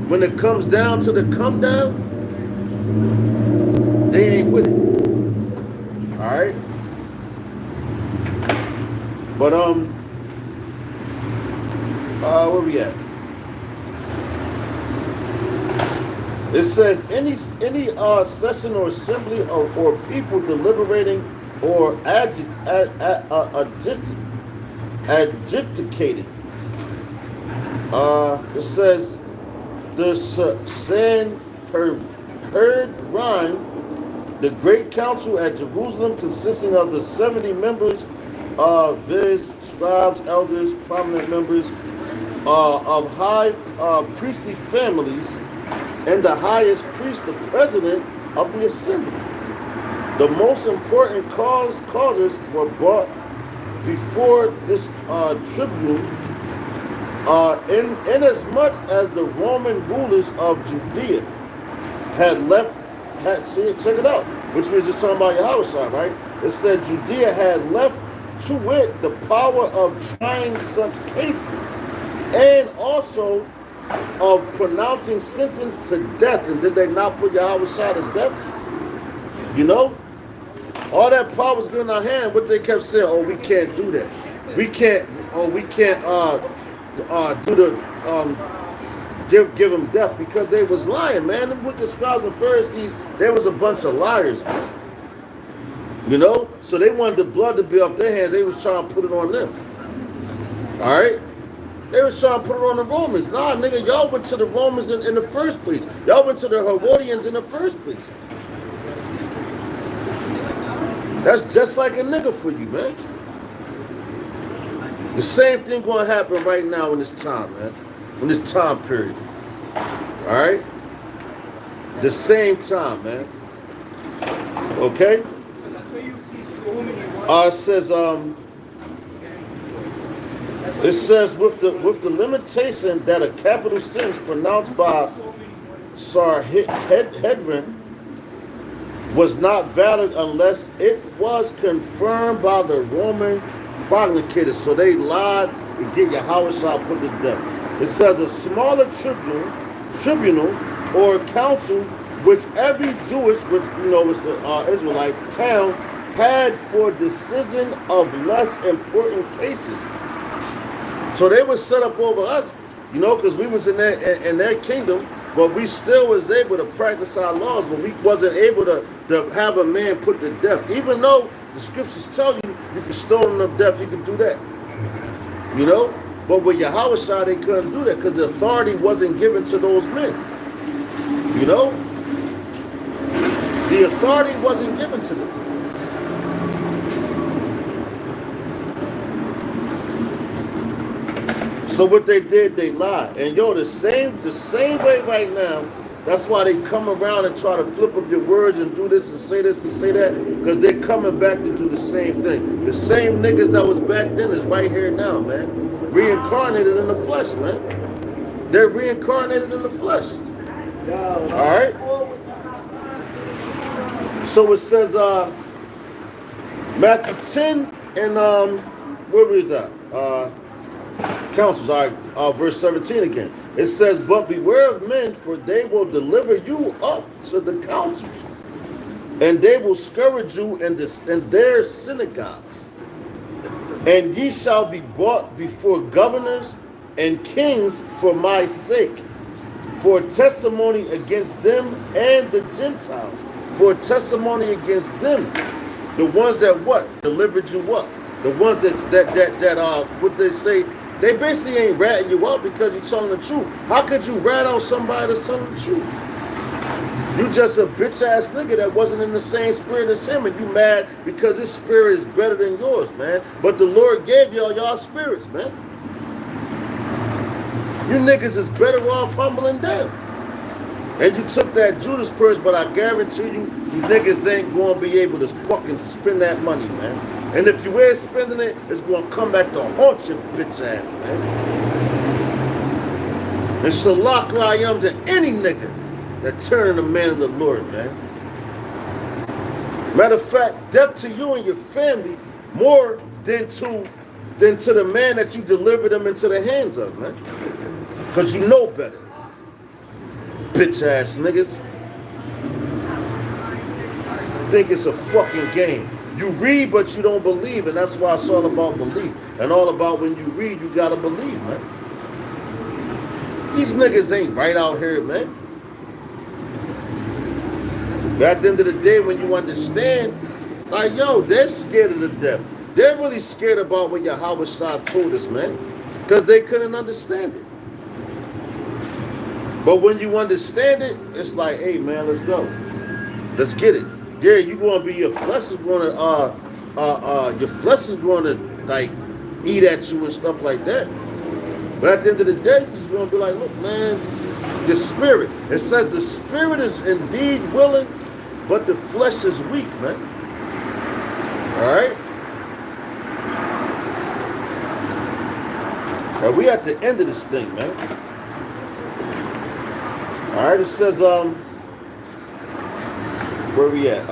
when it comes down to the come down, they ain't with it. Alright? But where we at? It says any session or assembly or people deliberating or adjudicating. It says the Sanhedrin, the great council at Jerusalem, consisting of the 70 members, viz. Scribes, elders, prominent members of high priestly families, and the highest priest, the president of the assembly. The most important causes were brought before this tribune, inasmuch as the Roman rulers of Judea had check it out, which was just talking about Yahushua, right? It said Judea had left to wit the power of trying such cases, and also of pronouncing sentence to death. And did they not put Yahushua to death? You know? All that power was good in our hand, but they kept saying, oh, we can't do that. We can't do the give them death, because they was lying, man. Them wicked scribes and Pharisees, there was a bunch of liars. You know? So they wanted the blood to be off their hands. They was trying to put it on them. Alright? They was trying to put it on the Romans. Nah, nigga, y'all went to the Romans in the first place. Y'all went to the Herodians in the first place. That's just like a nigga for you, man. The same thing gonna happen right now in this time, man. In this time period. Alright? The same time, man. Okay? It says with the limitation that a capital sentence pronounced by Sanhedrin was not valid unless it was confirmed by the Roman prognators. So they lied to get Yahushua put to death. It says a smaller tribunal or council, which every Jewish, which you know was the Israelites town, had for decision of less important cases. So they were set up over us, you know, because we was in their kingdom, but we still was able to practice our laws, but we wasn't able to have a man put to death. Even though the scriptures tell you can stone them to death, you can do that. You know? But with Yahushua, they couldn't do that because the authority wasn't given to those men. You know? The authority wasn't given to them. So what they did, they lied. And yo, the same way right now, that's why they come around and try to flip up your words and do this and say that, because they're coming back to do the same thing. The same niggas that was back then is right here now, man. Reincarnated in the flesh, man. They're reincarnated in the flesh. Alright? So it says Matthew 10 and where is that? Councils, verse 17 again. It says, but beware of men, for they will deliver you up to the councils, and they will scourge you in their synagogues. And ye shall be brought before governors and kings for my sake, for testimony against them and the Gentiles, for testimony against them, the ones that what? Delivered you up. The ones that what they say, they basically ain't ratting you out because you're telling the truth. How could you rat out somebody that's telling the truth? You just a bitch ass nigga that wasn't in the same spirit as him, and you mad because his spirit is better than yours, man. But the Lord gave y'all spirits, man. You niggas is better off humbling down. And you took that Judas purse, but I guarantee you niggas ain't gonna be able to fucking spend that money, man. And if you ain't spending it, it's gonna come back to haunt your bitch ass, man. And shalak I am to any nigga that turn the man of the Lord, man. Matter of fact, death to you and your family more than to the man that you delivered them into the hands of, man. Because you know better. Bitch ass niggas. Think it's a fucking game. You read, but you don't believe, and that's why it's all about belief. And all about when you read, you gotta believe, man. These niggas ain't right out here, man. But at the end of the day, when you understand, like, yo, they're scared of the death. They're really scared about what Yahweh Shah told us, man. Because they couldn't understand it. But when you understand it, it's like, hey, man, let's go. Let's get it. Yeah, you gonna be, your flesh is gonna, like, eat at you and stuff like that. But at the end of the day, you're just gonna be like, look, man, the spirit. It says the spirit is indeed willing, but the flesh is weak, man. All right? And we at the end of this thing, man. All right, it says, where we at?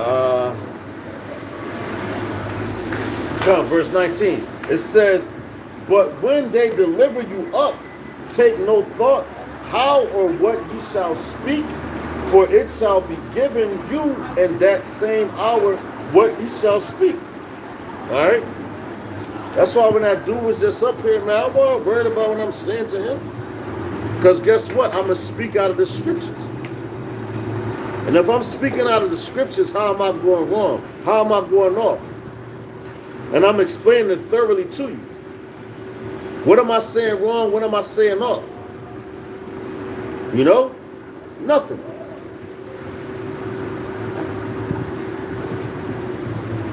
Verse 19. It says, but when they deliver you up, take no thought how or what ye shall speak, for it shall be given you in that same hour what ye shall speak. All right? That's why when that dude was just up here, man, I wasn't worried about what I'm saying to him. Because guess what? I'm going to speak out of the scriptures. And if I'm speaking out of the scriptures, how am I going wrong? How am I going off? And I'm explaining it thoroughly to you. What am I saying wrong? What am I saying off? You know? Nothing.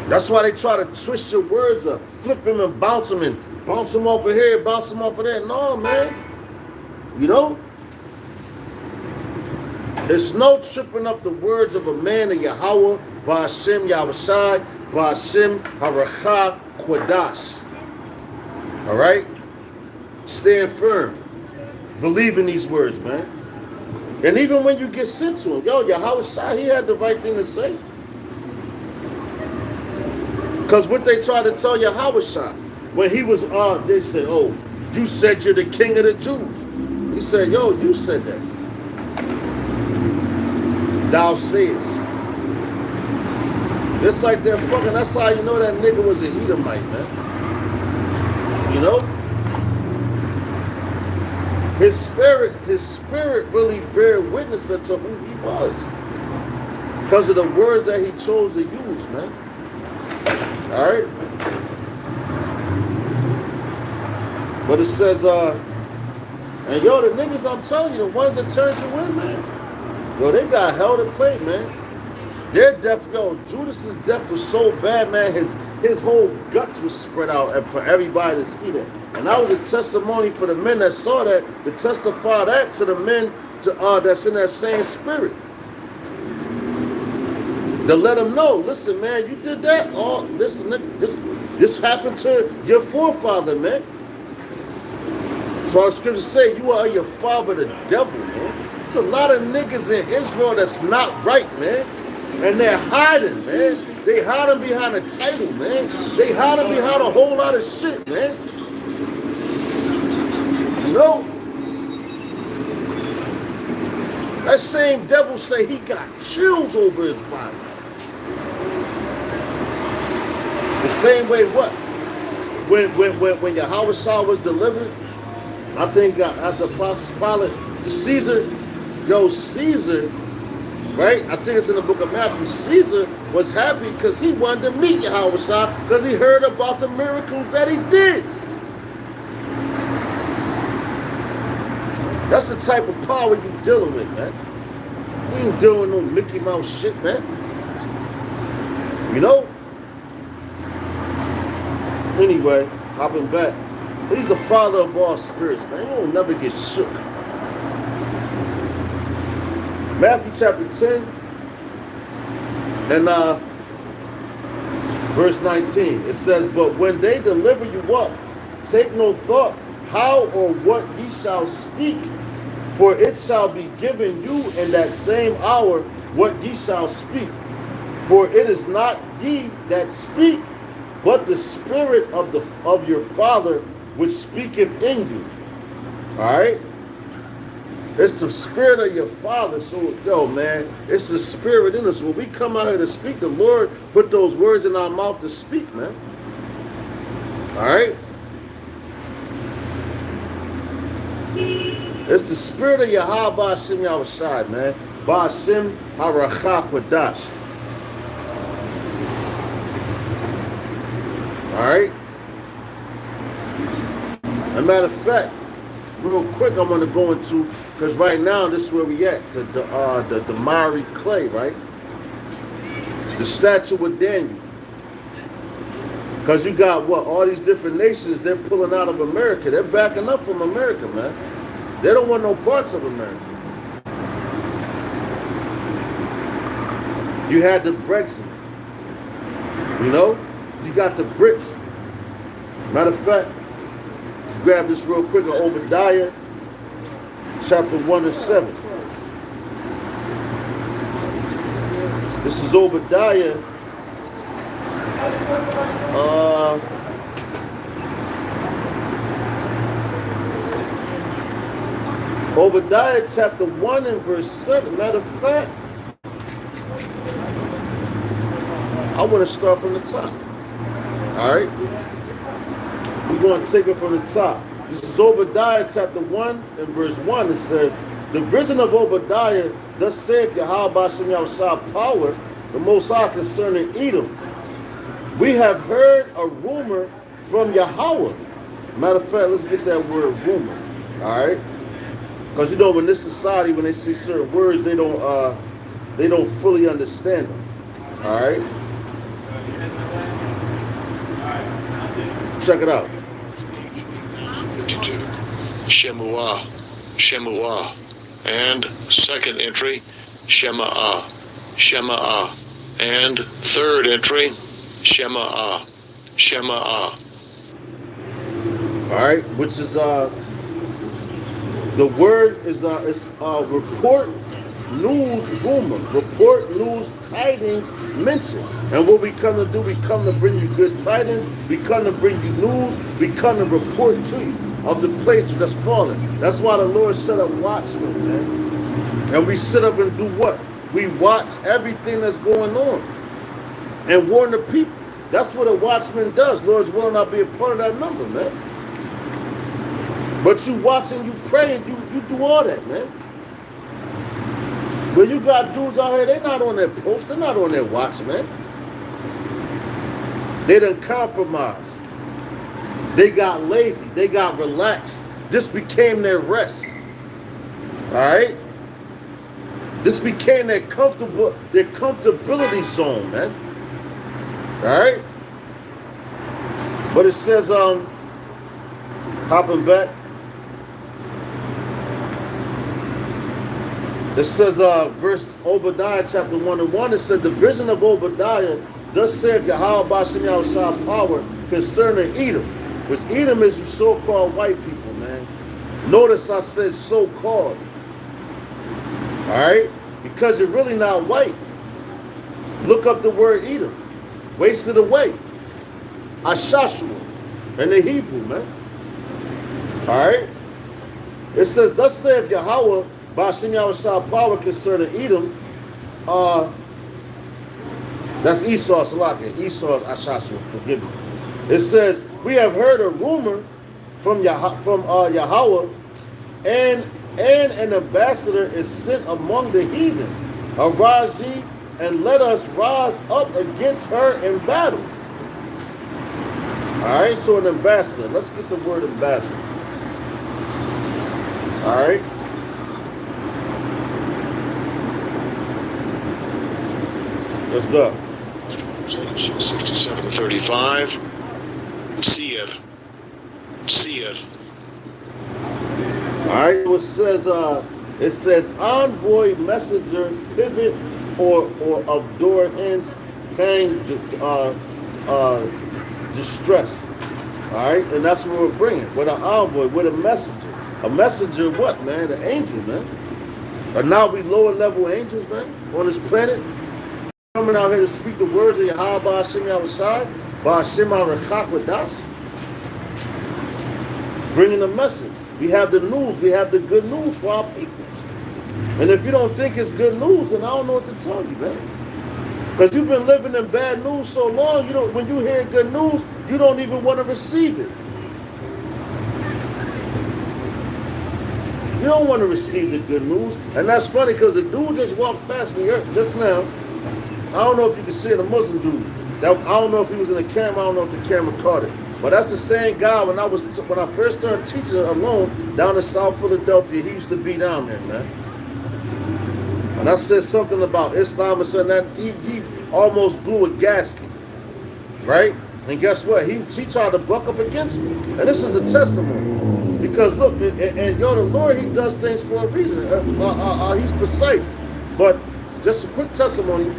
That's why they try to twist your words up, flip them and bounce them off of here, bounce them off of there. No, man. You know? There's no tripping up the words of a man of Yahweh, Ba'ashem Yahushai, Ba'ashem Haracha Kwadash. All right? Stand firm. Believe in these words, man. And even when you get sent to him, yo, Yahushai, he had the right thing to say. Because what they tried to tell Yahushai, when he was, they said, oh, you said you're the king of the Jews. He said, yo, you said that. Thou sayest. It's like they're fucking, that's how you know that nigga was an Edomite, man. You know? His spirit really bear witness unto who he was. Because of the words that he chose to use, man. All right? But it says, and yo, the niggas, I'm telling you, the ones that turned you in, man, yo, they got hell to play, man. Their death, yo, Judas's death was so bad, man, his whole guts was spread out and for everybody to see that. And that was a testimony for the men that saw that, to testify that to the men that's in that same spirit. To let them know, listen, man, you did that. Oh, listen, this happened to your forefather, man. So the scriptures say you are your father, the devil, man. There's a lot of niggas in Israel that's not right, man. And they're hiding, man. They hiding behind a title, man. They hiding behind a whole lot of shit, man. You know? That same devil say he got chills over his body. The same way what? When Yahweh Shah was delivered, I think after Prophet Pilate, Caesar, right? I think it's in the book of Matthew. Caesar was happy because he wanted to meet Yahweh Shah because he heard about the miracles that he did. That's the type of power you dealing with, man. You ain't dealing with no Mickey Mouse shit, man. You know? Anyway, hopping back. He's the father of all spirits, man. You don't never get shook. Matthew chapter 10 and verse 19. It says, but when they deliver you up, take no thought how or what ye shall speak, for it shall be given you in that same hour what ye shall speak. For it is not ye that speak, but the Spirit of your Father which speaketh in you. All right? It's the Spirit of your Father. So, yo, man, it's the Spirit in us. When we come out here to speak, the Lord put those words in our mouth to speak, man. All right? It's the Spirit of Yahweh Ba'ashem Yahushai, man. Ba'ashem Haracha Kodash. All right? As a matter of fact, real quick, I'm going to go into, because right now, this is where we at, the miry clay, right? The statue of Daniel. Because you got, what, all these different nations, they're pulling out of America. They're backing up from America, man. They don't want no parts of America. You had the Brexit. You know? You got the Brits. Matter of fact, let's grab this real quick on Obadiah, chapter 1 and 7. This is Obadiah. Obadiah chapter 1 and verse 7. Matter of fact, I want to start from the top. All right? We're going to take it from the top. This is Obadiah chapter 1 and verse 1. It says, the vision of Obadiah, thus saith Yahweh Ba'ashem Yahushai power, the Most High concerning Edom. We have heard a rumor from Yahweh. Matter of fact, let's get that word rumor. All right? Because you know, in this society, when they see certain words, they don't fully understand them. All right? Check it out. 52. Shemuah, Shemuah. And second entry, Shema'ah, Shema'ah. And third entry, Shema'ah, Shema'ah. All right, which is the word is report, news, rumor, report, news, tidings, mention. And what we come to do, we come to bring you good tidings, we come to bring you news, we come to report to you of the place that's fallen. That's why the Lord set up watchmen, man. And we sit up and do what? We watch everything that's going on and warn the people. That's what a watchman does. Lord's willing, I'll be a part of that number, man. But you watch and you pray and you do all that, man. But you got dudes out here, they're not on their post, they're not on their watch, man. They done compromised. They got lazy, they got relaxed. This became their rest. Alright? This became their comfortability zone, man. Alright? But it says, hopping back. It says, verse Obadiah chapter 1 and 1, it said, the vision of Obadiah, thus saith Yahweh Ba'ashem Yahushai power concerning Edom. Which Edom is so-called white people, man. Notice I said so-called. Alright? Because you're really not white. Look up the word Edom. Wasted away. Ashashua. In the Hebrew, man. Alright? It says, thus saith Yahweh Ba'ashem Yahushai power concerning Edom. That's Esau, Salaka. Esau's Ashashua, forgive me. It says, we have heard a rumor from Yahweh, and an ambassador is sent among the heathen. Arise ye, and let us rise up against her in battle. All right, so an ambassador. Let's get the word ambassador. All right. Let's go. 6735. Seer. Seer. All right, it says, It says envoy, messenger, pivot, or of door ends, pain, distress. All right, and that's what we're bringing. With an envoy, with a messenger. A messenger, what, man? The angel, man. And now we lower level angels, man, on this planet, coming out here to speak the words of Yahweh Ba'ashem Yahushai, Ba'ashem HaRechakwadash, bringing a message. We have the news. We have the good news for our people. And if you don't think it's good news, then I don't know what to tell you, man. Because you've been living in bad news so long, you don't, when you hear good news, you don't even want to receive it. You don't want to receive the good news. And that's funny because the dude just walked past me just now. I don't know if you can see it, a Muslim dude. I don't know if he was in the camera. I don't know if the camera caught it. But that's the same guy when I first started teaching alone down in South Philadelphia. He used to be down there, man. And I said something about Islam and something that he almost blew a gasket, right? And guess what? He tried to buck up against me. And this is a testimony. Because look, and yo, the Lord, he does things for a reason. He's precise. But just a quick testimony,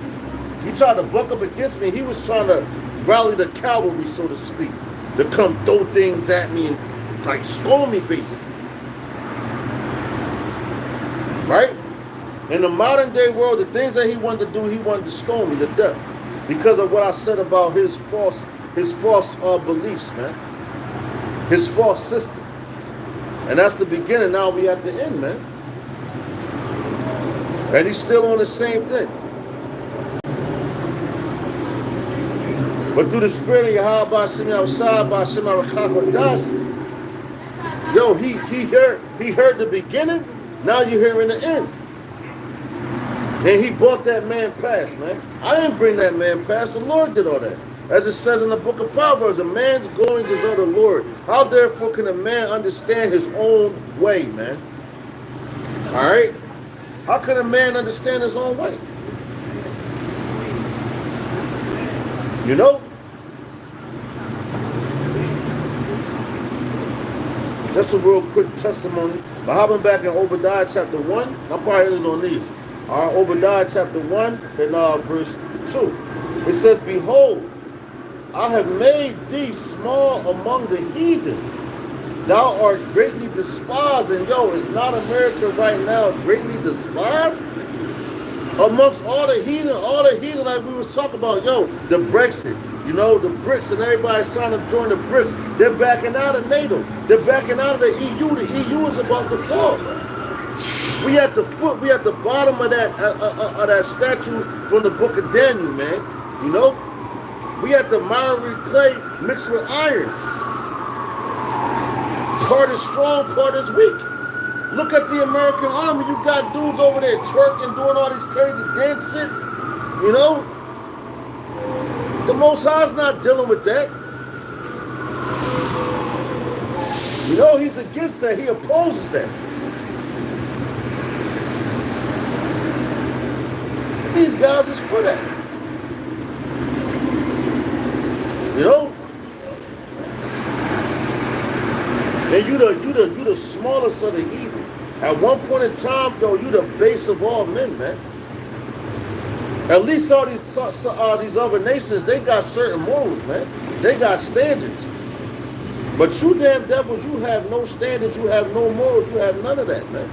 he tried to buck up against me. He was trying to rally the cavalry, so to speak, to come throw things at me and like storm me, basically. Right? In the modern day world, the things that he wanted to do, he wanted to stone me to death because of what I said about his false beliefs, man. His false system. And that's the beginning. Now we at the end, man. And he's still on the same thing. But through the spirit of Yahweh Ba'ashem Yahushai, Ba'ashem HaRechakwadash, yo, he heard the beginning. Now you're hearing the end. And he brought that man past, man. I didn't bring that man past. The Lord did all that. As it says in the book of Proverbs, a man's goings is of the Lord. How therefore can a man understand his own way, man? All right? How can a man understand his own way? You know? Just a real quick testimony. But hopping back in Obadiah chapter 1, I'm probably ending on these. All right, Obadiah chapter 1 and verse 2. It says, behold, I have made thee small among the heathen. Thou art greatly despised. And yo, is not America right now greatly despised? Amongst all the heathen like we was talking about, yo, the Brexit, you know, the BRICS, and everybody's trying to join the BRICS. They're backing out of NATO. They're backing out of the EU. The EU is about to fall. We at the bottom of that statue from the book of Daniel, man. You know? We at the miry clay mixed with iron. Part is strong, part is weak. Look at the American army. You got dudes over there twerking, doing all these crazy dancing. You know? The Most High's not dealing with that. You know, he's against that. He opposes that. These guys is for that. You know? And you the smallest of the heathen. At one point in time, though, you the base of all men, man. At least all these other nations, they got certain morals, man. They got standards. But you damn devils, you have no standards, you have no morals, you have none of that, man.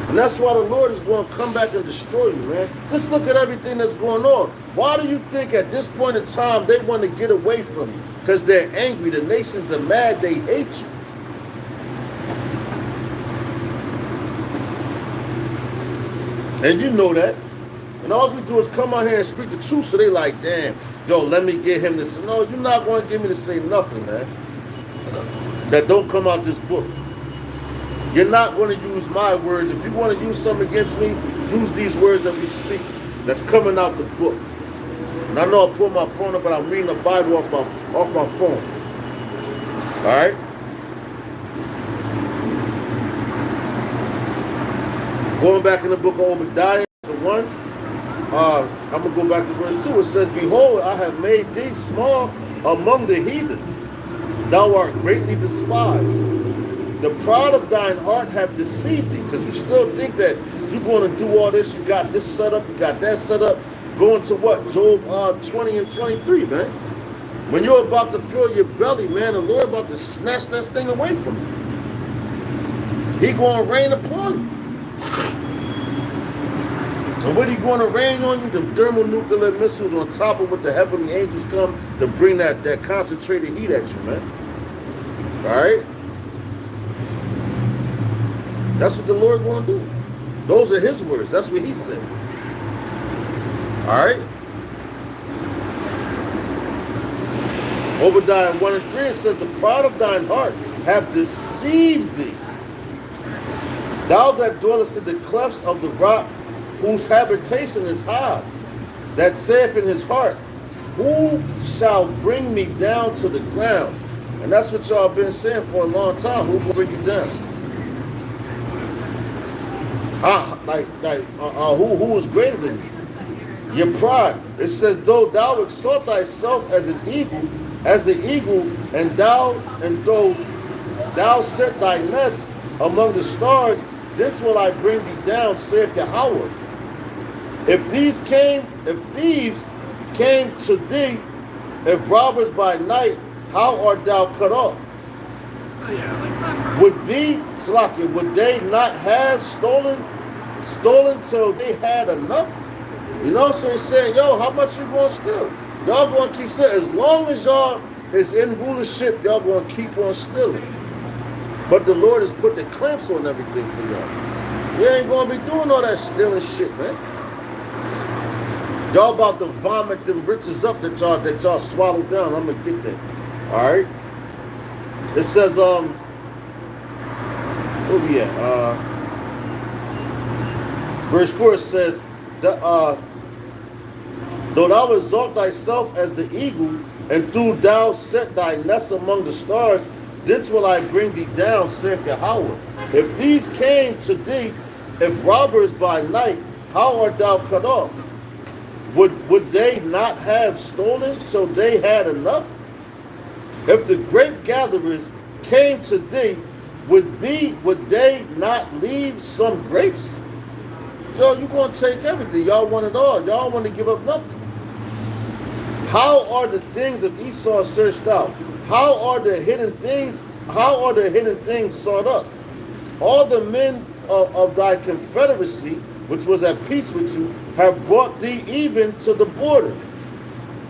And that's why the Lord is going to come back and destroy you, man. Just look at everything that's going on. Why do you think at this point in time they want to get away from you? Because they're angry. The nations are mad. They hate you. And you know that. And all we do is come out here and speak the truth, so they like, damn, yo, let me get him this. No, you're not going to get me to say nothing, man, that don't come out this book. You're not going to use my words. If you want to use something against me, use these words that we speak that's coming out the book. And I know I pulled my phone up, but I'm reading the Bible off my phone. All right? Going back in the book of Obadiah, the 1, I'm going to go back to verse 2. It says, behold, I have made thee small among the heathen. Thou art greatly despised. the pride of thine heart have deceived thee, because you still think that you're going to do all this. You got this set up, you got that set up. Going to what? Job 20 and 23, man. When you're about to fill your belly, man, the Lord about to snatch that thing away from you. He going to rain upon you. And what he going to rain on you? The thermonuclear missiles on top of what the heavenly angels come to bring that concentrated heat at you, man. All right? That's what the Lord going to do. Those are his words. That's what he said. All right? Obadiah 1 and 3 says, the pride of thine heart have deceived thee. Thou that dwellest in the clefts of the rock, whose habitation is high, that saith in his heart, who shall bring me down to the ground? And that's what y'all been saying for a long time. Who will bring you down? Who is greater than you? Your pride. It says, though thou exalt thyself as an eagle, as the eagle, and though thou set thy nest among the stars, thence will I bring thee down, saith Yahweh. If thieves came to thee, if robbers by night, how art thou cut off? Would they not have stolen till they had enough? You know, so he's saying, yo, how much you gonna steal? Y'all gonna keep stealing. As long as y'all is in rulership, y'all gonna keep on stealing. But the Lord has put the clamps on everything for y'all. You ain't gonna be doing all that stealing shit, man. Y'all about to vomit them riches up that y'all swallowed down. I'm gonna get that. All right. It says, verse 4 says, though thou exalt thyself as the eagle, and do thou set thy nest among the stars, thence will I bring thee down, saith Yahweh. If these came to thee, if robbers by night, how art thou cut off? Would they not have stolen till they had enough? If the grape gatherers came to thee, would they not leave some grapes? So you're going to take everything. Y'all want it all. Y'all want to give up nothing. How are the things of Esau searched out? How are the hidden things sought up? All the men of thy confederacy, which was at peace with you, have brought thee even to the border.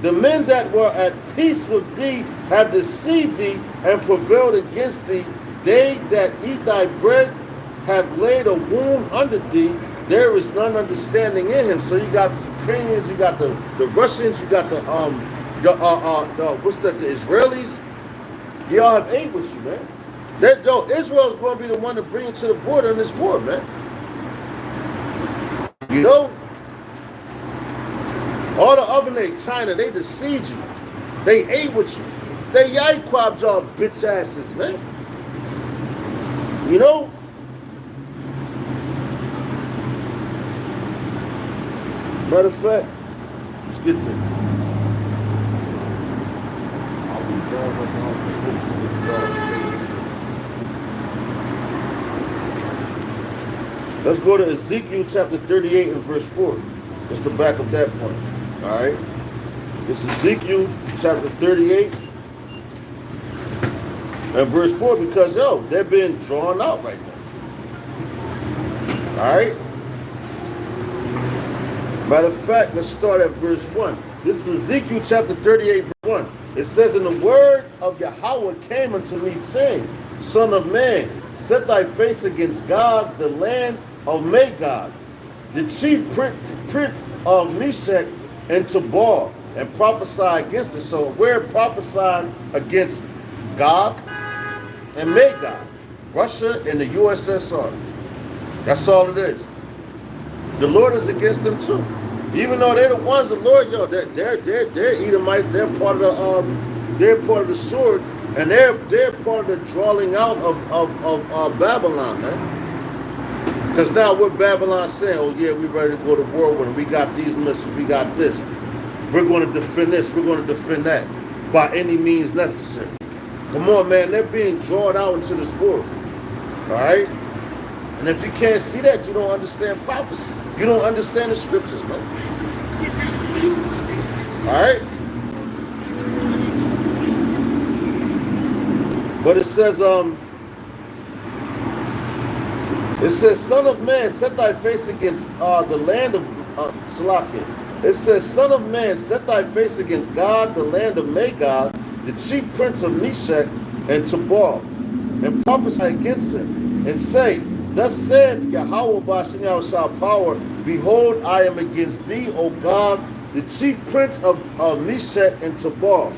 The men that were at peace with thee have deceived thee and prevailed against thee. They that eat thy bread have laid a wound under thee. There is none understanding in him. So you got the Ukrainians, you got the Russians, you got the Israelis. Y'all have aid with you, man. Israel's going to be the one to bring you to the border in this war, man. You know? All the other China, they deceived you. They ate with you. They yai-quabbed y'all bitch asses, man. You know? Matter of fact, let's get this. Let's go to Ezekiel chapter 38 and verse 4. Just to back up that point. All right? This is Ezekiel chapter 38 and verse 4, because, they're being drawn out right now. All right? Matter of fact, let's start at verse 1. This is Ezekiel chapter 38, verse 1. It says, and the word of Yahweh came unto me, saying, Son of man, set thy face against God, the land of Magog, the chief prince of Meshech and Tubal, and prophesy against it. So we're prophesying against Gog and Magog, Russia and the USSR. That's all it is. The Lord is against them too. Even though they're the ones, the Lord, they're Edomites. They're part of the sword, and they're part of the drawing out of Babylon, man. Because now what Babylon's saying, oh yeah, we ready to go to war with them. We got these missiles, we got this. We're going to defend this, we're going to defend that by any means necessary. Come on, man, they're being drawn out into this war. All right? And if you can't see that, you don't understand prophecy. You don't understand the scriptures, man. All right? But it says, Son of man, set thy face against the land of Salakia. It says, Son of man, set thy face against God, the land of Magog, the chief prince of Meshach and Tubal, and prophesy against him, and say, Thus saith Yahweh Ba'ashem Yahushua power, Behold, I am against thee, O God, the chief prince of Meshach and Tubal,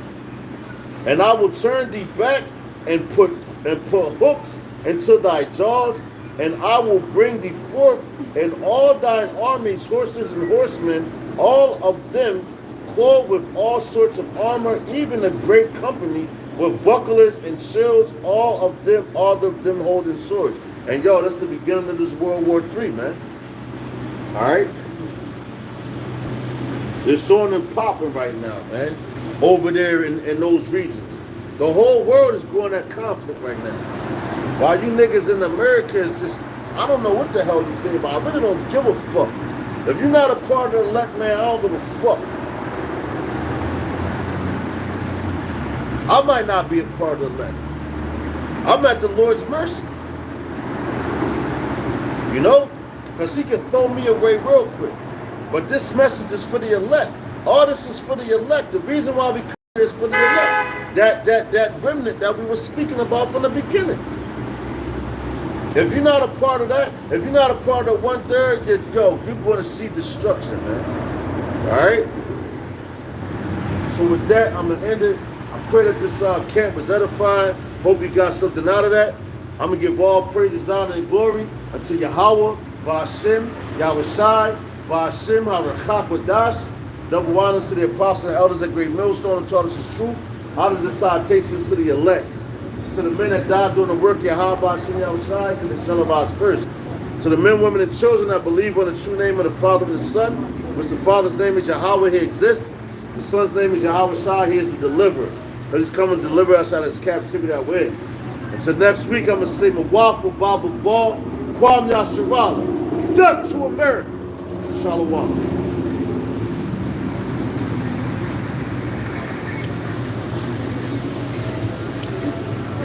and I will turn thee back and put hooks into thy jaws, and I will bring thee forth, and all thine armies, horses and horsemen, all of them clothed with all sorts of armor, even a great company with bucklers and shields, all of them holding swords. And yo, that's the beginning of this World War III, man. All right? There's something popping right now, man, over there in those regions. The whole world is going at conflict right now. While you niggas in America is just, I don't know what the hell you think about. I really don't give a fuck. If you're not a part of the elect, man, I don't give a fuck. I might not be a part of the elect. I'm at the Lord's mercy. You know? Because he can throw me away real quick. But this message is for the elect. All this is for the elect. The reason why we come here is for the elect. That remnant that we were speaking about from the beginning. If you're not a part of that, if you're not a part of 1/3, you're going to see destruction, man. All right? So with that, I'm going to end it. I pray that this camp was edifying. Hope you got something out of that. I'm going to give all praises, honor, and glory unto Yahweh, Ba'ashem, Yahushai, Ba'ashem, HaRachak Wadash. Double honors to the apostles and elders at Great Millstone who taught us his truth. Honors and salutations to the elect. To the men that died doing the work of Yahweh, Ba'ashem, Yahushai, and the Shalabas first. To the men, women, and children that believe on the true name of the Father and the Son, which the Father's name is Yahweh, he exists. The Son's name is Yahweh Shai, he is the deliverer. He's come to deliver us out of this captivity that we're in. And so next week, I'm going to say Mawafu, Babu Ball, Kwam Yasharala, death to America. Shalom.